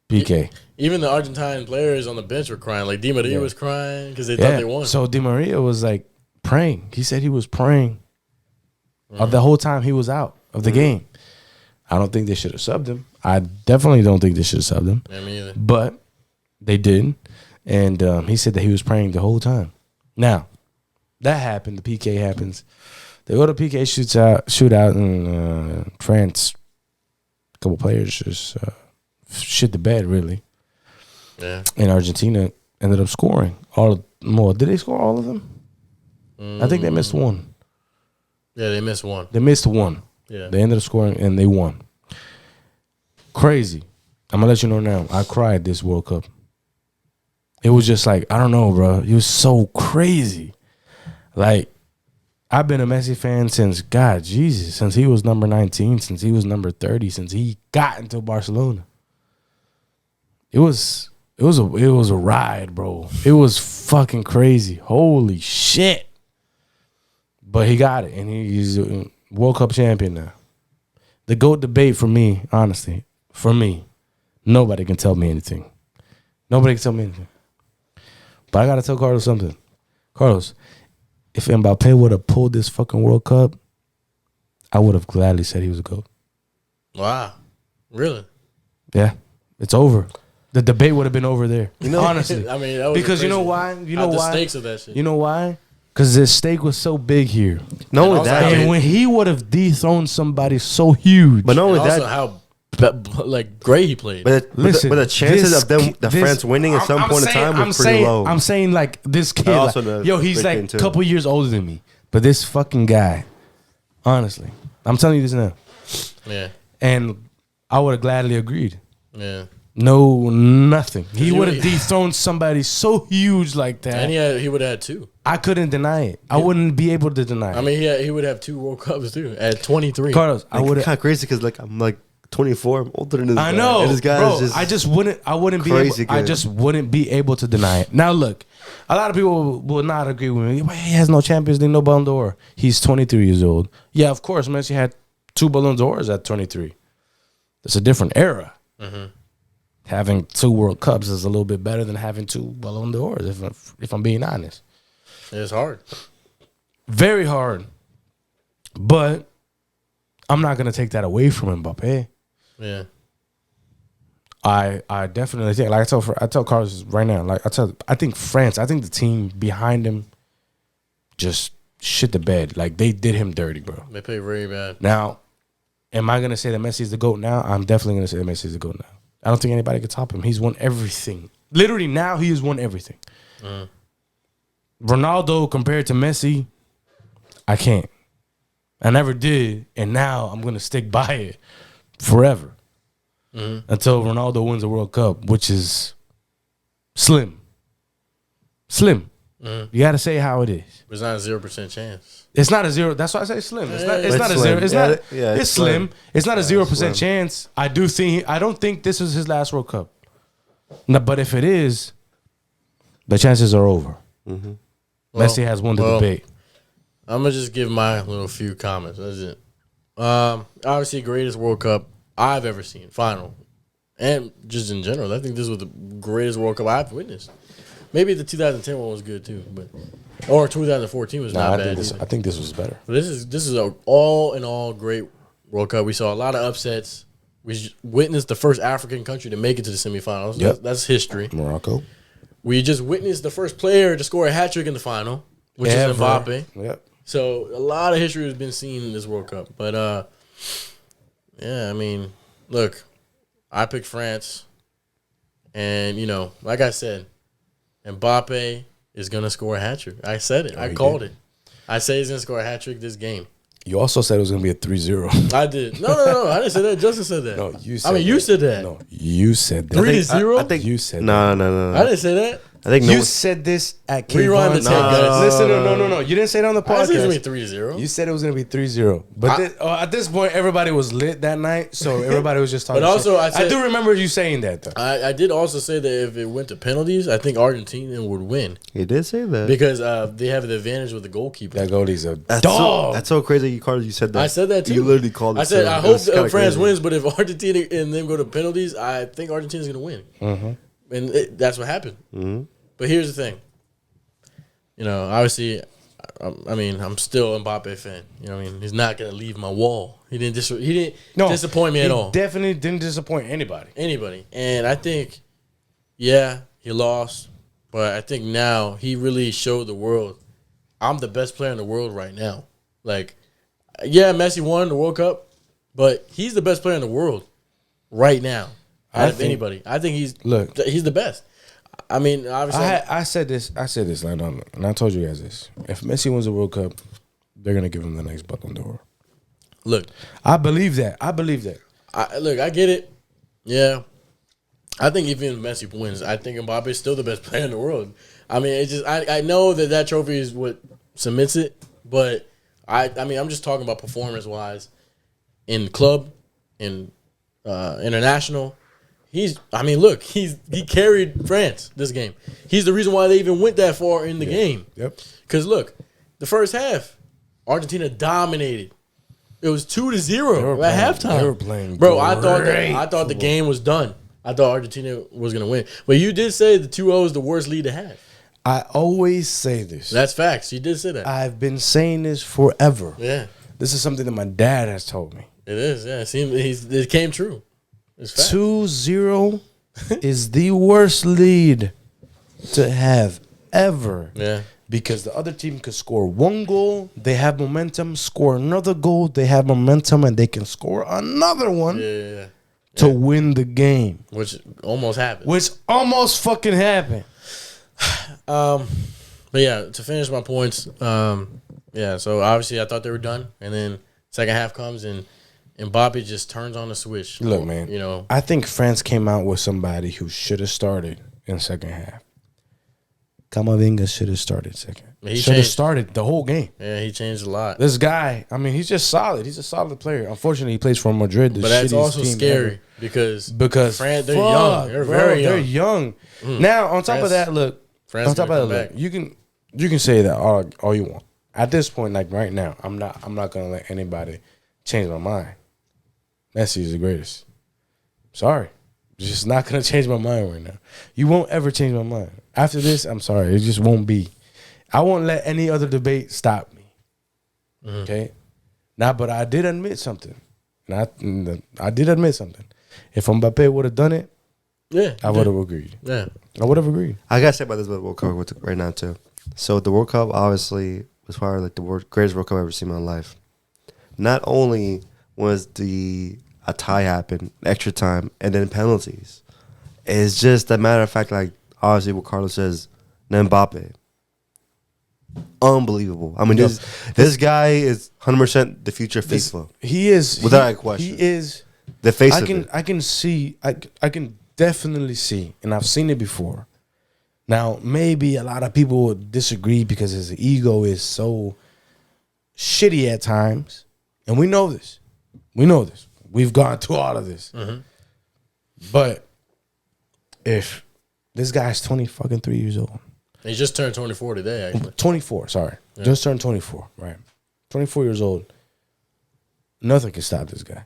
PK. Even the Argentine players on the bench were crying. Like Di Maria was crying because they thought they won. So Di Maria was like praying. He said he was praying the whole time he was out of the game. I don't think they should have subbed him. I definitely don't think they should have subbed him. Yeah, me either. But they did. And he said that he was praying the whole time. Now, that happened. The PK happens. They go to PK shootout in France. A couple players just shit the bed, really. Yeah. And Argentina ended up scoring more. Did they score all of them? I think they missed one. Yeah, they missed one. They missed one. Yeah. They ended up scoring and they won. Crazy. I'm gonna let you know now. I cried this World Cup. It was just like, I don't know, bro. It was so crazy. Like, I've been a Messi fan since since he was number 19, since he was number 30, since he got into Barcelona. It was a ride, bro. It was fucking crazy. Holy shit. But he got it, and he's a World Cup champion now. The GOAT debate for me, honestly, nobody can tell me anything. Nobody can tell me anything. But I got to tell Carlos something. Carlos, if Mbappe would have pulled this fucking World Cup, I would have gladly said he was a GOAT. Wow. Really? Yeah. It's over. The debate would have been over there. Honestly. I mean, that was because crazy. you know why? The stakes of that shit. You know why? Because the stake was so big here. Not only also that, And when he would have dethroned somebody so huge. but not only And also that, how great he played. but the chances of the France winning at some point in time was pretty low. I'm saying like this kid, Also like, the he's big like thing, a too. couple years older than me. But this fucking guy, honestly, I'm telling you this now. Yeah. And I would have gladly agreed. Yeah. No, nothing. He he would have would- dethroned somebody so huge like that. And he would have had two. I couldn't deny it. I wouldn't be able to deny it. I mean, he would have 2 World Cups too at 23. Carlos, I would It's have. kind of crazy because like I'm like 24. I'm older than this guy. I know, And this guy bro. is just I wouldn't be crazy able. I good. just wouldn't be able to deny it. Now look, a lot of people will not agree with me. He has no Champions League, no Ballon d'Or. He's 23 years old. Yeah, of course, Messi had 2 Ballon d'Ors at 23. It's a different era. Having 2 World Cups is a little bit better than having 2 Ballon d'Ors. If I'm being honest, It's hard. very hard. But I'm not gonna take that away from Mbappe. Yeah. I definitely think, like I tell Carlos right now, like I think France, I think the team behind him just shit the bed. Like they did him dirty, bro. They played very bad. Now, am I gonna say that Messi's the GOAT now? I'm definitely gonna say that Messi's the GOAT now. I don't think anybody can top him. He's won everything. Literally now he has won everything. Ronaldo compared to Messi, I can't. I never did, and now I'm gonna stick by it forever. Until Ronaldo wins a World Cup, which is slim. Slim. You got to say how it is. It's not a 0% chance. It's not a 0. That's why I say slim. It's not. It's It's not a slim. 0. It's Yeah, not. yeah, It's it's slim. slim. It's not a 0% slim. chance. I don't think this is his last World Cup. No, but if it is, the chances are over. Messi has won the debate. I'm going to just give my little few comments. That's it. Obviously, greatest World Cup I've ever seen. Final. And just in general. I think this was the greatest World Cup I've witnessed. Maybe the 2010 one was good too, or 2014 was not bad. I think this was better. But this is a all in all great World Cup. We saw a lot of upsets. We witnessed the first African country to make it to the semifinals. Yep. That's history. Morocco. We just witnessed the first player to score a hat trick in the final, which is Mbappe. Yep. So a lot of history has been seen in this World Cup. But yeah, I mean, look, I picked France, and like I said, Mbappe is gonna score a hat trick. I said it. I called it. I say he's gonna score a hat trick this game. You also said it was going to be a 3-0. I did. No. I didn't say that. Justin said that. No, you said you said that. No, you said that. 3-0? I think You said no. I didn't say that. I think You said this at Rewind the K-Von. tape, guys. Listen, no. You didn't say it on the I said it was podcast. gonna be 3-0. You said it was going to be 3-0. But at this point, everybody was lit that night, so everybody was just talking But also, shit. I do remember you saying that, though. I did also say that if it went to penalties, I think Argentina would win He did say that. because they have the advantage with the goalkeeper. That goalie's a That's dog. that's so crazy. You said that. I said that too. You literally called it. I said so. I It hope was kinda France crazy. wins, but if Argentina and them go to penalties, I think Argentina's gonna win, and that's what happened. Mm-hmm. But here's the thing. You know, obviously, I mean, I'm still a Mbappe fan. You know what I mean? He's not going to leave my wall. He didn't disappoint me at all. Definitely didn't disappoint anybody. And I think, yeah, he lost. But I think now he really showed the world, I'm the best player in the world right now. Like, yeah, Messi won the World Cup, but he's the best player in the world right now out of anybody. I think he's the best. I mean, obviously, I said this, and I told you guys this. If Messi wins the World Cup, they're gonna give him the next Ballon d'Or. Look, I believe that. I get it. Yeah, I think even if Messi wins, I think Mbappe is still the best player in the world. I mean, it's just I know that trophy is what cements it, but I mean, I'm just talking about performance wise, in club, in international. He carried France this game. He's the reason why they even went that far in the game. Yep. Because look, the first half, Argentina dominated. It was 2-0 at halftime. They were playing, bro. great I thought the game was done. I thought Argentina was gonna win. But you did say the 2-0 is the worst lead to have. I always say this. That's facts. You did say that. I've been saying this forever. Yeah, This is something that my dad has told me. it is. Yeah, it came true. It's fact. 2-0 is the worst lead to have ever. Yeah. Because the other team could score one goal, they have momentum, score another goal, they have momentum, and they can score another one to win the game. Which almost happened. Which almost fucking happened. But yeah, to finish my points, so obviously I thought they were done. And then second half comes and Mbappe just turns on the switch. Look, man, you know, I think France came out with somebody who should have started in second half. Camavinga should have started second. Should have started the whole game. Yeah, he changed a lot. This guy, I mean, he's just solid. He's a solid player. Unfortunately, he plays for Madrid. But that's also scary because France, they're young. They're very young. They're young. Now, on top of that, look. France on top of that, look, you can say that all you want. At this point, like right now, I'm not gonna let anybody change my mind. Messi is the greatest. Sorry. Just not gonna change my mind right now. You won't ever change my mind. After this, I'm sorry. It just won't be. I won't let any other debate stop me. Okay? Now, but I did admit something. I did admit something. If Mbappe would have done it, I would have agreed. Yeah. I would have agreed. I gotta say about this World Cup right now too. So the World Cup obviously was probably like the greatest World Cup I've ever seen in my life. Not only was a tie happen, extra time, and then penalties. It's just a matter of fact, like obviously what Carlos says, Mbappe. Unbelievable. I mean, this guy is 100% the future of FIFA. He is without a question. He is the face of it. I can see. I can definitely see, and I've seen it before. Now, maybe a lot of people would disagree because his ego is so shitty at times, and we know this. We've gone through all of this. But if this guy's 23 years old. He just turned 24 today, actually. 24, sorry. Yeah. Just turned 24, right. 24 years old. Nothing can stop this guy.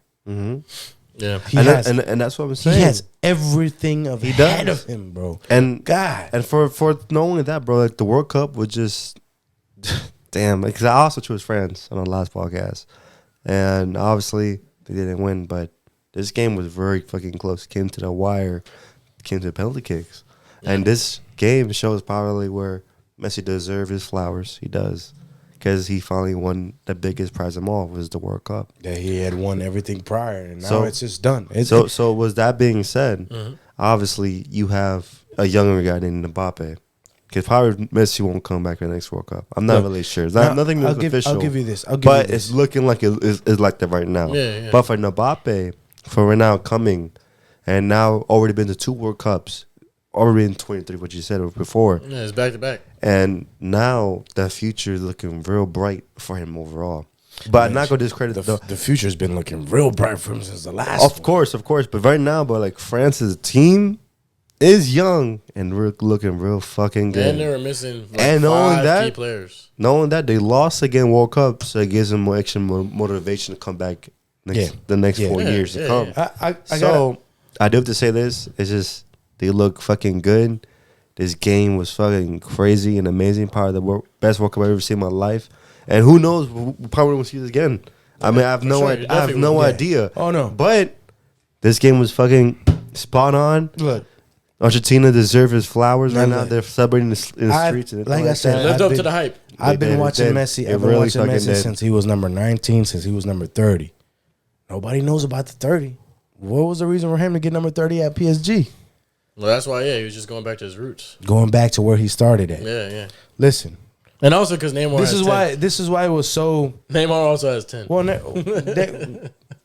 Yeah. And that's what I'm saying. He has everything ahead of him, bro. And God. And for not only that, bro, like the World Cup was just damn. Because I also chose France on the last podcast. And obviously they didn't win, but this game was very fucking close. It came to the wire, came to the penalty kicks. And this game shows probably where Messi deserves his flowers. He does. Because he finally won the biggest prize of them all, was the World Cup. Yeah, he had won everything prior, and now it's just done. So with that being said, obviously you have a younger guy named Mbappe. Because probably Messi won't come back in the next World Cup. I'm not really sure. Nothing official. I'll give you this. But it's looking like it's like that right now. Yeah. But for Mbappe, for right now coming, and now already been to 2 World Cups, already in 23, what you said before. Yeah, it's back to back. And now the future is looking real bright for him overall. But I'm not gonna discredit the future's been looking real bright for him since the last. Of course. But right now, like France's team is young and we're looking real fucking good. And they were missing and knowing 5 that, key players. Knowing that they lost again World Cup, so it gives them more extra motivation to come back the next 4 years to come. I do have to say this. It's just they look fucking good. This game was fucking crazy and amazing. Probably the best World Cup I've ever seen in my life. And who knows? We probably won't see this again. I mean, I have no idea. Oh no! But this game was fucking spot on. Look, Argentina deserves his flowers right now. They're celebrating in the streets. And like I said, lived up to the hype. I've been watching Messi. I've been watching Messi since he was number 19. Since he was number 30. Nobody knows about the 30. What was the reason for him to get number 30 at PSG? Well, that's why. Yeah, he was just going back to his roots. Going back to where he started at. Yeah. Listen. And also because Neymar. This is why it was so. Neymar also has 10. Well,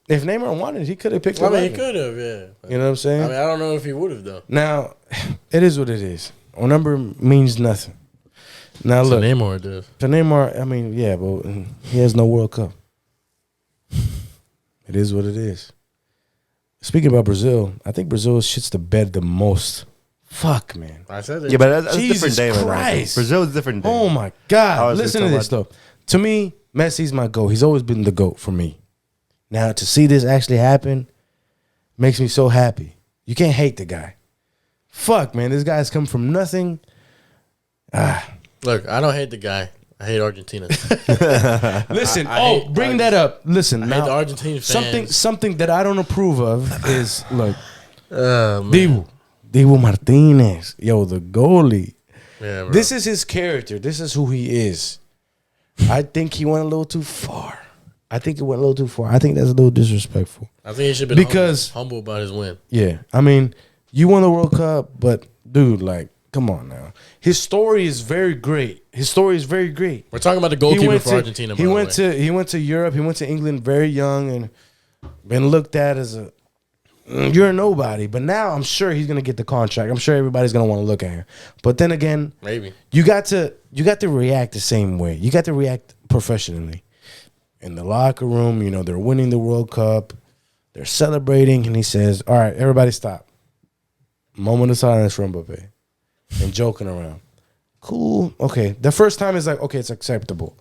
if Neymar wanted, he could have picked. I mean, he could have. Yeah. You know what I'm saying? I mean, I don't know if he would have though. Now, it is what it is. A number means nothing. Now look, Neymar does. To Neymar, I mean, yeah, but he has no World Cup. It is what it is. Speaking about Brazil, I think Brazil shits the bed the most. Fuck, man. I said it. Yeah, but that's Jesus a different day. Christ. Brazil is a different day. Oh my God! Listen to this though. To me, Messi's my GOAT. He's always been the GOAT for me. Now to see this actually happen makes me so happy. You can't hate the guy. Fuck, man, this guy's come from nothing. Look, I don't hate the guy. I hate Argentina. Listen, bring that up. Listen, I now, hate the Argentine fans. Something that I don't approve of is look, Dibu Martinez, yo, the goalie. Yeah, bro. This is his character. This is who he is. I think he went a little too far. I think that's a little disrespectful. I think he should be humble about his win. Yeah, I mean, you won the World Cup, but dude, like, come on now. His story is very great. We're talking about the goalkeeper for Argentina. He went to Europe. He went to England very young and been looked at as you're a nobody. But now I'm sure he's gonna get the contract. I'm sure everybody's gonna want to look at him. But then again, maybe you got to react the same way. You got to react professionally. In the locker room, you know, they're winning the World Cup. They're celebrating, and he says, "All right, everybody stop. Moment of silence for Mbappe." And joking around. Cool. Okay. The first time is like, okay, it's acceptable.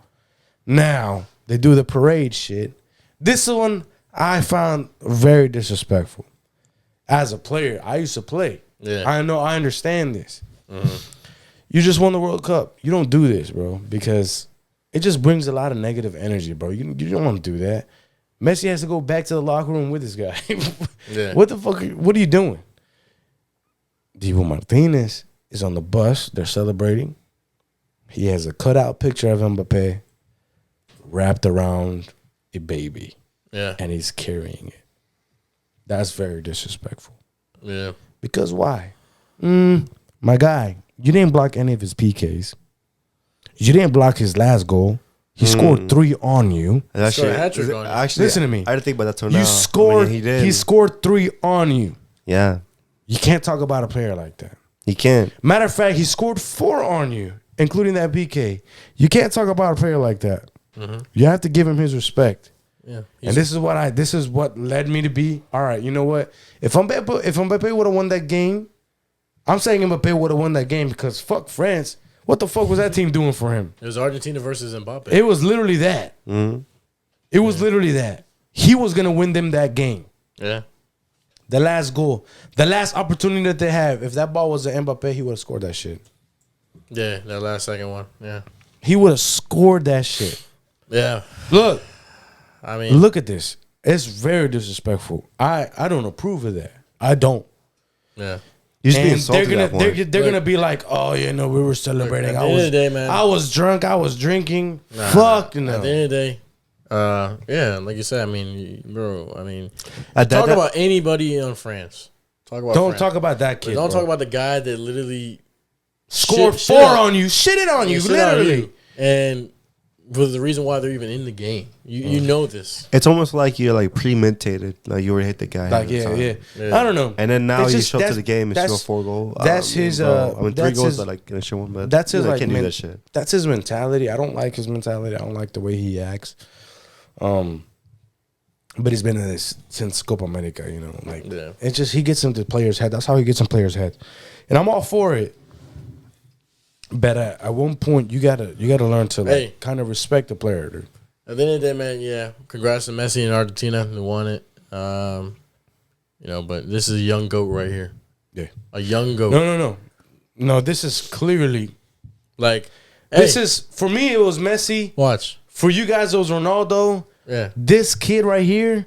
Now, they do the parade shit. This one I found very disrespectful. As a player, I used to play. Yeah. I understand this. Mm-hmm. You just won the World Cup. You don't do this, bro, because it just brings a lot of negative energy, bro. You don't want to do that. Messi has to go back to the locker room with this guy. Yeah. What the fuck? What are you doing? Dibu Martinez is on the bus. They're celebrating. He has a cutout picture of Mbappe wrapped around a baby. Yeah. And he's carrying it. That's very disrespectful. Yeah. Because why? My guy, you didn't block any of his PKs. You didn't block his last goal. He scored 3 on you. Actually, listen to me. I didn't think about that till now. He scored 3 on you. Yeah. You can't talk about a player like that. He can't. Matter of fact, he scored 4 on you, including that PK. You can't talk about a player like that. Mm-hmm. You have to give him his respect. Yeah. And this is what led me to be, all right, you know what? If Mbappe would have won that game, I'm saying Mbappe would have won that game because fuck France. What the fuck was that team doing for him? It was Argentina versus Mbappe. It was literally that. Mm-hmm. It was literally that. He was going to win them that game. Yeah. The last goal. The last opportunity that they have. If that ball was to Mbappe, he would have scored that shit. Yeah, that last second one. Yeah. He would have scored that shit. Yeah. Look. I mean. Look at this. It's very disrespectful. I don't approve of that. I don't. Yeah. And they're gonna be like, oh, you know, we were celebrating. At the end of the day, man. I was drunk. I was drinking. Fuck no. At the end of the day, yeah, like you said, I mean, bro, I mean, talk about anybody in France. Don't talk about that kid. Don't talk about the guy that literally scored 4 on you, shitted on you, literally. And for the reason why they're even in the game. You know this. It's almost like you're like premeditated. Like you already hit the guy. Like yeah. I don't know. And then now It's you just- show up to that's- the game and that's- score 4 goals. that's his, 3 that's goals, his- but like in a short one. But That's his I like can't do that shit. that's his mentality. I don't like his mentality. I don't like the way he acts. But he's been in this since Copa America, you know. Like it's just he gets into players' head. That's how he gets in players' head. And I'm all for it. But at one point you gotta learn to like kind of respect the player, dude. At the end of the day, man, yeah. Congrats to Messi and Argentina who won it. You know, but this is a young goat right here. Yeah. A young goat. No, this is clearly like this is for me it was Messi. Watch. For you guys it was Ronaldo. Yeah. This kid right here,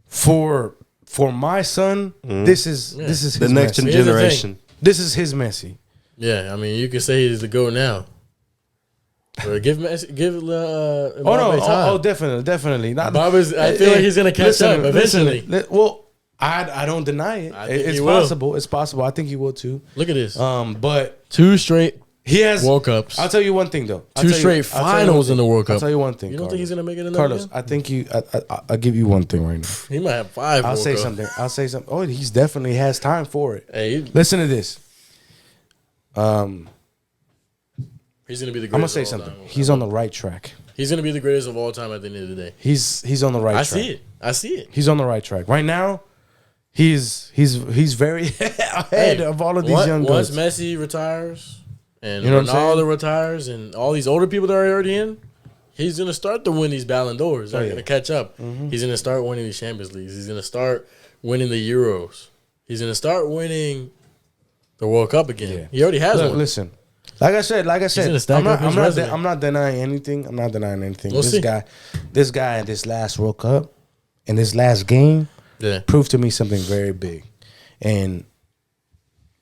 for my son, this is his the next Messi. generation. This is his Messi. Yeah, I mean, you could say he's the GOAT now. But give Messi, time. Definitely. Not, I feel like he's gonna catch up eventually. Well, I don't deny it. It's possible. It's possible. I think he will too. Look at this. But 2 straight he has World Cups. I'll tell you one thing though. 2 straight finals in the World Cup. I'll tell you one thing. You don't think he's gonna make it in Carlos, again? I think I'll give you one thing right now. He might have 5. I'll say something. Oh, he's definitely has time for it. Hey, listen to this. He's gonna be the greatest. I'm gonna say something. He's on the right track. He's gonna be the greatest of all time at the end of the day. He's on the right track. I see it. He's on the right track. Right now, he's very ahead of all of these young guys. Once Messi retires and you know Ronaldo retires and all these older people that are already in, he's gonna start to win these Ballon d'Ors. They're gonna catch up. He's gonna start winning the Champions Leagues. He's gonna start winning the Euros. He's gonna start winning the World Cup again. Yeah. He already has one. Listen. Like I said, I'm not denying anything. This guy in this last World Cup, in this last game, proved to me something very big, and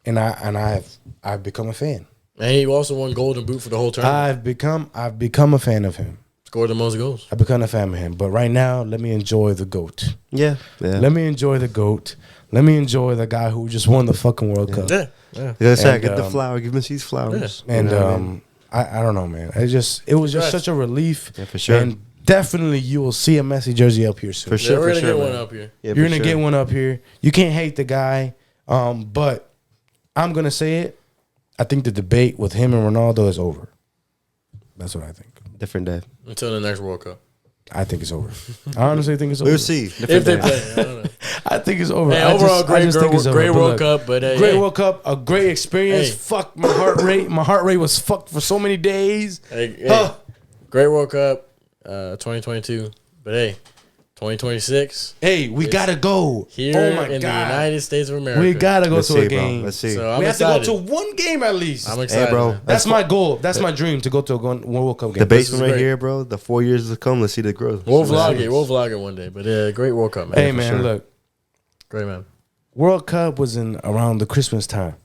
I've become a fan. And he also won Golden Boot for the whole tournament. I've become a fan of him. Scored the most goals. I've become a fan of him. But right now, let me enjoy the GOAT. Yeah. Let me enjoy the GOAT. Let me enjoy the guy who just won the fucking World Cup. Yeah. I get the flower. Give Messi flowers. Yeah. And I don't know, man. It was just such a relief. Yeah, for sure. And definitely you will see a Messi jersey up here soon. For sure. We're gonna get man. one up here. Yeah, you're gonna get one up here. You can't hate the guy. But I'm gonna say it. I think the debate with him and Ronaldo is over. That's what I think. Different day. Until the next World Cup. I think it's over. I honestly think it's over. We'll see. If they play, I don't know. I think it's over. Hey, overall, great World Look, Cup, but great World Cup, a great experience. Fuck my heart rate. My heart rate was fucked for so many days. Great World Cup, 2022. But hey, 2026. Hey, we gotta go Here in the United States of America. We gotta go to a game. Bro. Let's see. So we have to go to one game at least. I'm excited, bro. man. That's my goal. That's my dream to go to a World Cup game. The basement right here, bro. The 4 years to come. Let's see the growth. We'll vlog it. We'll vlog it one day. But great World Cup, man. Hey, man, look. Great, man. World Cup was around the Christmas time.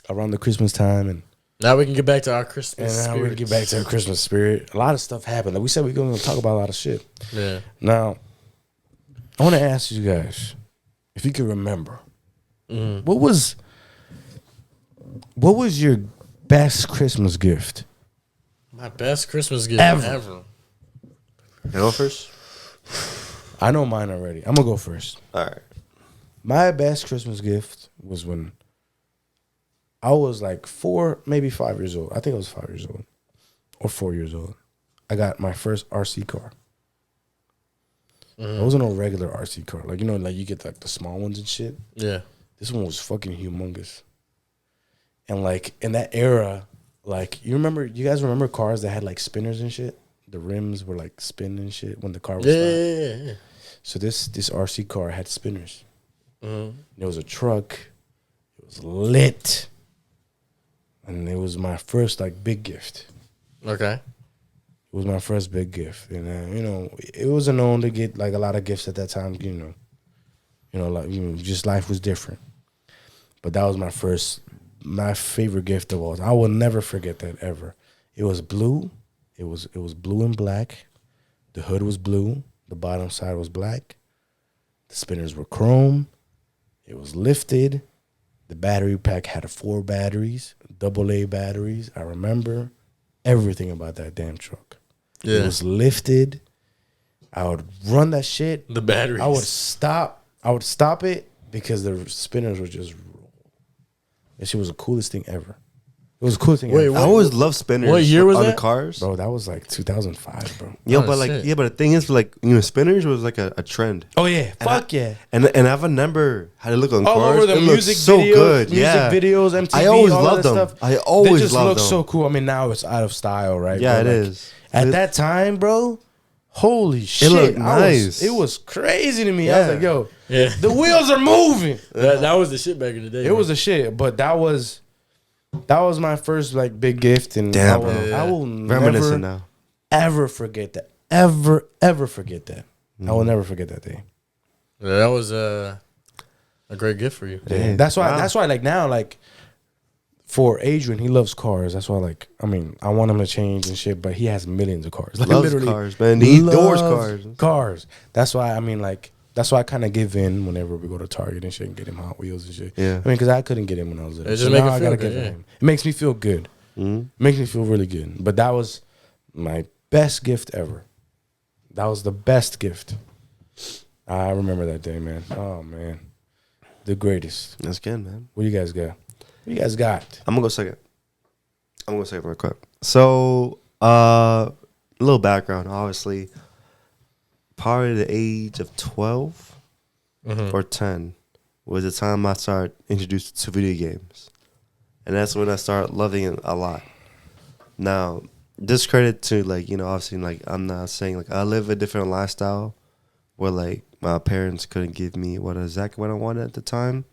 And now we can get back to our Christmas spirit. we can get back to our Christmas spirit. A lot of stuff happened. Like we said, we're going to talk about a lot of shit. Yeah. Now, I want to ask you guys if you can remember, what was your best Christmas gift? My best Christmas gift ever. You go first? I know mine already. I'm going to go first. All right. My best Christmas gift was when I was like 4, maybe 5 years old. I think I was 5 years old or 4 years old. I got my first RC car. It wasn't a regular RC car. Like, like you get like the small ones and shit. Yeah. This one was fucking humongous. And like in that era, like you guys remember cars that had like spinners and shit? The rims were like spinning and shit when the car was stopped. Yeah. So this RC car had spinners. There was a truck. It was lit. And it was my first like big gift. Okay. It was my first big gift, and it wasn't known to get like a lot of gifts at that time. Just life was different. But that was my favorite gift of all. I will never forget that ever. It was blue. It was blue and black. The hood was blue. The bottom side was black. The spinners were chrome. It was lifted. The battery pack had 4 batteries, AA batteries. I remember everything about that damn truck. Yeah. It was lifted. I would run that shit. The batteries. I would stop it because the spinners were just roll. That shit was the coolest thing ever. It was the coolest thing ever. I always love spinners. What year was on that? the cars? Bro, that was like 2005, bro. Yo, Oh, but like, shit. yeah, but the thing is, like, you know, spinners was like a trend. Oh, yeah. And Fuck yeah. And I remember how they look on All cars. over the It looked music so videos, good. music Yeah. videos, MTV, I always all loved that them. stuff. I always They just loved look them. so cool. I mean, now it's out of style, right? Yeah, But, it like, is. At that time, bro, holy shit. looked nice. It was crazy to me. I Yeah. was like, yo, Yeah. the wheels are moving. That was the shit back in the day. It was a shit, but that was my first like big gift, and Damn, I will Reminiscing never now. ever forget that. Ever forget that. I will never forget that day. Yeah, that was a great gift for you. Yeah. That's why like now like for Adrian, he loves cars. That's why like I mean I want him to change and shit, but he has millions of cars. Like Loves literally cars, man. He adores loves cars. Cars. That's why I mean like. That's why I kind of give in whenever we go to Target and shit and get him Hot Wheels and shit. Yeah. I mean, because I couldn't get him when I was little. It just So make now it I feel gotta good, give it yeah. him. It makes me feel good. Mhm. Makes me feel really good. But that was my best gift ever. That was the best gift. I remember that day, man. Oh, man. The greatest. That's good, man. What do you guys got? What do you guys got? I'm gonna go second. Real quick. So, a little background. Obviously, probably the age of 12 or 10 was the time I started introduced to video games, and that's when I started loving it a lot. Now, discredit to like obviously like I'm not saying like I live a different lifestyle where like my parents couldn't give me exactly what I wanted at the time,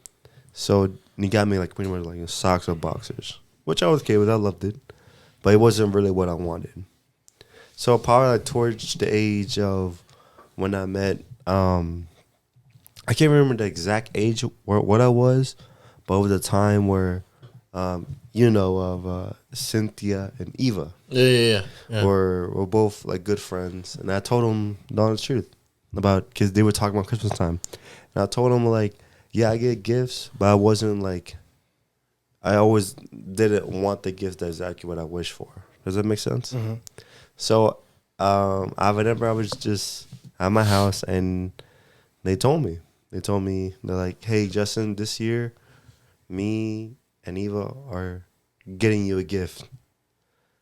so he got me like pretty much like socks or boxers, which I was okay with. I loved it, but it wasn't really what I wanted. So probably like towards the age of when I met, I can't remember the exact age what I was, but it was a time where, of Cynthia and Eva. Yeah. We're both like good friends, and I told them the honest truth because they were talking about Christmas time, and I told them like, yeah, I get gifts, but I wasn't like, I always didn't want the gift that's exactly what I wish for. Does that make sense? Mm-hmm. So, I remember I was just at my house, and they told me, they're like, hey, Justin, this year, me and Eva are getting you a gift.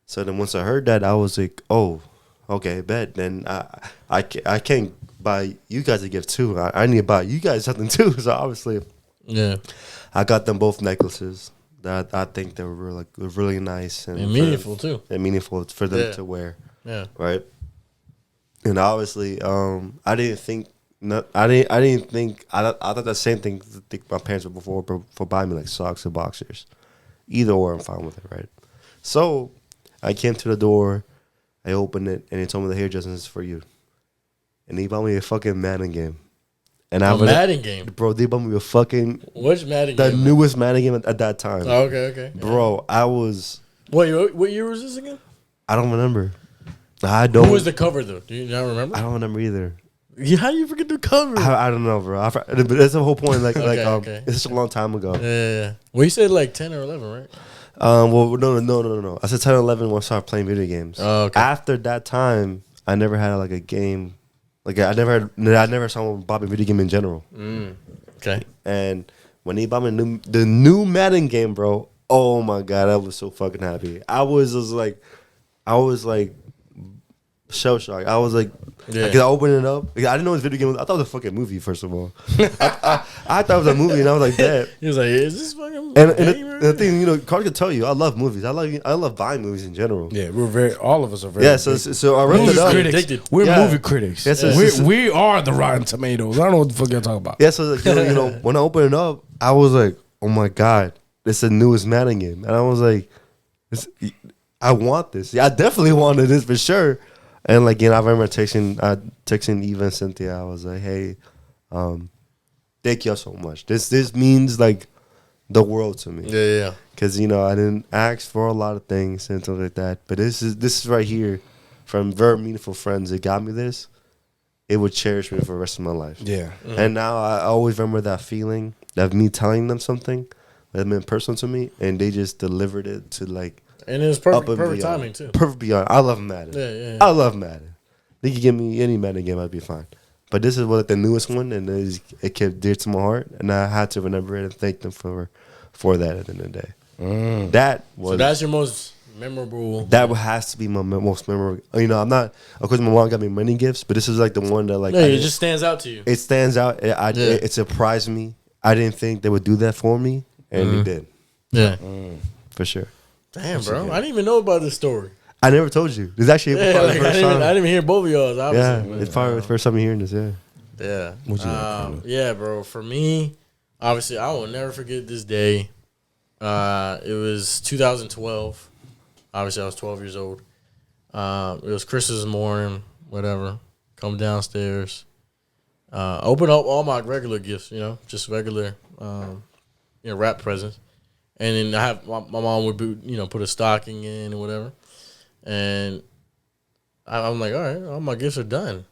So then once I heard that, I was like, oh, okay, bet. Then I can't buy you guys a gift too. I need to buy you guys something too. So obviously, Yeah. I got them both necklaces that I think they were really nice and meaningful too. and meaningful for them Yeah. to wear. Yeah. Right. And obviously, I didn't think. I thought the same thing. Think my parents were before for buying me like socks or boxers. Either or, I'm fine with it, right? So I came to the door, I opened it, and they told me the hair Justin is for you. And they bought me a fucking Madden game. And A Madden game. bro, they bought me a fucking Which Madden the game? newest Madden game at that time. Oh, okay. Bro, I was Wait, what year was this again? I don't remember. I don't. Who was the cover though? Do you not remember? I don't remember either. How do you forget the cover? I don't know, bro. But that's the whole point. Okay. It's such a long time ago. Yeah. Well, you said like 10 or 11, right? Well, no. I said 10 or 11 when I started playing video games. Oh, okay. After that time, I never had like a game. Like I never saw someone buy me a video game in general. Okay. And when he bought me the new Madden game, bro, oh my god, I was so fucking happy. I was like shell shocked. I was like, Yeah. cause I opened it up. Like, I didn't know it was a video game. I thought it was a fucking movie. First of all, I thought it was a movie, and I was like, that. He was like, "Is this fucking?" And game right the thing, Carl can tell you, I love movies. I love buying movies in general. Yeah, all of us are very. Yeah, so I ripped movie it up. critics. Addicted. We're Yeah. movie critics. Yes, yes. We are the Rotten Tomatoes. I don't know what the fuck y'all talking about. Yeah, so like, when I opened it up, I was like, oh my god, it's the newest Madden game, and I was like, I want this. Yeah, I definitely wanted this for sure. And like, I remember texting Eva and Cynthia. I was like, hey, thank y'all so much. This means like the world to me. Yeah. Because I didn't ask for a lot of things and stuff like that. But this is right here from very meaningful friends that got me this. It would cherish me for the rest of my life. Yeah. And now I always remember that feeling of me telling them something that meant personal to me, and they just delivered it to like And it was perfect timing too. Perfect beyond. I love Madden. Yeah. I love Madden. They could give me any Madden game, I'd be fine. But this is the newest one, and it kept dear to my heart, and I had to remember it and thank them for that at the end of the day. That was. So that's your most memorable. That has to be my most memorable. You know, I'm not. Of course, my mom got me many gifts, but this is like the one that like. Yeah, it just stands out to you. It stands out. It surprised me. I didn't think they would do that for me, and they did. Yeah, for sure. Damn, bro, I didn't even know about this story. I never told you. This is actually I didn't even hear both of y'all's. Obviously, it's probably the first time you're hearing this. Yeah. Yeah, bro. For me, obviously, I will never forget this day. It was 2012. Obviously, I was 12 years old. It was Christmas morning, whatever. Come downstairs. Open up all my regular gifts, just regular, wrap presents. And then I have my mom would put a stocking in or whatever. And I'm like, all right, all my gifts are done.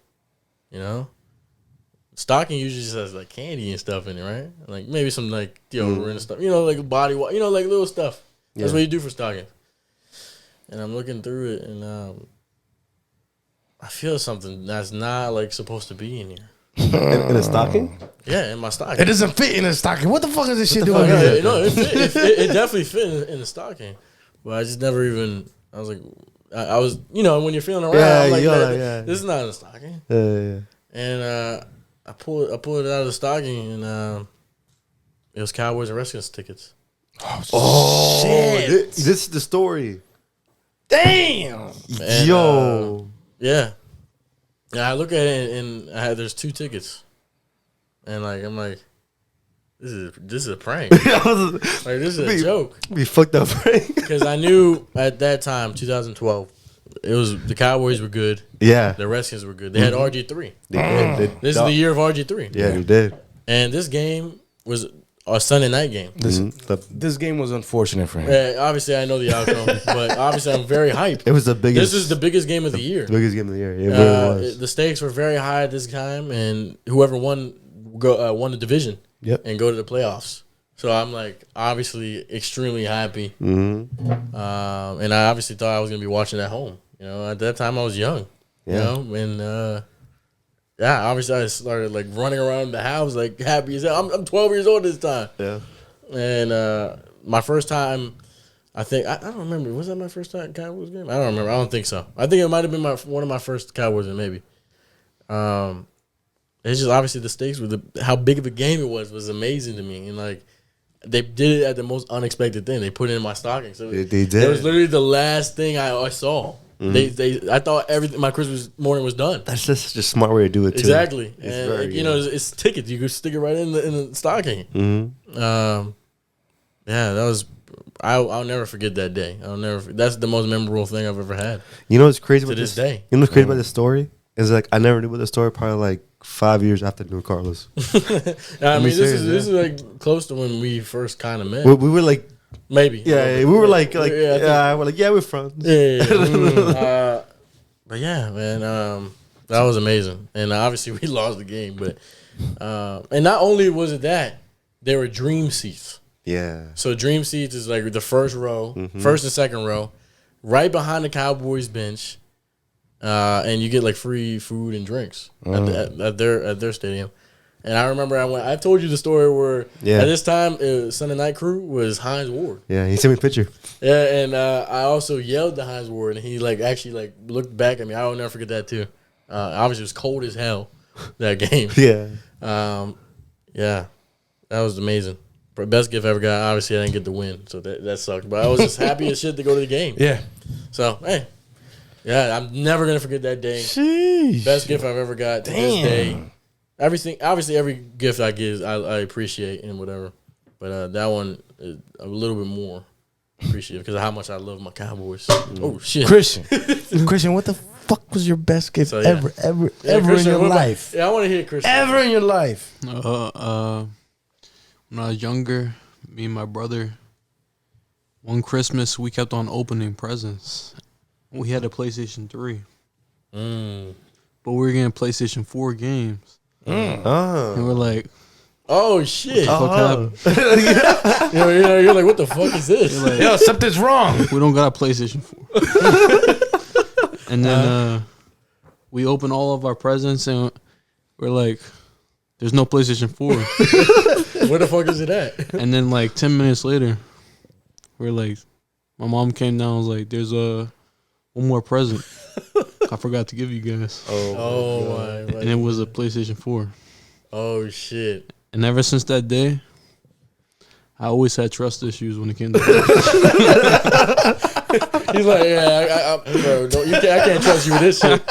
Stocking usually just has like candy and stuff in it, right? Like maybe some like deodorant and stuff, like body wash, like little stuff. That's what you do for stocking. And I'm looking through it, and I feel something that's not like supposed to be in here. In a stocking? Yeah, in my stocking. It doesn't fit in a stocking. What the fuck is this shit doing here? Yeah, no, it definitely fit in the stocking, but I just never even. I was like, I was, when you're feeling around, I'm like, this is not in the stocking. And I pulled it out of the stocking, and it was Cowboys and Redskins tickets. Oh shit! This is the story. Damn. And, yo. Yeah. I look at it, and there's 2 tickets, and like I'm like, this is a prank. Like this is a joke. We fucked up prank. Because I knew at that time, 2012, it was the Cowboys were good. Yeah. The Redskins were good. They had RG3. They did. This is the year of RG3. Yeah, they did. And this game was a Sunday night game. This game was unfortunate for him. Obviously, I know the outcome, but obviously, I'm very hyped. It was the biggest. This is the biggest game of the year. The biggest game of the year. It really was. The stakes were very high at this time, and whoever won the division and go to the playoffs. So I'm like obviously extremely happy, and I obviously thought I was gonna be watching at home. At that time I was young, and obviously I started like running around the house like happy as hell. I'm 12 years old this time. Yeah, and my first time, I think I don't remember. Was that my first time Cowboys game? I don't remember. I don't think so. I think it might have been one of my first Cowboys, and maybe. It's just obviously the stakes with how big of a game it was amazing to me, and like they did it at the most unexpected thing. They put it in my stocking, so they did. It was literally the last thing I saw. I thought everything. My Christmas morning was done. That's just such a smart way to do it too. Exactly, It's and very it's tickets. You could stick it right in the stocking. Yeah, that was. I'll never forget that day. That's the most memorable thing I've ever had. You know what's crazy to about this day? You know what's crazy about this story is like I never knew about the story. Probably like 5 years after I knew Carlos. I mean, this is like close to when we first kind of met. We were like. Maybe. Yeah, we were like we're friends. Yeah. But yeah, man, that was amazing. And obviously we lost the game, but and not only was it that, there were dream seats. Yeah. So dream seats is like the first row, first and second row, right behind the Cowboys bench, and you get like free food and drinks at their stadium. And I remember I told you the story where at this time Sunday Night Crew was Hines Ward. Yeah, he sent me a picture. Yeah, and I also yelled to Hines Ward, and he like actually like looked back at me. I will never forget that too. Obviously, it was cold as hell that game. Yeah, yeah, that was amazing. Best gift I ever got. Obviously, I didn't get the win, so that sucked. But I was just happy as shit to go to the game. Yeah. So hey, yeah, I'm never gonna forget that day. Sheesh. Best gift I've ever got to this day. Everything, obviously, every gift I give, I appreciate and whatever. But that one is a little bit more appreciative because of how much I love my Cowboys. Oh shit, Christian, what the fuck was your best gift ever in your life? Yeah, I want to hear Christian. Ever in your life? When I was younger, me and my brother, one Christmas we kept on opening presents. We had a PlayStation 3, but we were getting PlayStation 4 games. And we're like, Oh shit! Fuck happened? You're like, what the fuck is this? Like, Yo, something's wrong. we don't got a PlayStation 4. And then we open all of our presents and we're like, there's no PlayStation 4. Where the fuck is it at? And then like 10 minutes later, we're like, my mom came down and was like, there's one more present I forgot to give you guys. Oh my! And it was a PlayStation 4. Oh shit! And ever since that day, I always had trust issues when it came to He's like, yeah, bro, I can't trust you with this shit.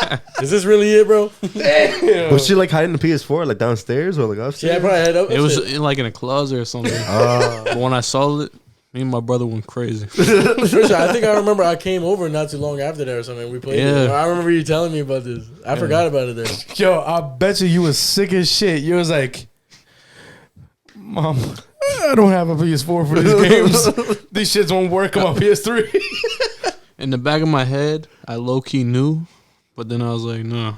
Is this really it, bro? Damn. Was she like hiding the PS4 like downstairs or like upstairs? Yeah, probably had up. It was like in a closet or something. But when I saw it, me and my brother went crazy. For sure. I think I remember I came over not too long after that or something. We played it. I remember you telling me about this. I forgot about it then. Yo, I bet you was sick as shit. You was like, Mom, I don't have a PS4 for these games. These shits won't work on my PS3. In the back of my head, I low key knew, but then I was like, no.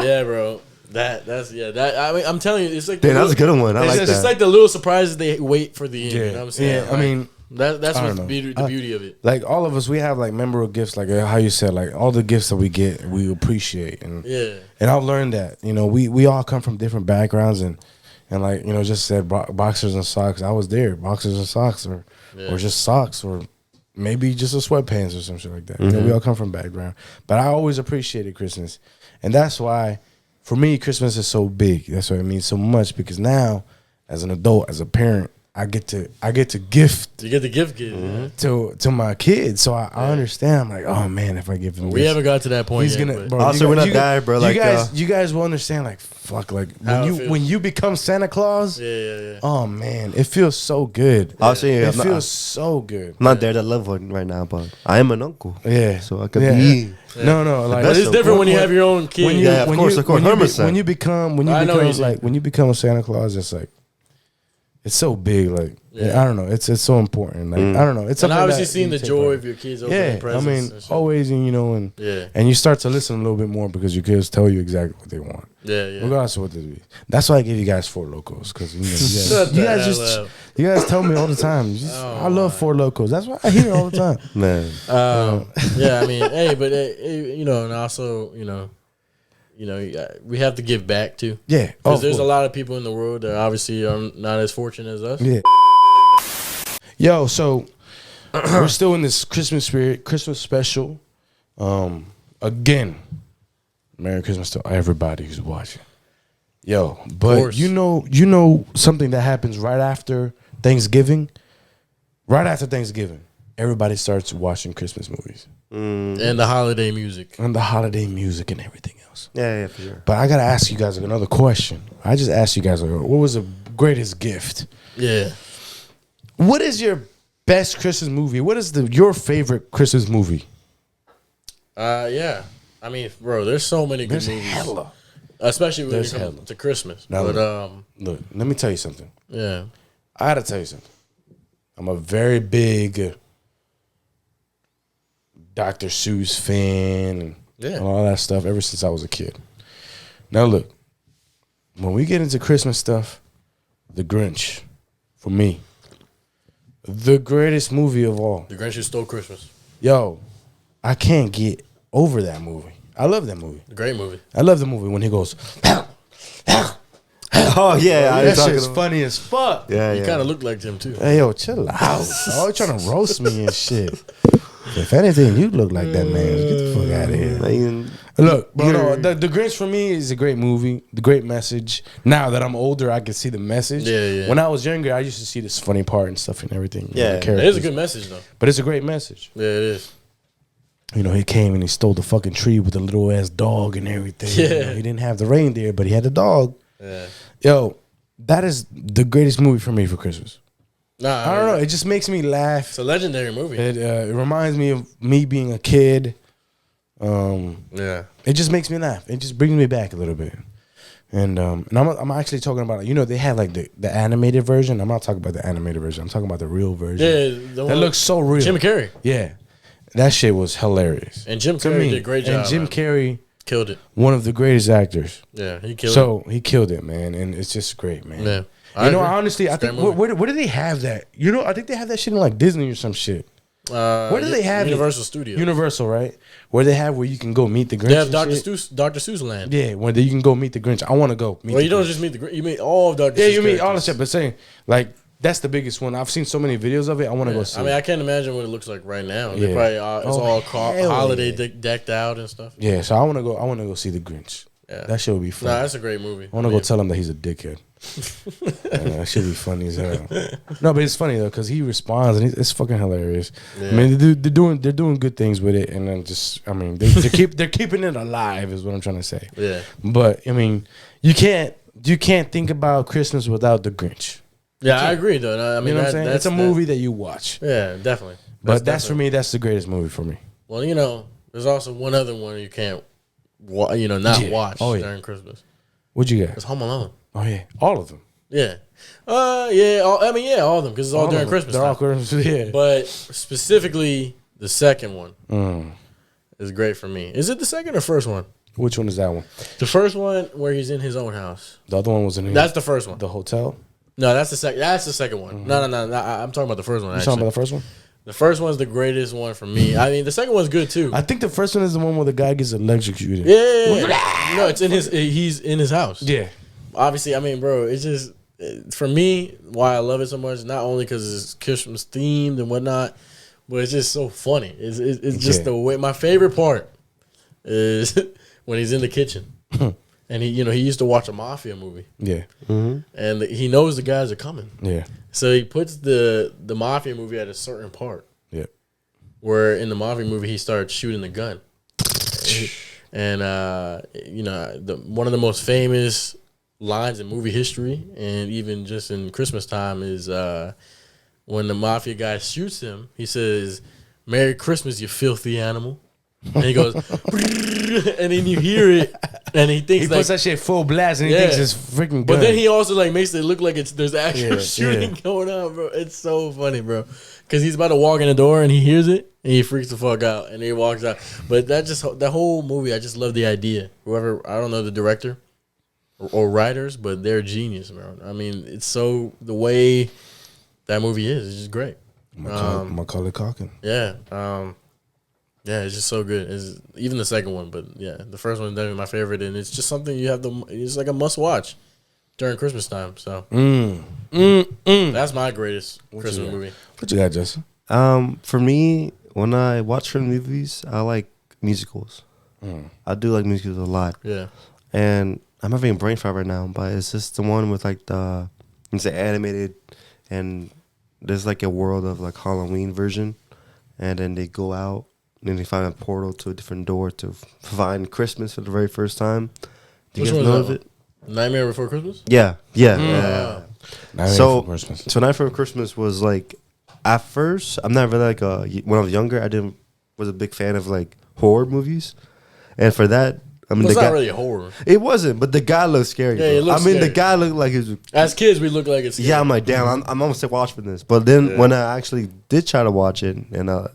Yeah, bro. That's that. I mean, I'm telling you, it's like Damn, that was a good one. I like that. It's like the little surprises they wait for the end. You know what I'm saying? Yeah, Like, I mean, that's I what's don't the know. beauty of it. like all of us, we have like memorable gifts, like how you said, like all the gifts that we get, we appreciate, and Yeah. and I've learned that we all come from different backgrounds, and like just said boxers and socks. I was there, boxers and socks, or just socks, or maybe just a sweatpants or some shit like that. We all come from background, but I always appreciated Christmas, and that's why for me Christmas is so big. That's why it means so much, because now as an adult, as a parent, I get to gift. You get the gift kid. Man. To my kids, so I understand. I'm like, oh man, if I give him, We this, haven't got to that point he's yet. gonna. But Bro, Also, we're not die, bro. Like, you guys will understand. Like, fuck, like How it feels. when you become Santa Claus. yeah. Oh man, it feels so good. I'll say It feels so good. I'm not there to love one right now, but I am an uncle. Yeah, So I could Yeah. be. No, like But it's different when you have your own kid. when you, Yeah, of when course, you, of course, when you, 100%. when you become I know what you're saying. when you become a Santa Claus, it's like it's so big. Like Yeah. I don't know, it's so important. Like I don't know, it's and something obviously that seeing you the take joy part of your kids in. opening Yeah, I presents. mean, and shit. always, and Yeah. and you start to listen a little bit more because your kids tell you exactly what they want, Yeah. regardless of what they do. That's why I give you guys Four Locos, because Shut you the guys hell up. you guys tell me all the time. I love Four Locos. That's why I hear it all the time. Man. Yeah, I mean, hey, but and also, we have to give back too. Yeah, Because there's a lot of people in the world that obviously are not as fortunate as us. Yeah. Yo, so we're still in this Christmas spirit, Christmas special. Again, Merry Christmas to everybody who's watching. Yo, but course. you know something that happens right after Thanksgiving? Right after Thanksgiving, everybody starts watching Christmas movies. And the holiday music. And the holiday music and everything else. Yeah, for sure. But I gotta ask you guys another question. I just asked you guys, what was the greatest gift? Yeah. What is your best Christmas movie? What is your favorite Christmas movie? Yeah. I mean, bro, there's so many good There's movies. hella. Especially when There's it comes hella. to Christmas. Now, But Look, let me tell you something. yeah. I gotta tell you something. I'm a very big Dr. Seuss fan and all that stuff ever since I was a kid. Now look, when we get into Christmas stuff, The Grinch, for me, the greatest movie of all. The Grinch Who Stole Christmas. Yo, I can't get over that movie. I love that movie. Great movie. I love the movie when he goes, Oh, yeah. that shit's funny as fuck. Yeah, He yeah. kind of looked like him too. Hey, yo, chill out. Oh, you trying to roast me and shit. If anything, you look like that, man. Get the fuck out of here. Man, Look, bro, no, the Grinch for me is a great movie, the great message. Now that I'm older, I can see the message. Yeah. When I was younger, I used to see this funny part and stuff and everything. Yeah. The It is a characters. good message though. But it's a great message. Yeah, it is. He came and he stole the fucking tree with the little ass dog and everything. Yeah. He didn't have the reindeer, but he had the dog. Yeah. Yo, that is the greatest movie for me for Christmas. Nah, I don't know. It just makes me laugh. It's a legendary movie. It reminds me of me being a kid. Yeah. It just makes me laugh. It just brings me back a little bit. And I'm actually talking about it. They have like the animated version. I'm not talking about the animated version. I'm talking about the real version. Yeah. That looks so real. Jim Carrey. Yeah. That shit was hilarious. And Jim To Carrey me. did a great job. And Jim man. Carrey, Killed it. One of the greatest actors. Yeah, he killed it. So he killed it, man, and it's just great, man. Yeah. You know, agree. honestly, I It's a think great movie. where do they have that? You know, I think they have that shit in like Disney or some shit. Where do they have Universal it? Studios? Universal, right? Where they have where you can go meet the Grinch. They have and Dr. shit. Seuss Land. Yeah, where you can go meet the Grinch. I want to go meet. Well, the you don't Grinch. just meet the Grinch. You meet all of Dr. Yeah, Seuss you meet all the characters. shit, but saying like that's the biggest one. I've seen so many videos of it. I want to go see. I mean, I can't imagine what it looks like right now. Yeah. They probably it's Oh, all hell holiday yeah. decked out and stuff. Yeah, so I want to go. I want to go see the Grinch. Yeah. That shit would be fun. Nah, that's a great movie. I want to go tell him that he's a dickhead. That should be funny as hell. No, but it's funny though because he responds and it's fucking hilarious. Yeah. I mean, they're doing good things with it, and then they're keeping it alive is what I'm trying to say. Yeah. But I mean, you can't think about Christmas without the Grinch. Yeah, I agree though. I mean, You know what I'm saying? It's a movie that you watch. Yeah, definitely. But that's for me. That's the greatest movie for me. Well, you know, there's also one other one you can't, not Yeah. watch Oh, yeah. during Christmas. What'd you get? It's Home Alone. Oh yeah, all of them. Yeah. Yeah. All of them because it's all during of them. Christmas. They're all time. Christmas. Yeah. But specifically, the second one is great for me. Is it the second or first one? Which one is that one? The first one where he's in his own house. The other one was in here. That's the first one. The hotel. No, that's the second. That's the second one. No. I'm talking about the first one. You Actually, talking about the first one? the first one's the greatest one for me. I mean, the second one's good too. I think the first one is the one where the guy gets electrocuted. Yeah. No, it's in his. He's in his house. Yeah. Obviously, I mean, bro, it's just for me why I love it so much. Not only because it's Christmas themed and whatnot, but it's just so funny. It's just the way. My favorite part is when he's in the kitchen and he used to watch a mafia movie Yeah. and he knows the guys are coming, Yeah. so he puts the mafia movie at a certain part Yeah. where in the mafia movie he starts shooting the gun, and one of the most famous lines in movie history and even just in Christmas time is when the mafia guy shoots him, he says, "Merry Christmas, you filthy animal." And he goes, and then you hear it, and he thinks He puts that shit full blast and he thinks it's freaking gun. But then he also like makes it look like there's actual Yeah, shooting going on, bro. It's so funny, bro. Because he's about to walk in the door and he hears it and he freaks the fuck out and he walks out. But that whole movie, I just love the idea. Whoever, I don't know the director or writers, but they're genius, bro. I mean, it's so the way that movie is, it's just great. Macaulay Culkin. Yeah. Yeah, it's just so good. It's even the second one, but yeah, the first one is definitely my favorite, and it's just something you have to. It's like a must watch during Christmas time. So that's my greatest Christmas movie. What you got, Justin? For me, when I watch certain movies, I like musicals. I do like musicals a lot. Yeah, And I'm having a brain fart right now, but it's just the one with like it's animated, and there's like a world of like Halloween version, and then they go out and they find a portal to a different door to find Christmas for the very first time. Do you Which guys one know is of that it? Nightmare Before Christmas. Yeah. Nightmare Before Christmas. So Nightmare Before Christmas was like, at first, I'm not really like when I was younger, was a big fan of like horror movies, and for that, I mean, But it's the not guy, really horror. it wasn't, but the guy looked scary. Yeah, bro. it looks I mean, scary. the guy looked like he was. As kids, we look like it's scary. Yeah, I'm like, damn, I'm almost like watching this. But then when I actually did try to watch it, and I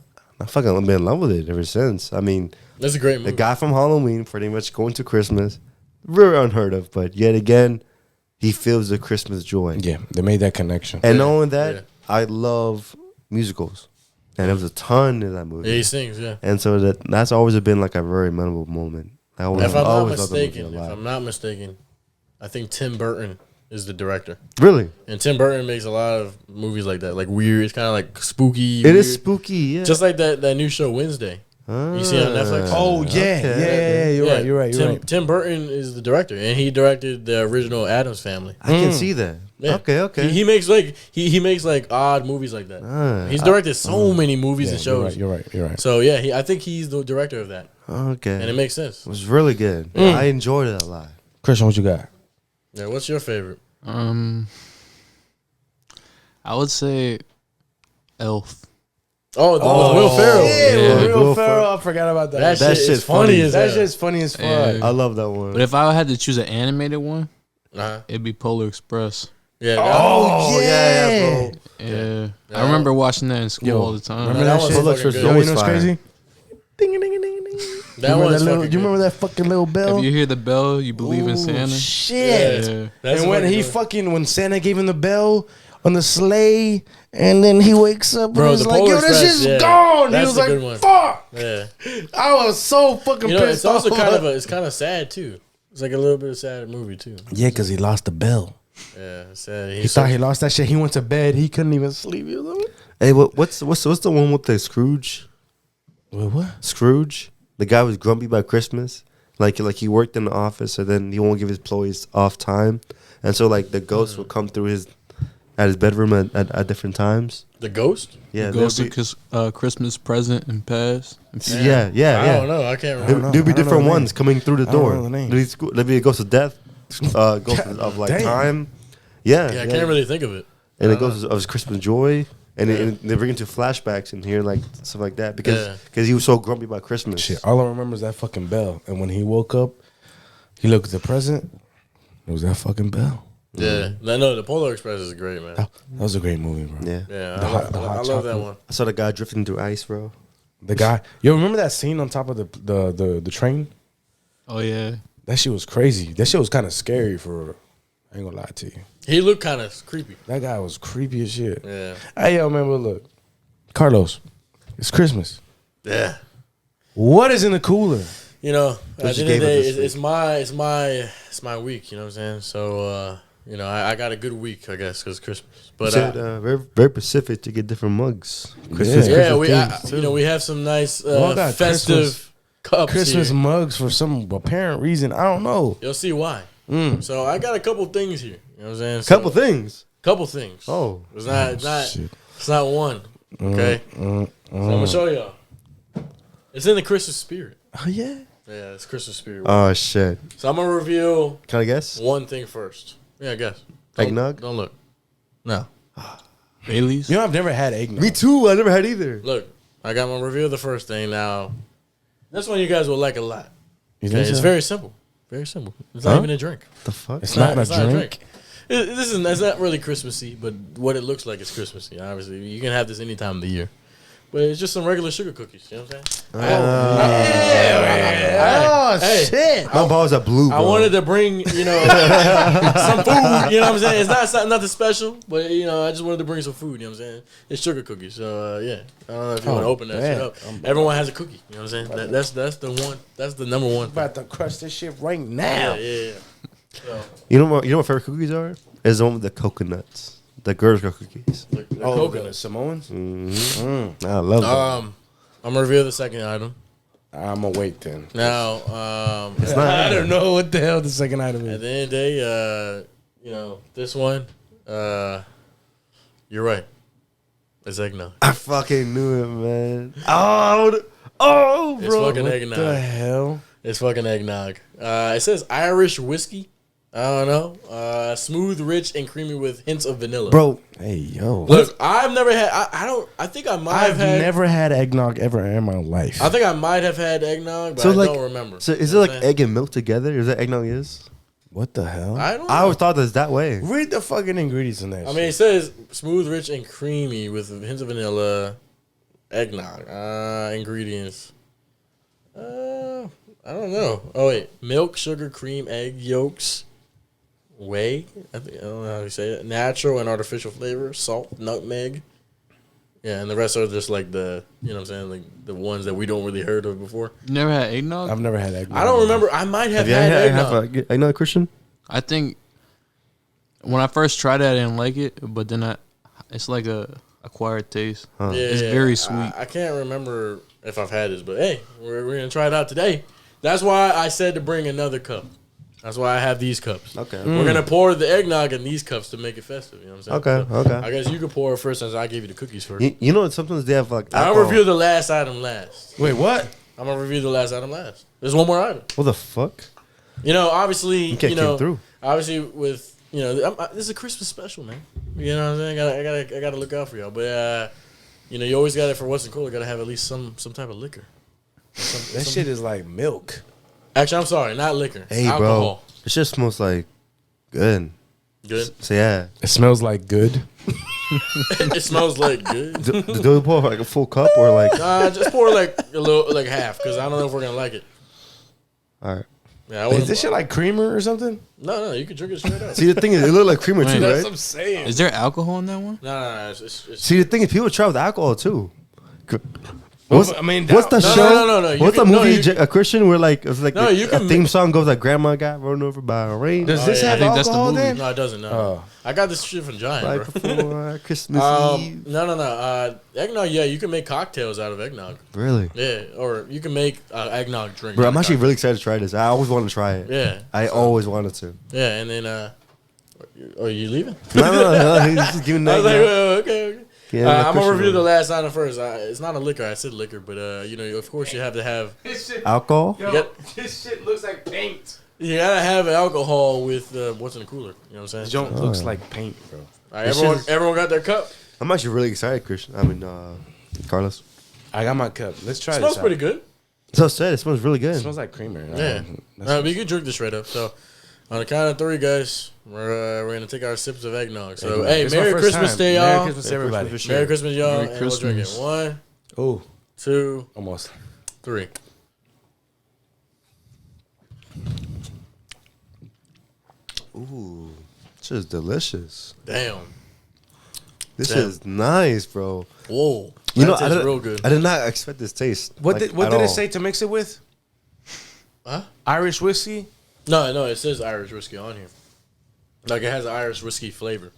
fucking been in love with it ever since. I mean, That's a great movie. the guy from Halloween pretty much going to Christmas, very unheard of, but yet again, he feels the Christmas joy. Yeah, they made that connection. And knowing that, Yeah. I love musicals, and there was a ton in that movie. Yeah, he sings. Yeah. And so that's always been like a very memorable moment. I always, If I'm not always loved the movie mistaken, a lot. I think Tim Burton is the director, Really, and Tim Burton makes a lot of movies like that, like weird. It's kind of like spooky. it is weird. spooky. Yeah, Just like that new show Wednesday. You see it on Netflix? Oh yeah, You're right. Tim Burton is the director, and he directed the original Addams Family. I can see that. Yeah. Okay. He makes like he makes like odd movies like that. He's directed so many movies and shows. You're right. So yeah, I think he's the director of that, Okay, and it makes sense. it was really good. I enjoyed it a lot. Christian, what you got? Yeah, what's your favorite? I would say Elf. Oh, Will Ferrell. Yeah. Will Ferrell. I forgot about that. That shit is funny as That hell. shit's funny as fuck. Yeah. I love that one. But if I had to choose an animated one, Uh-huh. it'd be Polar Express. Yeah. Oh yeah, bro. Yeah. I remember watching that in school all the time. Remember that that was shit? fucking Polar Express good. is Yo, you always know what's fire. crazy? Ding, ding, ding, ding, ding. That one's fucking you remember that fucking little bell? If you hear the bell, you believe in Santa. Shit. Yeah. That's And when fucking he good. when Santa gave him the bell on the sleigh, and then he wakes up Bro, and he's the like, Polar "Yo, this Express, shit's yeah. gone." That's He was a like, good one. "Fuck!" Yeah. I was so fucking You know, pissed it's also off. it's kind of sad too. It's like a little bit of sad movie too. Yeah, because he lost the bell. Yeah, it's sad. He thought he lost that shit. He went to bed. He couldn't even sleep. He was like, Hey, what's the one with the Scrooge? what? Scrooge, the guy was grumpy about Christmas. Like he worked in the office, and then he won't give his employees off time, and so like the ghosts will come through his bedroom at different times. The Ghost? Yeah, Ghost there'll of Christmas present and past. yeah. I don't know. I can't remember. There'll be I don't know different the ones name. coming through the I don't door. know the name. There'll be a ghost of death, ghost of like Damn. time. Yeah, Yeah, I can't really think of it. And it goes of Christmas joy, and they bring into flashbacks and hear like stuff like that because he was so grumpy about Christmas. Shit, all I remember is that fucking bell. And when he woke up, he looked at the present. It was that fucking bell. Yeah. No, the Polar Express is great, man. That was a great movie, bro. Yeah, Yeah, The I hot love that chocolate. one. I saw the guy drifting through ice, bro. The guy, yo, remember that scene on top of the train? Oh yeah. That shit was crazy. That shit was kind of scary for. I ain't gonna lie to you. He looked kind of creepy. That guy was creepy as shit. Yeah. Hey, yo, man, but look, Carlos, it's Christmas. Yeah. What is in the cooler? You know, What at the you end of the gave day, us this it's my week. You know what I'm saying? So, you know, I got a good week, I guess, because Christmas. But You said very very specific to get different mugs. Christmas, Yeah, Christmas themes, too. we have some nice Well, I got festive Christmas- cups Christmas here. mugs for some apparent reason. I don't know. You'll see why. Mm. So I got a couple things here. You know what I'm saying? So, Couple things. Couple things. Oh. It's not Shit. it's not one. Okay. So I'm gonna show y'all. It's in the Christmas spirit. Oh yeah. Yeah, it's Christmas spirit. Oh shit! So I'm gonna reveal Can I guess? one thing first. Yeah, I guess. Eggnog? Don't look. No. Bailey's. You know, I've never had eggnog. Me too. I never had either. Look. I got my reveal the first thing now. This one you guys will like a lot. You Okay, think it's so? very simple. Very simple. It's not Huh? even a drink. The fuck? It's not a It's not drink. It's not really Christmassy, but what it looks like is Christmassy. Obviously, you can have this any time of the year. But it's just some regular sugar cookies. You know what I'm saying? Oh Hey. shit! My balls are blue, bro. I wanted to bring, some food. You know what I'm saying? It's not nothing special, but I just wanted to bring some food. You know what I'm saying? It's sugar cookies. So yeah, I don't know if you want to open that shit up. Everyone has a cookie. You know what I'm saying? That's the one. That's the number one. I'm about to crush this shit right Yeah, now. yeah. So, You know what my favorite cookies are? Is the one with the coconuts. The Girl Scout cookies. the Oh, coconut. the Samoans. Mm-hmm. I love them. I'm gonna reveal the second item. I'm gonna wait then. Now, It's not. I don't know what the hell the second item at is. the end of the day, this one, you're right. It's eggnog. I fucking knew it, man. Oh, It's bro. fucking What eggnog. the hell? It's fucking eggnog. It says Irish whiskey. I don't know. Smooth, rich, and creamy with hints of vanilla. Bro, Hey yo, Look, I've never had. I think I might have I've had. never had eggnog ever in my life. I think I might have had eggnog, but So, I like- don't remember. so is You it know like what I'm saying? egg and milk together? Is that eggnog is? What the hell? I don't. I Know. always thought it's that way. Read the fucking ingredients in that. I mean, it says smooth, rich, and creamy with hints of vanilla. Eggnog. Ingredients. I don't know. Oh wait, milk, sugar, cream, egg yolks, whey. I don't know how you say it. Natural and artificial flavor, salt, nutmeg. Yeah, and the rest are just like the, you know what I'm saying, like the ones that we don't really heard of before. You never had eggnog? I've never had eggnog. I don't remember. I might have you had had eggnog. eggnog, Christian? I think when I first tried it, I didn't like it, but then it's like a acquired taste. Huh. Yeah, It's very sweet. I can't remember if I've had this, but hey, we're gonna try it out today. That's why I said to bring another cup. That's why I have these cups. Okay. We're gonna pour the eggnog in these cups to make it festive. You know what I'm saying? Okay, okay. I guess you could pour it first, since I gave you the cookies first. You know, sometimes they have like I'll alcohol. review the last item last. Wait, what? I'm gonna review the last item last. There's one more item. What the fuck? Obviously, You can't keep through. obviously with this is a Christmas special, man. You know what I'm saying? I gotta look out for y'all. But you always got it for what's in cooler. Got to have at least some type of liquor. That shit is like milk. Actually, I'm sorry, not liquor. Hey, alcohol. bro. It just smells like good. Good. So yeah, It smells like good. It smells like good. do we pour like a full cup or like? Nah, just pour like a little, like half, because I don't know if we're gonna like it. All right. Yeah, I Is wouldn't. this shit like creamer or something? No, you can drink it straight up. See, the thing is, it looked like creamer too, That's right? what I'm saying. Is there alcohol in that one? No, it's See, the thing is, people try with alcohol too. What's What's the No, show? no. You What's the can- no, movie? you- A Christian where like it's like No, you a can theme mix- song goes like "Grandma got run over by a rain." Does Oh, this yeah, I have think that's the alcohol movie. then? No, it doesn't. No, Oh. I got this shit from Giant, Right bro. before Christmas Eve. No. Eggnog. Yeah, you can make cocktails out of eggnog. Really, Yeah, or you can make eggnog drink. bro. not I'm a actually cocktail. really excited to try this. I always wanted to try it. Yeah, I always wanted to. yeah, and then oh, you leaving? No. He's just giving I was that. like, okay. Yeah, I'm gonna Christian review the one. last item first. It's not a liquor. I said liquor, but of course you have to have. Alcohol. This shit looks like paint. You gotta have alcohol with what's in the cooler. You know what I'm This saying? joint looks like paint, bro. All right, This everyone, is- everyone got their cup. I'm actually really excited, Christian. I mean, Carlos. I got my cup. Let's try Smells this. pretty good. So said, it smells really It good. smells like creamer. Yeah, That's- but you can drink this straight up. So, on the count of three, guys, we're gonna take our sips of eggnog. So, Eggnog. hey, This is my Merry first Christmas time. Day, y'all. Merry Christmas, everybody. Christmas for Merry Christmas, y'all. Merry and we'll drink it. Christmas. 1, Oh, 2, almost. 3. Ooh, this is delicious. Damn. This Damn. is nice, bro. Whoa. You know, That tastes real good. I did not expect this taste. What like, did what at did all. it say to mix it with? Huh? Irish whiskey. No, it says Irish whiskey on here. Like it has an Irish whiskey flavor.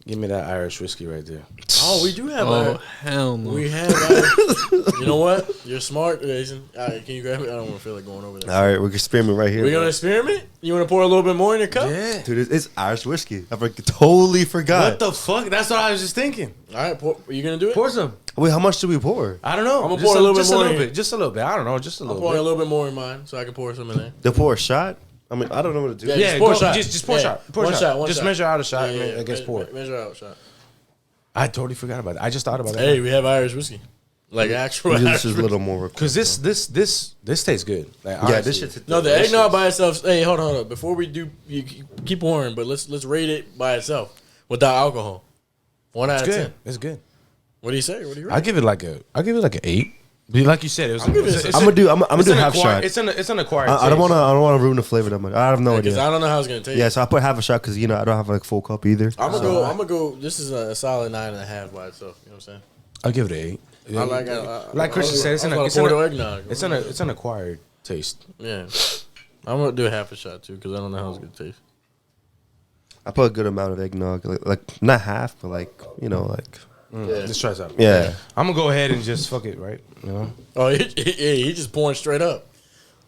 Give me that Irish whiskey right there. Oh, we do have Oh, Irish. hell no. We have Irish. You know what? You're smart, Jason. All right, can you grab it? I don't want to feel like going over there. All right, we're experimenting right here. We're going to experiment? You want to pour a little bit more in your cup? Yeah. Dude, it's Irish whiskey. Totally forgot. What the fuck? That's what I was just thinking. All right, are you going to do it? Pour some. Wait, how much do we pour? I don't know. I'm gonna Just pour a little bit just more a little in. bit. Just a little bit. I don't know. Just a I'm little pouring a bit. little bit more in mine so I can pour some in there. To pour a shot? I mean, I don't know what to do. Yeah, Yeah, just pour a go- shot. just pour a Yeah, shot. Pour one a shot, one just shot. measure out a shot Yeah, and I guess me- pour. Measure out shot. I totally forgot about it. I just thought about that. Hey, we have Irish whiskey. Like actual This Irish is a whiskey. little more. Because this tastes good. Like, Yeah, honestly. this shit's No, the delicious. eggnog by itself. Hey, hold on. Before we do, you keep pouring, but let's rate it by itself without alcohol. 1 out It's of good. 10. It's good. What do you say? What do you rate? I give it like an 8. But like you said, it was. I'll give it a it's six. I'm gonna do an half acquired- shot. It's an acquired. I don't taste. want to ruin the flavor that much. I have no Because idea. I don't know how it's gonna taste. Yeah, so I put half a shot because I don't have like full cup either. I'm gonna go. This is a solid 9.5 by itself. You know what I'm saying? I'll give it an 8. I like Christian said, it's I'm an gonna it's pour an the eggnog. it's an acquired taste. Yeah, I'm gonna do half a shot too because I don't know how it's gonna taste. I put a good amount of eggnog, like not half, but like Yeah. Let's try some. yeah. I'm gonna go ahead and just fuck it, right? You know, Oh, he just pouring straight up.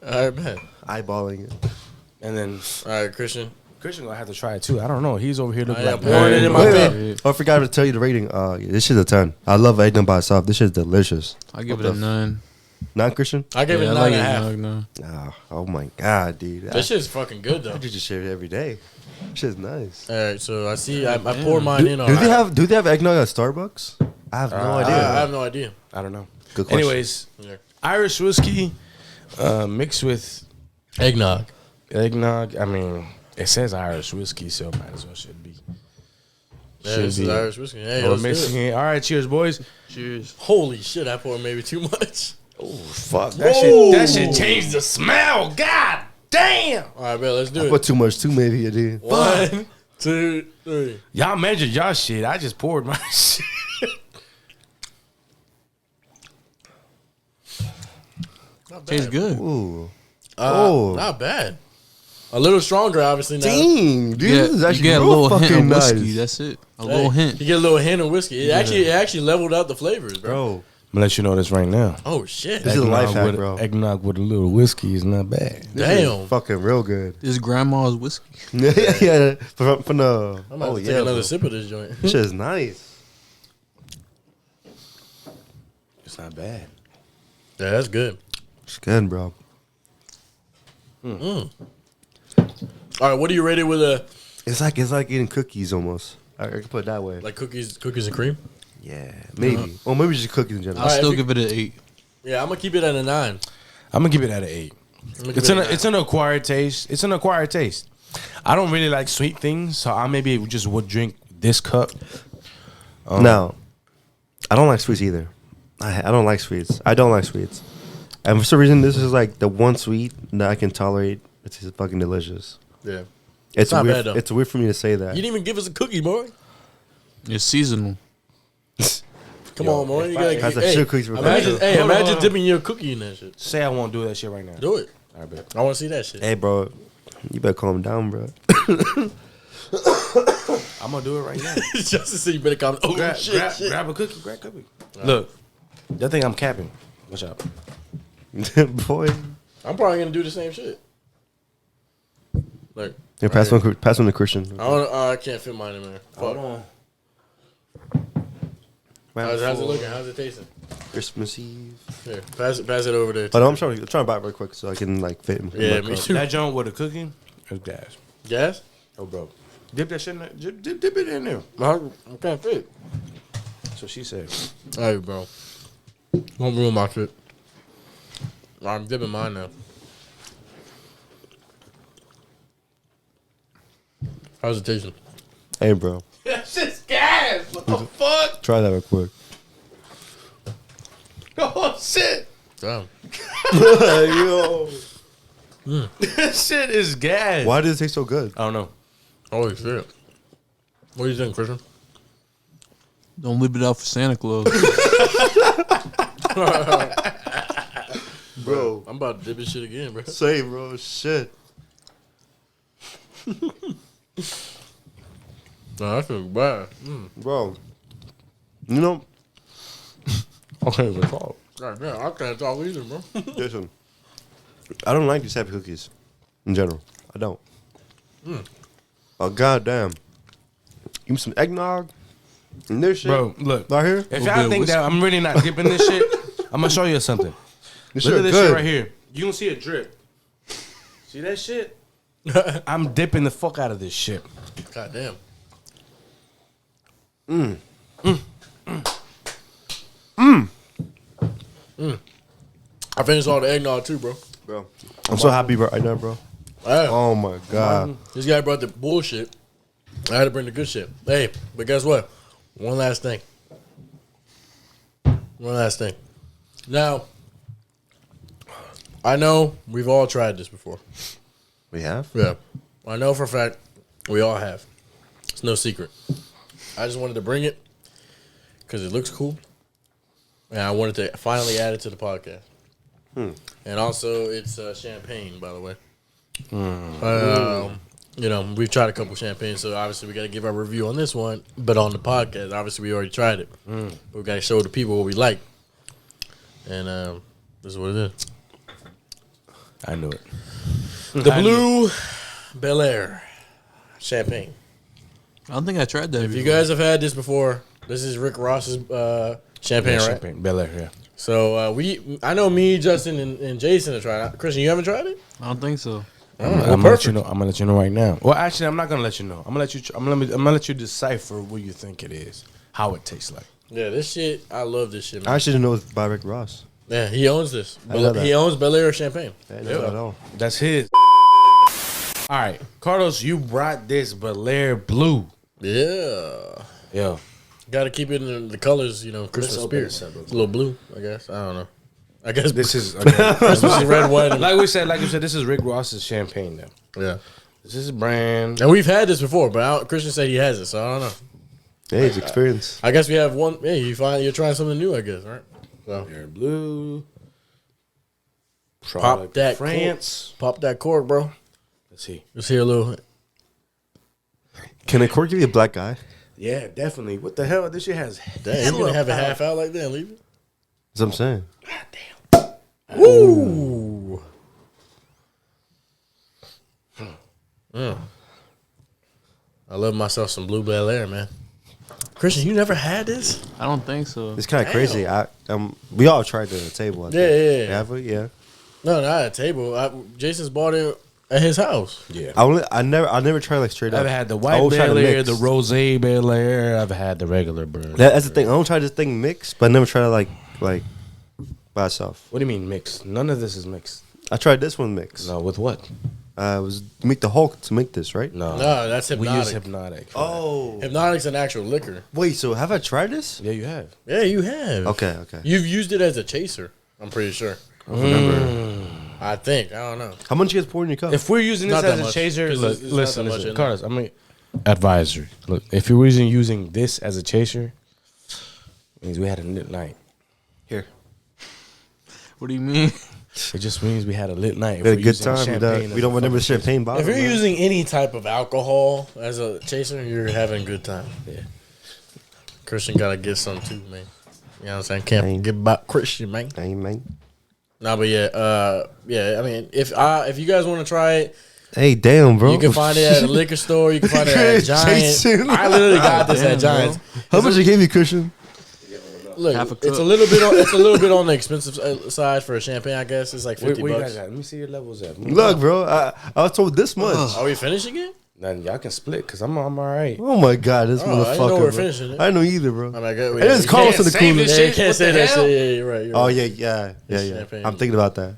All right, man. Eyeballing it. and then All right, Christian. Christian gonna have to try it too. I don't know. He's over here looking I like am pouring it in my Wait, face. wait. Oh, I forgot to tell you the rating. This shit's a 10. I love eggnog by itself. This shit's delicious. I give What it a the 9. Not Christian? I gave it I 9.5. eggnog now. Ah, oh my god, dude. This shit's fucking good though. I just share it every day. Shit's nice. All right, so I see. I poured mine in. Do they have eggnog at Starbucks? I have no I idea. have no idea. I don't know. Good question. Anyways, Yeah. Irish whiskey mixed with Eggnog. eggnog. I mean, it says Irish whiskey, so might as well should be. Yeah, Should this be. is Irish whiskey. Hey, Or let's do mixing it. it. All right, cheers, boys. Cheers. Holy shit! I poured maybe too much. Oh fuck, that shit changed the smell. God damn. All right, man. Let's do I it. put too much too, maybe, dude. 1, 2, 3. Y'all measured y'all shit. I just poured my shit. Not bad. Tastes good. Ooh. Oh. Not bad. A little stronger, obviously. Now. Dang, dude. You This is get, actually you get a real little hint fucking of nice. whiskey. That's it. A Hey, little hint. You get a little hint of whiskey. It actually leveled out the flavors, bro. Bro, I'm gonna let you know this right now. Oh shit! This is a life hack, with, bro. Eggnog with a little whiskey is not bad. this Damn. is fucking real good. This grandma's whiskey. yeah. From the. I'm about Oh, to yeah. take another bro. sip of this joint. This shit is nice. It's not bad. Yeah, that's good. It's good, bro. All right, what do you rate it with a It's like eating cookies almost. I can put it that way. like cookies and cream? Yeah, maybe. Or maybe just cookies in general. I'll Alright, still if you- give it an 8. Yeah, I'm gonna keep it at a 9. I'm gonna give it at an 8. I'm gonna give It's it a an 9. it's an acquired taste. It's an acquired taste. I don't really like sweet things, so I maybe just would drink this cup. No, I don't like sweets either. I don't like sweets. I don't like sweets. And for some reason, this is like the one sweet that I can tolerate. It's just fucking delicious. Yeah. It's not weird. bad, though. It's weird for me to say that. You didn't even give us a cookie, boy. It's seasonal. Come on, boy. You gotta Has a hey, sugar cookies for imagine, breakfast. imagine dipping your cookie in that shit. Say I won't do that shit right now. Do it. I bet. I want to see that shit. Hey, bro, you better calm down, bro. I'm gonna do it right now. Just to see you better come. Oh, grab, shit, grab, shit. grab a cookie. Grab a cookie. Look, that thing I'm capping. Watch out. Boy, I'm probably going to do the same shit. Like, yeah, pass one to Christian. I can't fit mine in there. Hold Fuck. on. How's it looking? How's it tasting? Christmas Eve. Here, pass it over there. But I'm trying to buy it real quick so I can like fit in. Yeah, my me cup. too. That joint with a cookie is gas. Gas? Oh, bro. Dip that shit in there. Dip it in there. I can't fit. So she said. Hey, bro. Won't ruin my shit. I'm dipping mine now. How's it tasting? Hey, bro, That shit's gas. What the fuck? try that real quick. Oh, shit. Damn. Yo, That shit is gas. why does it taste so good? I don't know. Holy shit. What do you think, Christian? Don't leave it out for Santa Claus. Bro, I'm about to dip this shit again, bro. say, bro, shit. Nah, that feels bad. Bro, you know, Okay, we're called. God damn, I can't talk either, bro. listen, I don't like these type of cookies in general. I don't. Oh, goddamn. Give me some eggnog and this shit. Bro, look. Right here? If Little y'all bit of think that I'm really not dipping this shit, I'm gonna show you something. This Look at shit this good. shit right here. You can see a drip. See that shit? I'm dipping the fuck out of this shit. God damn. I finished all the eggnog too, bro. Bro, I'm so happy right now, bro. Hey, Oh, my God. this guy brought the bullshit. I had to bring the good shit. Hey, but guess what? One last thing. Now, I know we've all tried this before. We have? Yeah. I know for a fact we all have. It's no secret. I just wanted to bring it because it looks cool. And I wanted to finally add it to the podcast. And also, it's champagne, by the way. You know, we've tried a couple champagnes, so obviously we got to give our review on this one. But on the podcast, obviously we already tried it. But we got to show the people what we like. And this is what it is. I knew it. The Blue Bel Air champagne. I don't think I tried that. If you guys have had this before, this is Rick Ross's champagne, right? Champagne. Bel Air, yeah. So I know me, Justin, and Jason have tried it. Christian, you haven't tried it? I don't think so. I'm gonna let you know. I'm gonna let you know right now. Well, actually, I'm not gonna let you know. I'm gonna let you decipher what you think it is, how it tastes like. Yeah, this shit, I love this shit, man. I should know it's by Rick Ross. Yeah, he owns this. I know that. He owns Bel Air champagne. I know that at all. That's his. All right, Carlos, you brought this Bel Air Blue. Yeah. Yeah. Got to keep it in the colors, you know, Christmas open spirit. this up, It's a little blue, I guess. I don't know. I guess This is again, Christmas is red, white, and like you said. This is Rick Ross's champagne. Now, yeah. this is brand. And we've had this before, but Christian said he has it, so I don't know. Hey, it's experience. I guess we have one. Hey, you're trying something new, I guess, right? So Bel Air Blue. Pop that France. pop that cork, bro. Let's see. Just hear a little. Can a cork give you a black eye? Yeah, definitely. What the hell? This shit has. Damn, you gonna have it half out like that and leave it? That's what I'm saying. Ooh. I love myself some Blue Bel Air, man. Christian, you never had this? I don't think so. It's kind of crazy. We all tried the table. I think. Yeah. Have we? Yeah. No, not at a table. Jason's bought it at his house. Yeah. I never tried like straight up. I've had the I white always try to Bel Air, mix. the rose Bel Air. I've had the regular bird. That's the thing. I don't try this thing mixed, but I never try to like by itself. What do you mean mixed? None of this is mixed. I tried this one mixed. No, with what? was to make the Hulk to make this, right? No, No, that's we Hypnotic. use Hypnotic. Oh, Hypnotic's an actual liquor. wait. So have I tried this? Yeah, you have. Yeah, you have. Okay. You've used it as a chaser. I'm pretty sure. I don't remember. I think. I don't know. How much you guys pour in your cup? If we're using this Not that as a much, chaser, 'cause look, it's not listen, that much listen, in Carlos, I'm advisory. Look, if you're using this as a chaser, means we had a lit night. Here, What do you mean? It just means we had a lit night. If we had a we're good using time. champagne We don't remember the champagne bottle. If you're man. using any type of alcohol as a chaser, you're having a good time. Yeah. Christian gotta get some too, man. You know what I'm saying? Can't Ain't. get about Christian, man. Amen. Nah, but yeah. I mean, if you guys want to try it, Hey, damn, bro. you can find it at a liquor store. You can find it at Giant. Jason. I literally got this at Damn, bro. Giants. How much you gave me, Christian? Look, Half a it's cup. a little bit. It's a little bit on the expensive side for a champagne. I guess it's like Where 50 you bucks. guys at? Let me see your levels at. Look, bro. I was told this much. Are we finishing it? Then y'all can split because I'm all right. Oh my god, this Oh, I didn't motherfucker. know we're bro. finishing it. I didn't know either, bro. I mean, I got, It is Carlos in the cooler. Yeah, you can't say that shit. Yeah, you're right. You're Oh right. yeah. champagne. I'm thinking about that.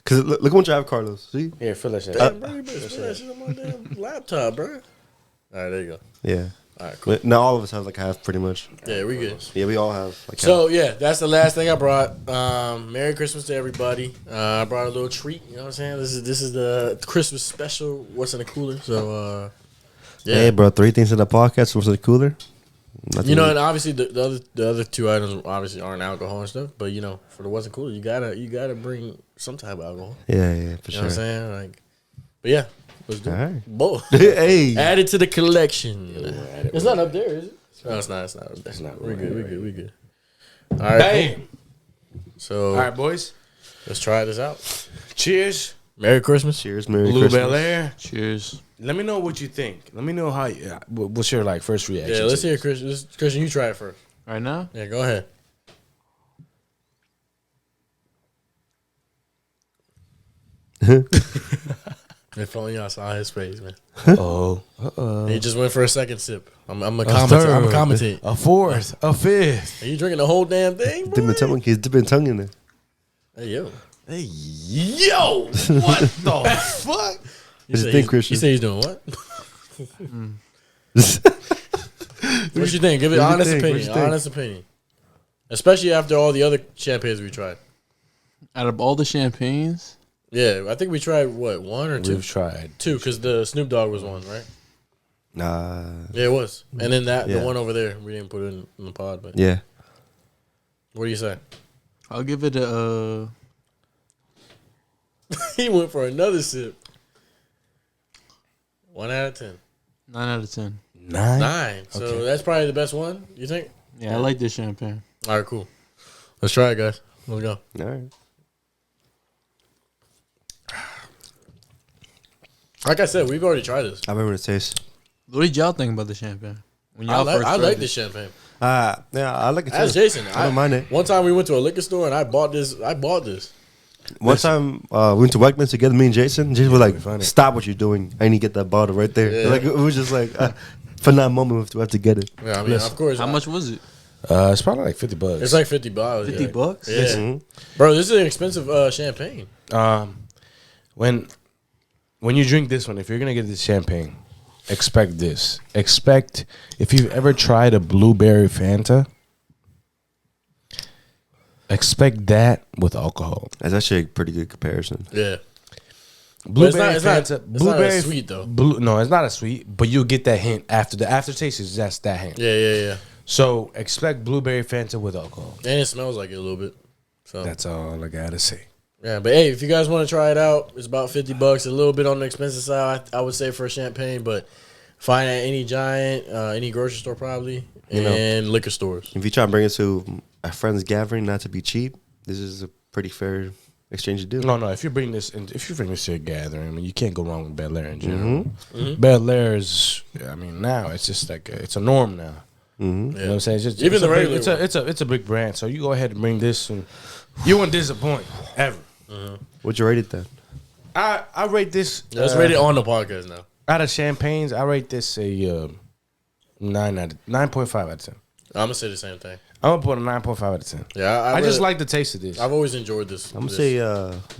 Cause look how much I have, Carlos. See? Here, fill that shit. Damn, bro, you better spit that shit on my damn laptop, bro. All right, there you go. Yeah. All right, cool. But now all of us have like half, pretty much. Yeah, we good. Yeah, we all have like half. So yeah, that's the last thing I brought. Merry Christmas to everybody. I brought a little treat. You know what I'm saying? This is the Christmas special. What's in the cooler? So yeah, Hey, bro, 3 things in the podcast. What's in the cooler? Nothing you know, to- and obviously the other 2 items obviously aren't alcohol and stuff. But you know, for the what's in the cooler, you gotta bring some type of alcohol. yeah, for You know what sure. I'm saying? Like, but yeah, let's do All it. right. Both. Hey, Add it to the collection. add it. It's not up there, is it? No, it's not. It's not up there. It's not. We're good. We good. All right. Hey. Cool. So All right, boys. let's try this out. Cheers. Merry Christmas. cheers, Merry Blue Christmas. Bel Air. Cheers. Let me know what you think. Let me know how. What's your like first reaction? Yeah, let's to hear this? Christian. Christian, you try it first. Right now? Yeah, go ahead. If only y'all saw his face, man. Oh, He just went for a second sip. I'm a commentate. I'm a commentate. a fourth, a fifth. Are you drinking the whole damn thing, bro? Dipping tongue, he's dipping tongue in there. Hey, yo. Hey, yo, what the fuck? You What you say think, he's- Christian? You say he's doing what? What you think? Give it What you honest think? What opinion. you think? Honest opinion. Especially after all the other champagnes we tried. Out of all the champagnes, Yeah, I think we tried, what, 1 or 2? We've tried. 2, because the Snoop Dogg was 1, right? Nah. Yeah, it was. And then the Yeah. one over there, we didn't put it in the pod, but Yeah. what do you say? I'll give it a He went for another sip. 1 out of 10. 9 out of 10. 9. 9. So Okay. that's probably the best one, you think? Yeah, I like this champagne. All right, cool. Let's try it, guys. Let's go. All right. Like I said, we've already tried this. I remember the taste. What did y'all think about the champagne? When I y'all like, first I tried like it? this champagne. Yeah, I like it too. As Jason, I don't mind it. One time we went to a liquor store and I bought this. One time we went to Wegmans together, me and Jason. Jason was we like, found it. "Stop what you're doing! I need to get that bottle right there." Yeah. Like it was just like, for that moment, we have to get it. Yeah, I mean, of course. How much was it? It's probably like $50. It's like $50. 50 yeah. bucks? Yeah, Mhm. bro, this is an expensive champagne. When you drink this one, if you're gonna get this champagne, expect this. Expect if you've ever tried a blueberry Fanta, expect that with alcohol. That's actually a pretty good comparison. Yeah, Blueberry it's not- Fanta, it's not blueberry as sweet, though. No, it's not as sweet, but you'll get that hint after the aftertaste is just that hint. yeah. So expect blueberry Fanta with alcohol. And it smells like it a little bit. So That's all I gotta say. yeah, but hey, if you guys want to try it out, it's about $50. A little bit on the expensive side, I would say, for a champagne, but find at any Giant, any grocery store probably, You know. and liquor stores. If you try and bring it to a friend's gathering, not to be cheap, this is a pretty fair exchange to do. No. If you bring this to a gathering, I mean, you can't go wrong with Bel Air in general. Mm-hmm. Bel Air is, I mean, now it's just like it's a norm now. Mm-hmm. You know what I'm saying? It's just, Even it's the a big, regular it's a big brand. So you go ahead and bring this, and you won't disappoint ever. What'd you rate it then? I rate this. Let's rate it on the podcast now. Out of champagnes, I rate this a 9.5 out of 10. I'm gonna say the same thing. I'm gonna put a 9.5 out of 10. Yeah, I just like the taste of this. I've always enjoyed this. I'm gonna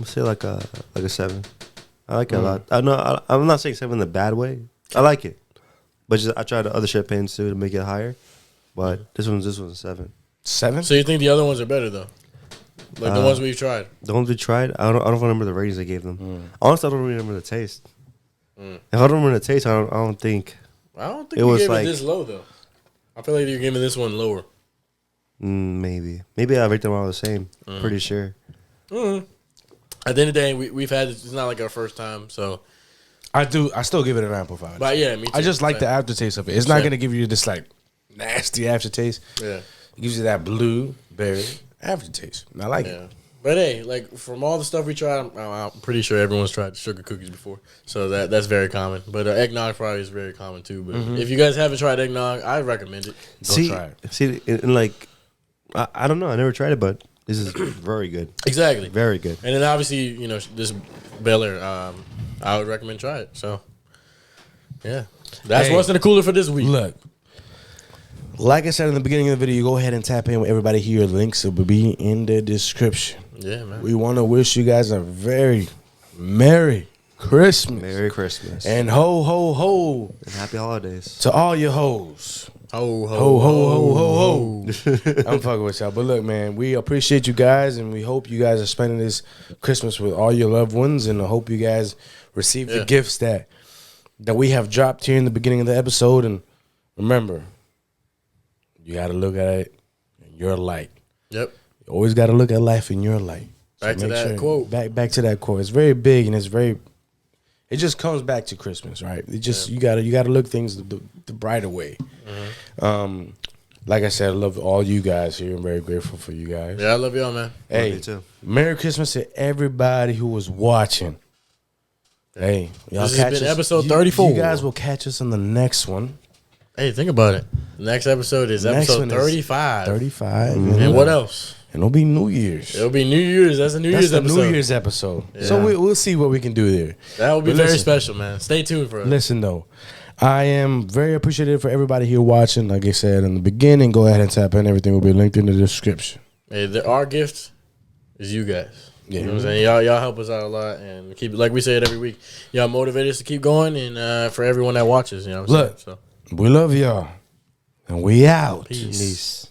say like a 7 I like it a lot. I'm not saying 7 in a bad way. I like it, but just I tried the other champagnes too to make it higher. But this one's a 7. 7? So you think the other ones are better though? Like the ones we've tried. The ones we tried, I don't remember the ratings I gave them. Honestly, I don't remember the taste. If I don't remember the taste, I don't think. I don't think It you was gave like- it this low though. I feel like you're giving this one lower. Maybe I rate them all the same. Pretty sure. At the end of the day, we've had it's not like our first time, so. I still give it an apple 5. But yeah, me too. I just like the Same. aftertaste of it. It's not going to give you this like nasty aftertaste. Yeah. It gives you that blueberry aftertaste. I like Yeah. it. But hey, like from all the stuff we tried, I'm pretty sure everyone's tried sugar cookies before, so that's very common. But eggnog probably is very common too. But if you guys haven't tried eggnog, I recommend it. Go try it. See, and like, I don't know. I never tried it, but this is very good. Exactly. Very good. And then obviously, this Bel Air, I would recommend try it. So, yeah, that's Hey, what's in the cooler for this week. Look, like I said in the beginning of the video, go ahead and tap in with everybody here. Links will be in the description. Yeah, man. We want to wish you guys a very Merry Christmas. Merry Christmas And ho, ho, ho and happy holidays. to all your hoes. Ho Ho, ho, ho, ho, ho. I'm fucking with y'all. But look, man, we appreciate you guys, and we hope you guys are spending this Christmas with all your loved ones, and I hope you guys receive the gifts that we have dropped here in the beginning of the episode. And remember, you got to look at it in your light. Yep. You always got to look at life in your light. Back to make that quote. Back to that quote. It's very big, and it just comes back to Christmas, right? It just you gotta look things the brighter way. Like I said, I love all you guys here. I'm very grateful for you guys. Yeah, I love y'all, man. Hey, Love you too. Merry Christmas to everybody who was watching. Hey, y'all This has catch been us. episode 34. You guys will catch us on the next one. Hey, think about it. The next episode is Next episode one is 35. 35. And what else? And it'll be New Year's. It'll be New Year's. That's a New That's Year's the episode. New Year's episode. Yeah. So we'll see what we can do there. That will be But very listen. special, man. Stay tuned for it. Listen, though, I am very appreciative for everybody here watching. Like I said in the beginning, go ahead and tap in. Everything will be linked in the description. Hey, our gift is you guys. Yeah. You know what I'm saying? Y'all help us out a lot, and keep, like we say it every week, y'all motivate us to keep going, and for everyone that watches, you know what I'm Look. saying? So. We love y'all. And we out. Peace. Peace.